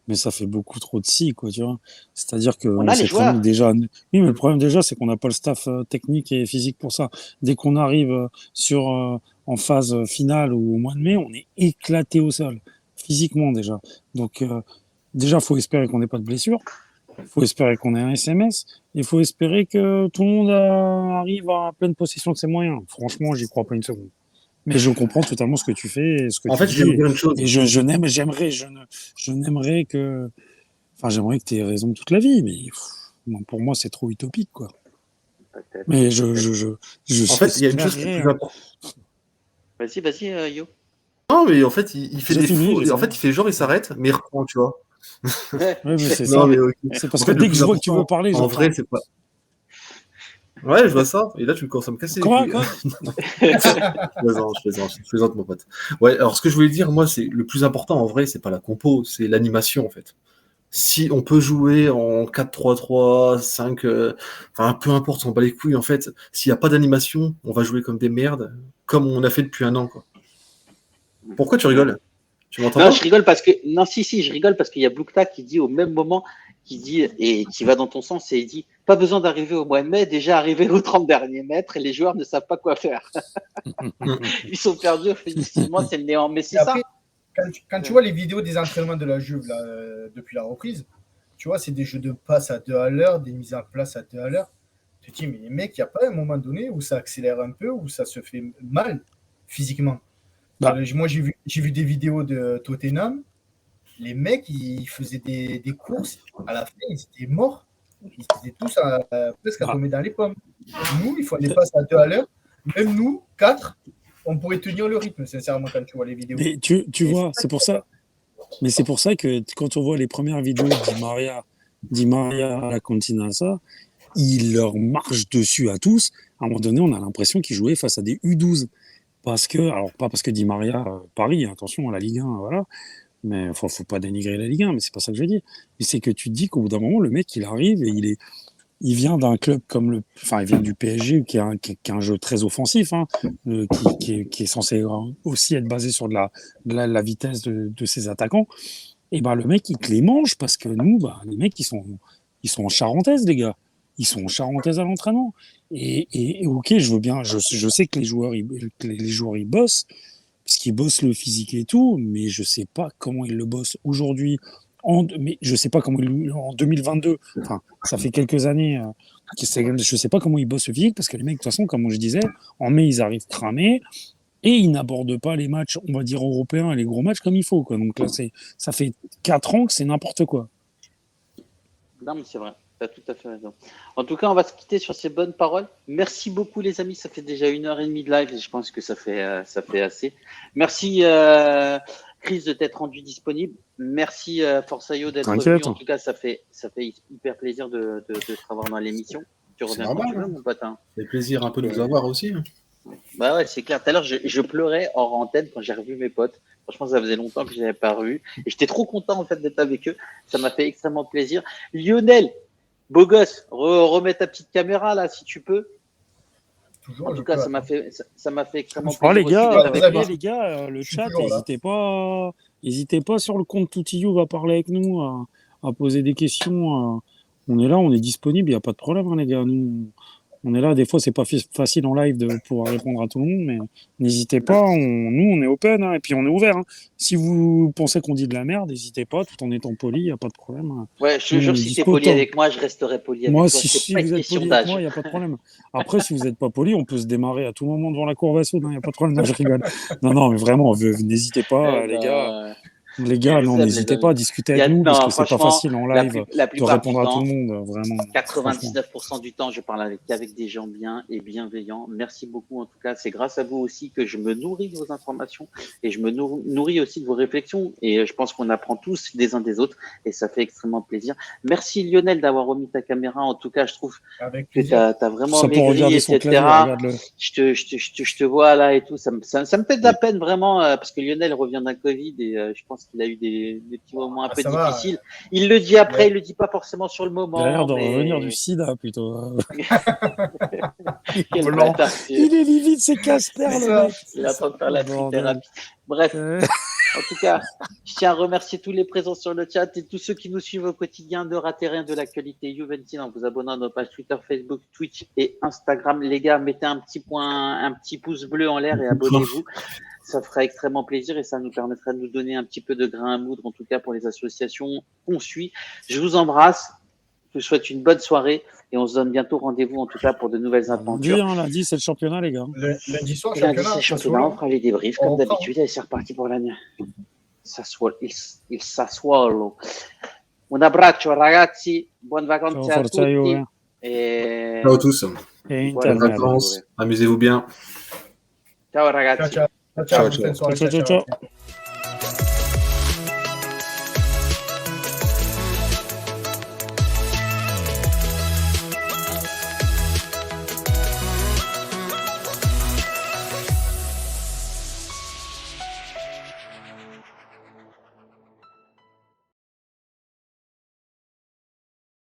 mais ça fait beaucoup trop de si, quoi, tu vois. C'est-à-dire que on a les joueurs. Déjà. Oui, mais le problème déjà, c'est qu'on n'a pas le staff technique et physique pour ça. Dès qu'on arrive sur en phase finale ou au mois de mai, on est éclaté au sol, physiquement déjà. Donc, déjà, il faut espérer qu'on n'ait pas de blessure. Il faut espérer qu'on ait un SMS. Il faut espérer que tout le monde arrive à pleine possession de ses moyens. Franchement, j'y crois pas une seconde. Mais je comprends totalement ce que tu fais et ce que En tu fait, dis. je vais vous dire une chose. Et j'aimerais que, enfin, j'aimerais que tu aies raison toute la vie, mais pour moi, c'est trop utopique, quoi. Peut-être. Mais En fait, il y a une chose qui est plus importante. Vas-y, Yo. Non, mais en fait, il fait J'ai des fini, fous. j'ai En fini. fait, il fait genre, il s'arrête, mais il reprend, tu vois. Ouais. Ouais, mais c'est Non, ça. mais ok. C'est parce En que fait, le dès que plus je vois que tu veux important, parler, en j'entends. vrai, c'est pas. Ouais, je vois ça. Et là, tu commences à me casser les Quoi, couilles. quoi? Je plaisante, mon pote. Ouais, alors ce que je voulais dire, moi, c'est le plus important en vrai, c'est pas la compo, c'est l'animation en fait. Si on peut jouer en 4-3-3, 5, enfin peu importe, on s'en bat les couilles en fait. S'il n'y a pas d'animation, on va jouer comme des merdes, comme on a fait depuis un an, quoi. Pourquoi tu rigoles? Tu m'entends Non, pas? je rigole parce que si, je rigole parce qu'il y a Blukta qui dit au même moment, qui dit et qui va dans ton sens et il dit pas besoin d'arriver au mois de mai, déjà arrivé aux 30 derniers mètres et les joueurs ne savent pas quoi faire. Ils sont perdus offensivement, c'est le néant. Mais c'est ça. Quand tu vois les vidéos des entraînements de la Juve là, depuis la reprise, tu vois, c'est des jeux de passe à 2 à l'heure, des mises en place à 2 à l'heure. Tu te dis, mais les mecs, il n'y a pas un moment donné où ça accélère un peu, où ça se fait mal physiquement. Bah. Moi, j'ai vu des vidéos de Tottenham. Les mecs, ils faisaient des courses. À la fin, ils étaient morts. Ils étaient tous presque à tomber dans les pommes. Nous, il faut des passes à 2 à l'heure. Même nous, 4, on pourrait tenir le rythme, sincèrement, quand tu vois les vidéos. Et tu vois, c'est pour ça. Mais c'est pour ça que quand on voit les premières vidéos Di Maria à la Continenza, il leur marche dessus à tous. À un moment donné, on a l'impression qu'ils jouaient face à des U12. Parce que, alors pas parce que Di Maria, Paris, attention à la Ligue 1, voilà. Mais faut pas dénigrer la Ligue 1, mais c'est pas ça que je veux dire. Mais c'est que tu te dis qu'au bout d'un moment, le mec, il arrive et il vient d'un club comme il vient du PSG, qui est un jeu très offensif, hein, qui est censé aussi être basé sur de la vitesse de ses attaquants. Et ben, le mec, il te les mange parce que nous, les mecs, ils sont en charentaise, les gars. Ils sont en charentaise à l'entraînement. Et ok, je veux bien, je sais que les joueurs, ils bossent, parce qu'ils bossent le physique et tout, mais je sais pas comment ils le bossent aujourd'hui. Mais je sais pas comment en 2022, enfin, ça fait quelques années, je sais pas comment ils bossent le physique, parce que les mecs, de toute façon, comme je disais, en mai, ils arrivent cramés, et ils n'abordent pas les matchs, on va dire, européens et les gros matchs comme il faut, quoi. Donc là, ça fait 4 ans que c'est n'importe quoi. Non, mais c'est vrai. Tu as tout à fait raison. En tout cas, on va se quitter sur ces bonnes paroles. Merci beaucoup, les amis. Ça fait déjà 1h30 de live et je pense que ça fait assez. Merci, Chris, de t'être rendu disponible. Merci, Forsayo, d'être venu. En tout cas, ça fait hyper plaisir de te avoir dans l'émission. Tu reviens quand tu veux, mon pote. Hein. C'est plaisir un peu de vous avoir aussi. Bah ouais, c'est clair. Tout à l'heure, je pleurais hors antenne quand j'ai revu mes potes. Franchement, ça faisait longtemps que je n'avais pas revu. Et j'étais trop content, en fait, d'être avec eux. Ça m'a fait extrêmement plaisir. Lionel, beau gosse, remets ta petite caméra, là, si tu peux. Toujours, en tout cas, ça m'a fait extrêmement plaisir. Les gars, le chat, n'hésitez pas sur le compte Toutillou à parler avec nous, à poser des questions. On est là, on est disponible, il n'y a pas de problème, hein, les gars. Nous, on est là, des fois, c'est pas facile en live de pouvoir répondre à tout le monde, mais n'hésitez pas, nous, on est open, hein, et puis on est ouvert. Hein. Si vous pensez qu'on dit de la merde, n'hésitez pas, tout en étant poli, il n'y a pas de problème. Hein. Ouais, je te jure, si t'es poli avec moi, je resterai poli avec toi. Si vous êtes poli avec moi, il n'y a pas de problème. Après, si vous n'êtes pas poli, on peut se démarrer à tout moment devant la cour Vassou, il n'y a pas de problème, non, je rigole. Non, mais vraiment, n'hésitez pas, les gars. Les gars, non, n'hésitez pas à discuter avec nous, parce que c'est pas facile en live de répondre à tout le monde, vraiment. 99% du temps, je parle avec des gens bien et bienveillants. Merci beaucoup, en tout cas. C'est grâce à vous aussi que je me nourris de vos informations et je me nourris aussi de vos réflexions. Et je pense qu'on apprend tous des uns des autres et ça fait extrêmement plaisir. Merci Lionel d'avoir remis ta caméra. En tout cas, je trouve que tu as vraiment maigri, etc. Je te vois là et tout. Ça me fait de la peine vraiment parce que Lionel revient d'un Covid et je pense qu'il a eu des petits moments un peu difficiles. Il le dit après, il le dit pas forcément sur le moment. Il a l'air de revenir du sida plutôt. Il est limite, c'est Casper le mec. Il est en train de faire la trithérapie. Bref. En tout cas, je tiens à remercier tous les présents sur le chat et tous ceux qui nous suivent au quotidien. Ne ratez rien de l'actualité Juventine en vous abonnant à nos pages Twitter, Facebook, Twitch et Instagram. Les gars, mettez un petit pouce bleu en l'air et abonnez-vous. Ça fera extrêmement plaisir et ça nous permettra de nous donner un petit peu de grain à moudre, en tout cas pour les associations qu'on suit. Je vous embrasse. Je vous souhaite une bonne soirée et on se donne bientôt rendez-vous, en tout cas, pour de nouvelles aventures. Lundi, c'est le championnat, les gars. Lundi soir, lundi, c'est le championnat. On fera les débriefs, comme d'habitude. Et c'est reparti pour l'année. Il Sassuolo. Un abbraccio, ragazzi. Bonnes vacances à tutti. Ciao à tous. Bonnes vacances. Amusez-vous bien. Ciao, ragazzi. Ciao.